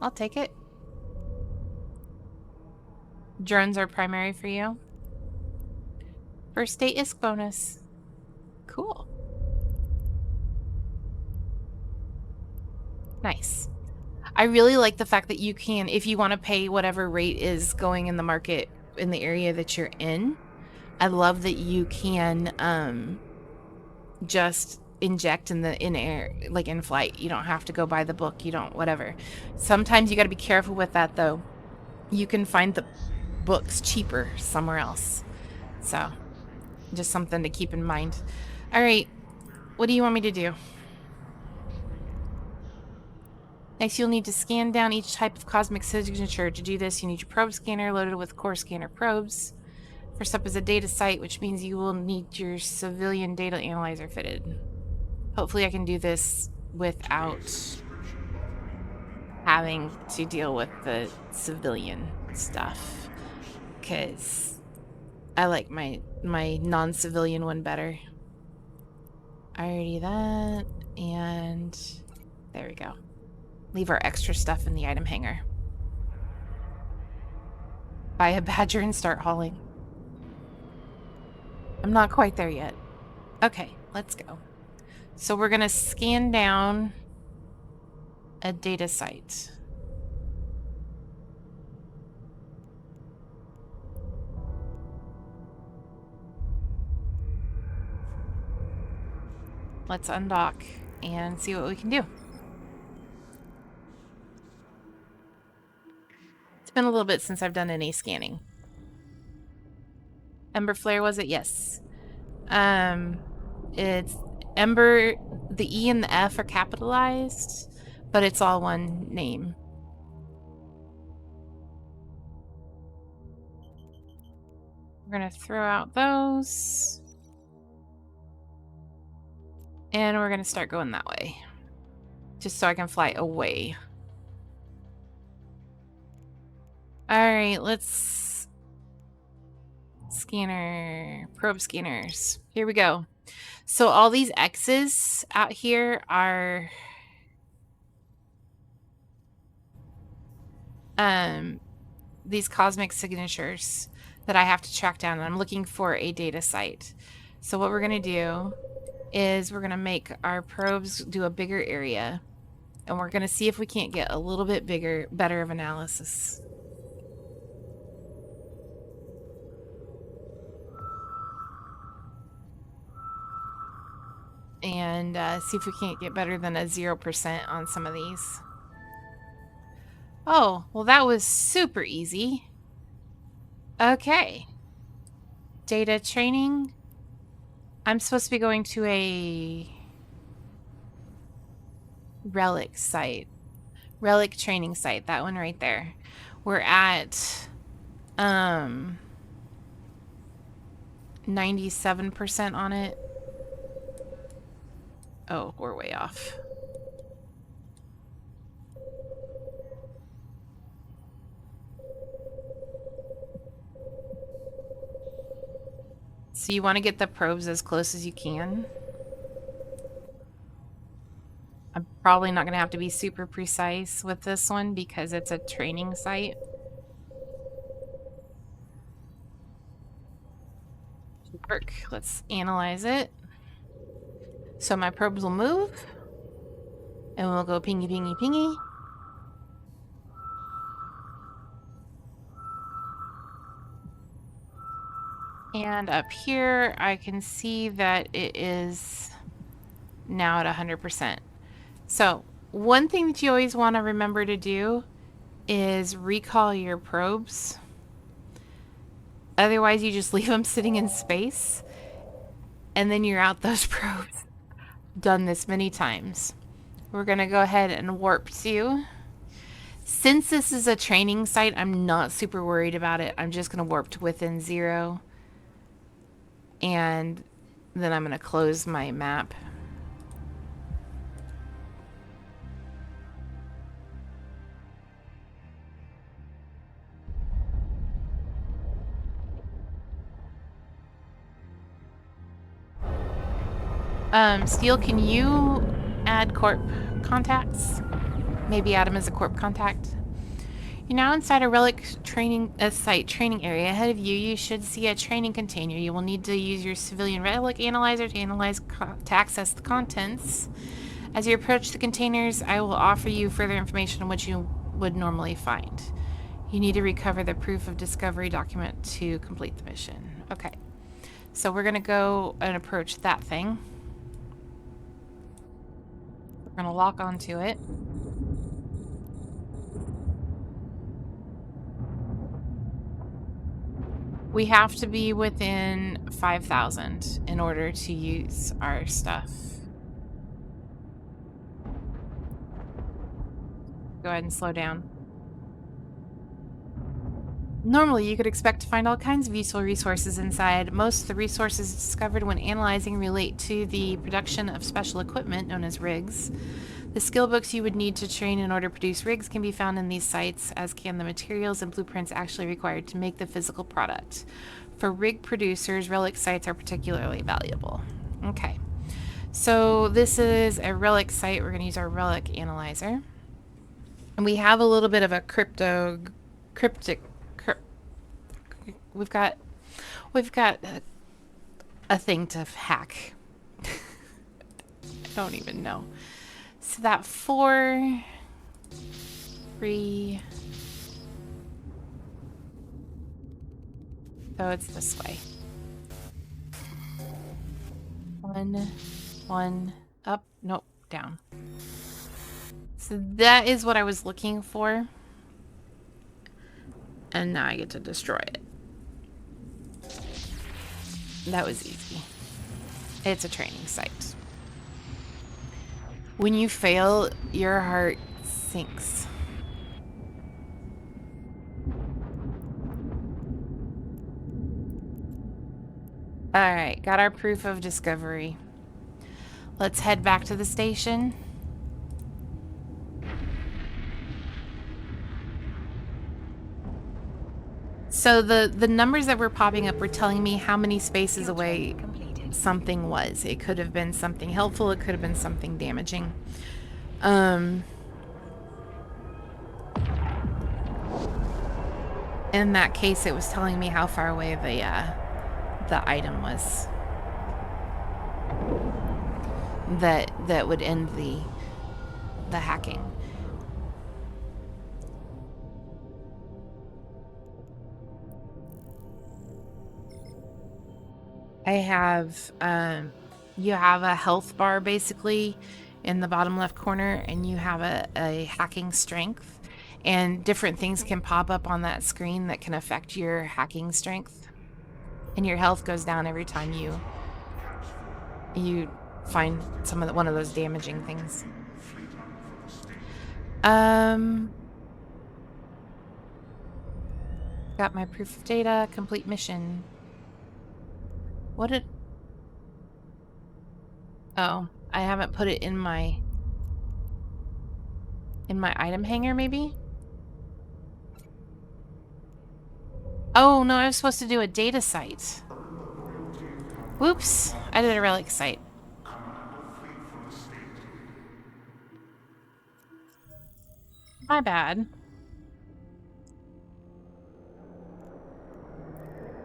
I'll take it. Drones are primary for you. First day ISK bonus. Cool. Nice. I really like the fact that you can, if you want to pay whatever rate is going in the market in the area that you're in, I love that you can just inject in air, like in flight. You don't have to go buy the book. You don't, whatever. Sometimes you got to be careful with that though. You can find the books cheaper somewhere else. So, just something to keep in mind. All right, what do you want me to do? Next, you'll need to scan down each type of cosmic signature. To do this, you need your probe scanner loaded with core scanner probes. First up is a data site, which means you will need your civilian data analyzer fitted. Hopefully I can do this without having to deal with the civilian stuff, because I like my non-civilian one better. Alrighty, that, and there we go. leave our extra stuff in the item hanger. Buy a badger and start hauling. I'm not quite there yet. Okay, let's go. So we're gonna scan down a data site. Let's undock and see what we can do. It's been a little bit since I've done any scanning. Ember Flare, was it? Yes. It's Ember, the E and the F are capitalized, but it's all one name. We're gonna throw out those. And we're gonna start going that way. Just so I can fly away. Alright, let's... Scanner... Probe scanners. Here we go. So all these X's out here are... these cosmic signatures that I have to track down. And I'm looking for a data site. So what we're gonna do is we're gonna make our probes do a bigger area, and we're gonna see if we can't get a little bit better of analysis. And see if we can't get better than a 0% on some of these. Oh, well that was super easy. Okay. Data training. I'm supposed to be going to a relic site. Relic training site. That one right there. We're at 97% on it. Oh, we're way off. So you want to get the probes as close as you can. I'm probably not going to have to be super precise with this one because it's a training site. Work. Let's analyze it. So my probes will move. And we'll go pingy, pingy, pingy. And up here, I can see that it is now at 100%. So one thing that you always want to remember to do is recall your probes. Otherwise, you just leave them sitting in space, and then you're out those probes. Done this many times. We're going to go ahead and warp to. Since this is a training site, I'm not super worried about it. I'm just going to warp to within 0. And then I'm going to close my map. Steel, can you add corp contacts? Maybe add him as a corp contact. You're now inside a relic site training area. Ahead of you, you should see a training container. You will need to use your civilian relic analyzer to access the contents. As you approach the containers, I will offer you further information on what you would normally find. You need to recover the proof of discovery document to complete the mission. Okay, so we're gonna go and approach that thing. We're gonna lock onto it. We have to be within 5,000 in order to use our stuff. Go ahead and slow down. Normally, you could expect to find all kinds of useful resources inside. Most of the resources discovered when analyzing relate to the production of special equipment known as rigs. The skill books you would need to train in order to produce rigs can be found in these sites, as can the materials and blueprints actually required to make the physical product. For rig producers, relic sites are particularly valuable. Okay, so this is a relic site. We're going to use our relic analyzer. And we have a little bit of a cryptic. We've got a thing to hack. I don't even know. So that 4, 3. So it's this way. 1, up, nope, down. So that is what I was looking for. And now I get to destroy it. That was easy. It's a training site. When you fail, your heart sinks. Alright, got our proof of discovery. Let's head back to the station. So the numbers that were popping up were telling me how many spaces away something was. It could have been something helpful, it could have been something damaging. In that case, it was telling me how far away the item was that would end the hacking. I have you have a health bar basically in the bottom left corner, and you have a hacking strength, and different things can pop up on that screen that can affect your hacking strength, and your health goes down every time you find one of those damaging things. Got my proof of data, complete mission. What did... Oh, I haven't put it in my item hanger, maybe? Oh, no, I was supposed to do a data site. Whoops, I did a relic site. My bad.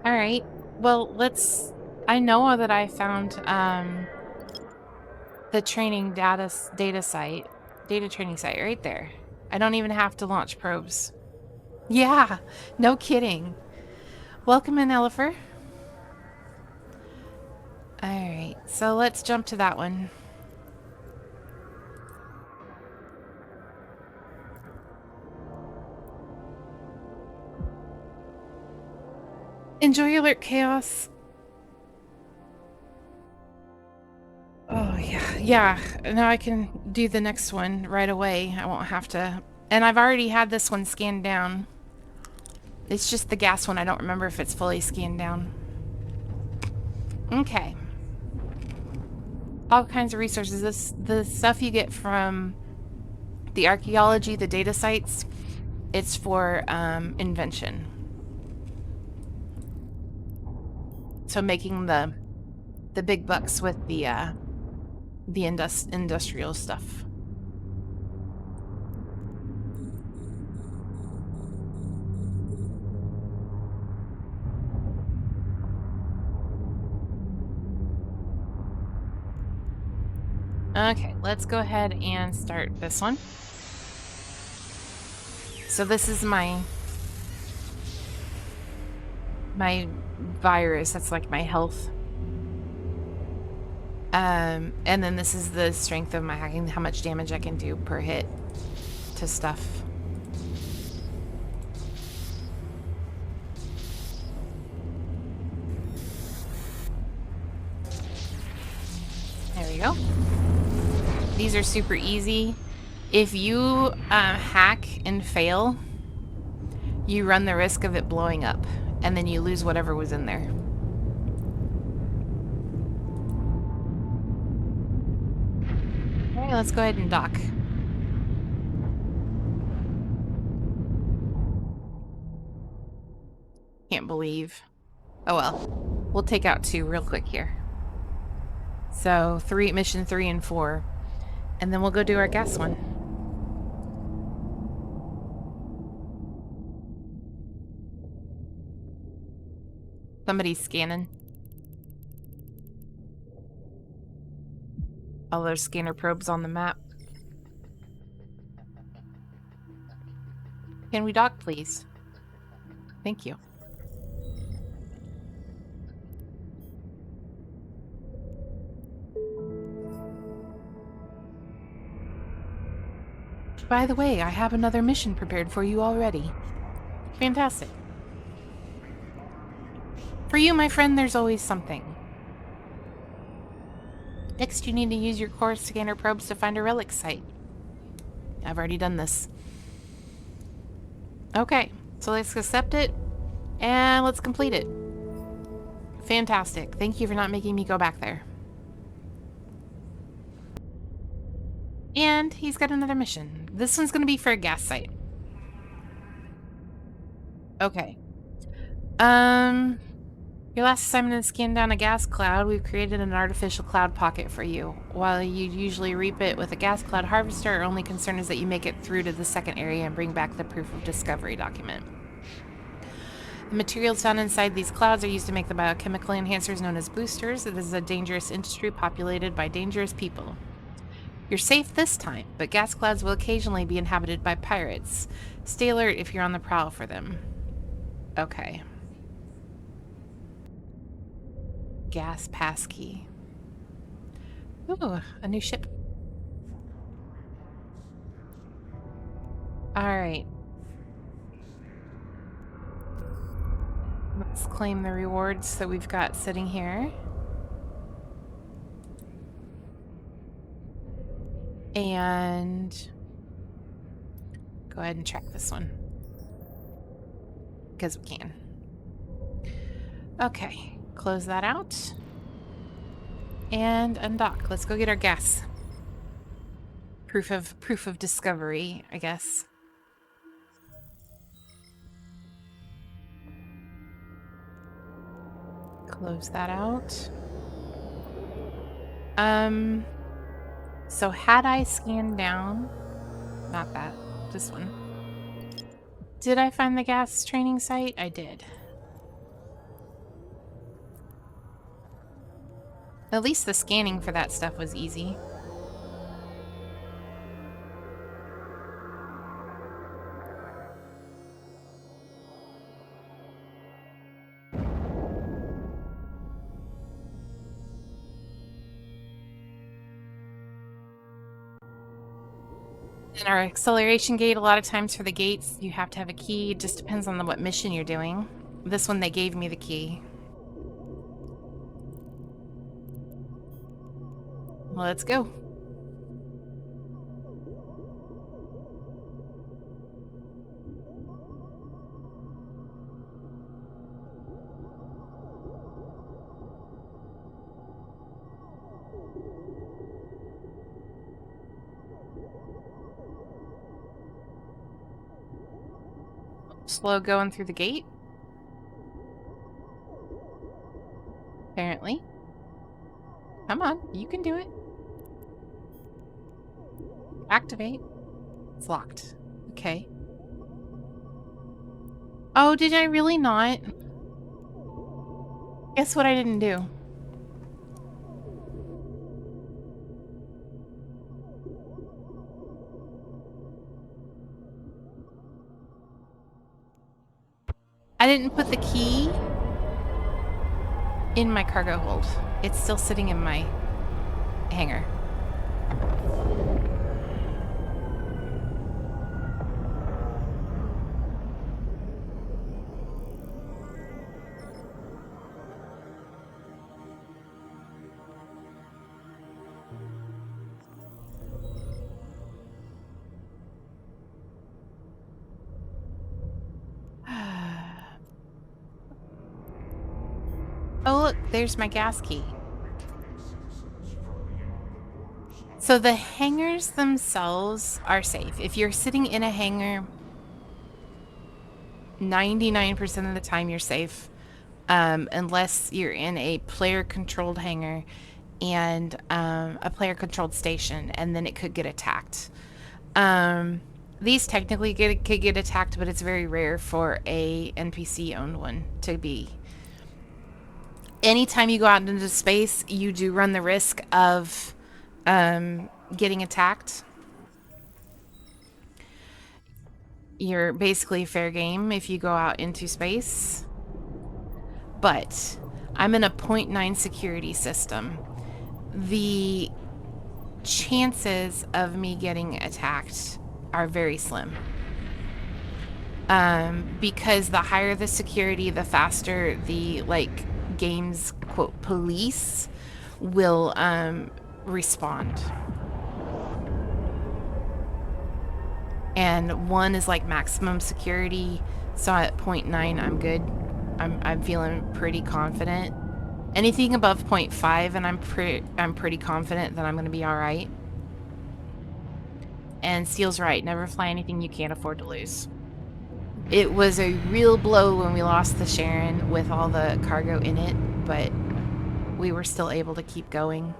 Alright, well, let's... I know that I found the training data training site right there. I don't even have to launch probes. Yeah, no kidding. Welcome in, Elifer. Alright, so let's jump to that one. Enjoy Alert Chaos. Oh, yeah. Now I can do the next one right away. I won't have to... And I've already had this one scanned down. It's just the gas one. I don't remember if it's fully scanned down. Okay. All kinds of resources. The stuff you get from the archaeology, the data sites, it's for invention. So making the big bucks with the industrial stuff. Okay, let's go ahead and start this one. So this is my virus. That's like my health. And then this is the strength of my hacking, how much damage I can do per hit to stuff. There we go. These are super easy. If you hack and fail, you run the risk of it blowing up, and then you lose whatever was in there. Okay, let's go ahead and dock. Can't believe. Oh well. We'll take out 2 real quick here. So mission 3 and 4. And then we'll go do our gas one. Somebody's scanning. All those scanner probes on the map. Can we dock, please? Thank you. By the way, I have another mission prepared for you already. Fantastic. For you, my friend, there's always something. Next, you need to use your core scanner probes to find a relic site. I've already done this. Okay, so let's accept it, and let's complete it. Fantastic. Thank you for not making me go back there. And he's got another mission. This one's going to be for a gas site. Okay. Your last assignment is scan down a gas cloud. We've created an artificial cloud pocket for you. While you usually reap it with a gas cloud harvester, our only concern is that you make it through to the second area and bring back the proof of discovery document. The materials found inside these clouds are used to make the biochemical enhancers known as boosters. It is a dangerous industry populated by dangerous people. You're safe this time, but gas clouds will occasionally be inhabited by pirates. Stay alert if you're on the prowl for them. Okay. Gas passkey. Ooh, a new ship. Alright. Let's claim the rewards that we've got sitting here. And go ahead and track this one. Because we can. Okay. Close that out. And undock. Let's go get our gas. Proof of discovery, I guess. Close that out. So had I scanned down, not that, this one. Did I find the gas training site? I did. At least the scanning for that stuff was easy. And our acceleration gate, a lot of times for the gates, you have to have a key. It just depends on what mission you're doing. This one, they gave me the key. Let's go. Slow going through the gate. Apparently. Come on, you can do it. Activate. It's locked. Okay. Oh, did I really not? Guess what I didn't do? I didn't put the key in my cargo hold. It's still sitting in my hangar. Oh, look, there's my gas key. So the hangars themselves are safe. If you're sitting in a hangar, 99% of the time you're safe. Unless you're in a player-controlled hangar and a player-controlled station, and then it could get attacked. These technically could get attacked, but it's very rare for a NPC-owned one to be anytime you go out into space, you do run the risk of getting attacked. You're basically fair game if you go out into space. But I'm in a 0.9 security system. The chances of me getting attacked are very slim. Because the higher the security, the faster the, like, game's, quote, police will respond. And 1 is like maximum security, so at 0.9 I'm good. I'm feeling pretty confident. Anything above 0.5 and I'm pretty confident that I'm gonna be alright. And Steele's right, never fly anything you can't afford to lose. It was a real blow when we lost the Sharon with all the cargo in it, but we were still able to keep going.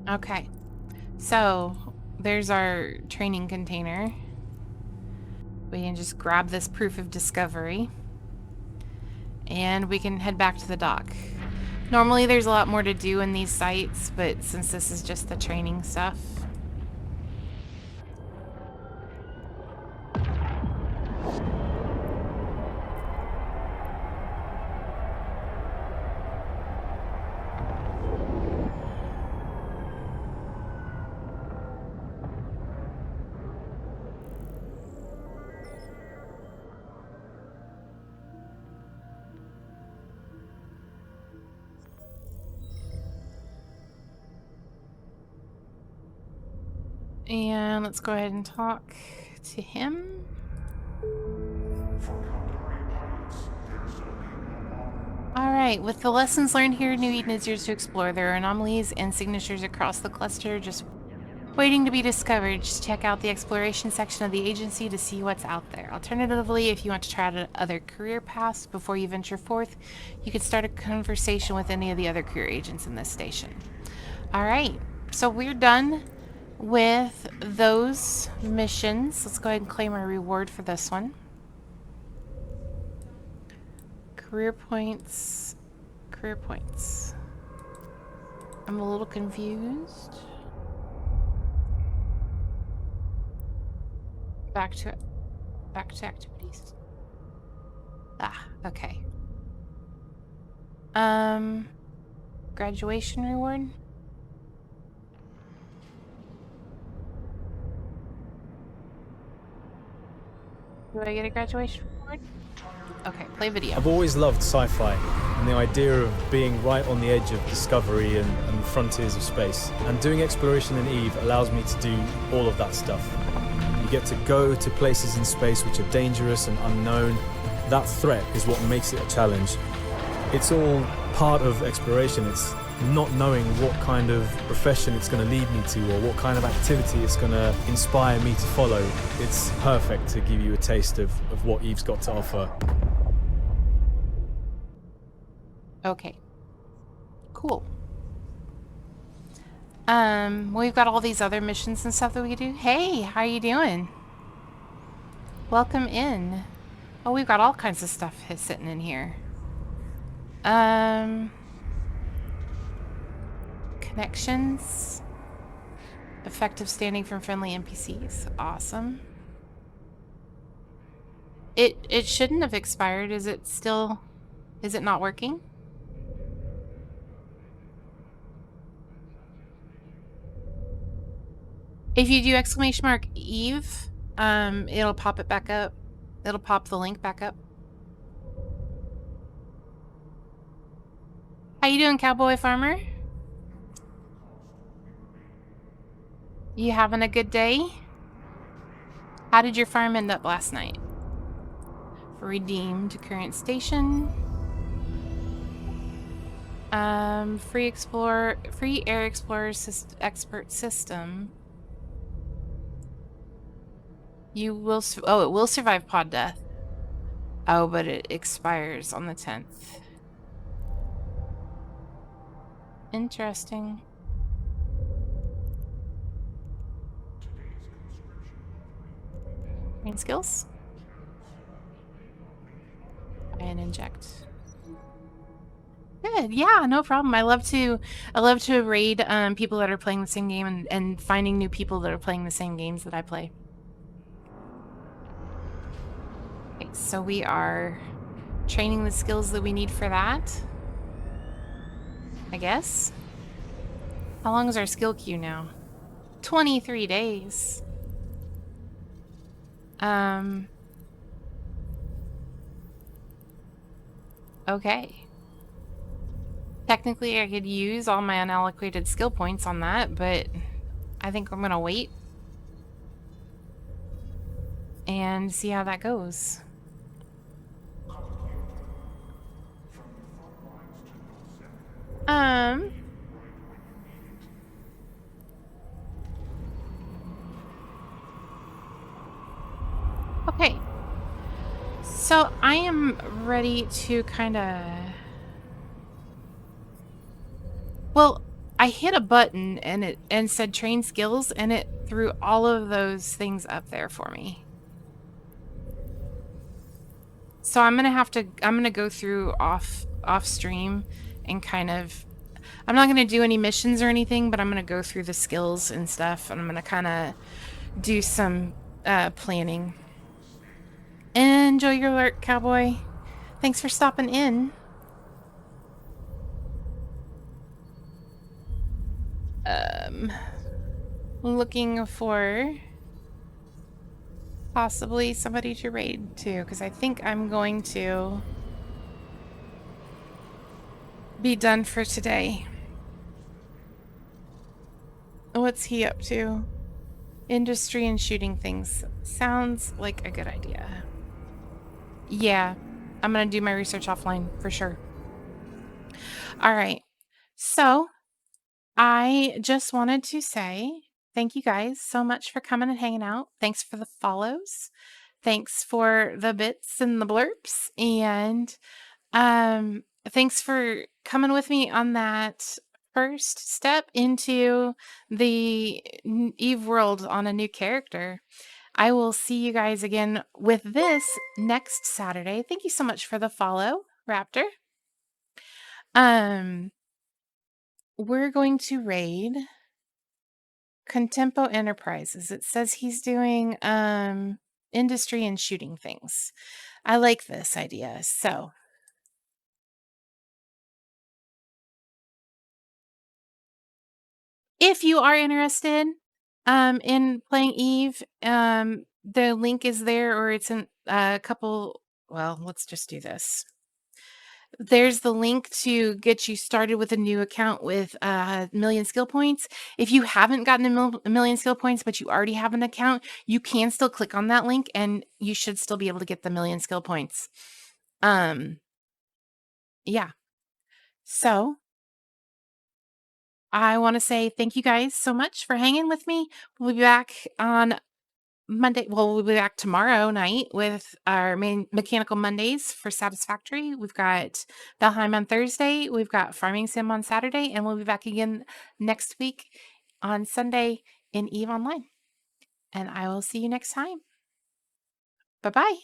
Okay, so there's our training container. We can just grab this proof of discovery and we can head back to the dock. Normally there's a lot more to do in these sites, but since this is just the training stuff. And let's go ahead and talk to him. Alright, with the lessons learned here, New Eden is yours to explore. There are anomalies and signatures across the cluster just waiting to be discovered. Just check out the exploration section of the agency to see what's out there. Alternatively, if you want to try out other career paths before you venture forth, you could start a conversation with any of the other career agents in this station. Alright, so we're done with those missions. Let's go ahead and claim our reward for this one. Career points. Career points. I'm a little confused. Back to activities. Ah, okay. Graduation reward. Do I get a graduation reward? Okay, play video. I've always loved sci-fi and the idea of being right on the edge of discovery and frontiers of space. And doing exploration in EVE allows me to do all of that stuff. You get to go to places in space which are dangerous and unknown. That threat is what makes it a challenge. It's all part of exploration. It's not knowing what kind of profession it's going to lead me to or what kind of activity it's going to inspire me to follow. It's perfect to give you a taste of what EVE's got to offer. Okay. Cool. We've got all these other missions and stuff that we can do. Hey, how you doing? Welcome in. Oh, we've got all kinds of stuff sitting in here. Connections. Effective standing from friendly NPCs. Awesome. It shouldn't have expired. Is it still... Is it not working? If you do !EVE, it'll pop it back up. It'll pop the link back up. How you doing, Cowboy Farmer? You having a good day? How did your farm end up last night? Redeemed current station. Free Air Explorer expert system. You will, oh, it will survive pod death. Oh, but it expires on the 10th. Interesting. Main skills? And inject. Good. Yeah, no problem. I love to raid people that are playing the same game and finding new people that are playing the same games that I play. Okay, so we are training the skills that we need for that. I guess. How long is our skill queue now? 23 days. Okay. Technically, I could use all my unallocated skill points on that, but I think I'm gonna wait and see how that goes. Okay. So I am ready to kind of... Well, I hit a button and said train skills, and it threw all of those things up there for me. So I'm gonna go through off stream and kind of... I'm not gonna do any missions or anything, but I'm gonna go through the skills and stuff, and I'm gonna kind of do some planning. Enjoy your lurk, cowboy. Thanks for stopping in. Looking for possibly somebody to raid to, because I think I'm going to be done for today. What's he up to? Industry and shooting things. Sounds like a good idea. Yeah, I'm gonna do my research offline for sure. All right, so I just wanted to say thank you guys so much for coming and hanging out. Thanks for the follows. Thanks for the bits and the blurps. And thanks for coming with me on that first step into the Eve world on a new character. I will see you guys again with this next Saturday. Thank you so much for the follow, Raptor. We're going to raid Contempo Enterprises. It says he's doing industry and shooting things. I like this idea. So if you are interested in playing Eve, the link is there, or it's in a couple... Well, let's just do this. There's the link to get you started with a new account with a million skill points. If you haven't gotten a million skill points, but you already have an account, you can still click on that link and you should still be able to get the million skill points. Yeah. So I want to say thank you guys so much for hanging with me. We'll be back on Monday. Well, we'll be back tomorrow night with our main Mechanical Mondays for Satisfactory. We've got Valheim on Thursday. We've got Farming Sim on Saturday. And we'll be back again next week on Sunday in EVE Online. And I will see you next time. Bye-bye.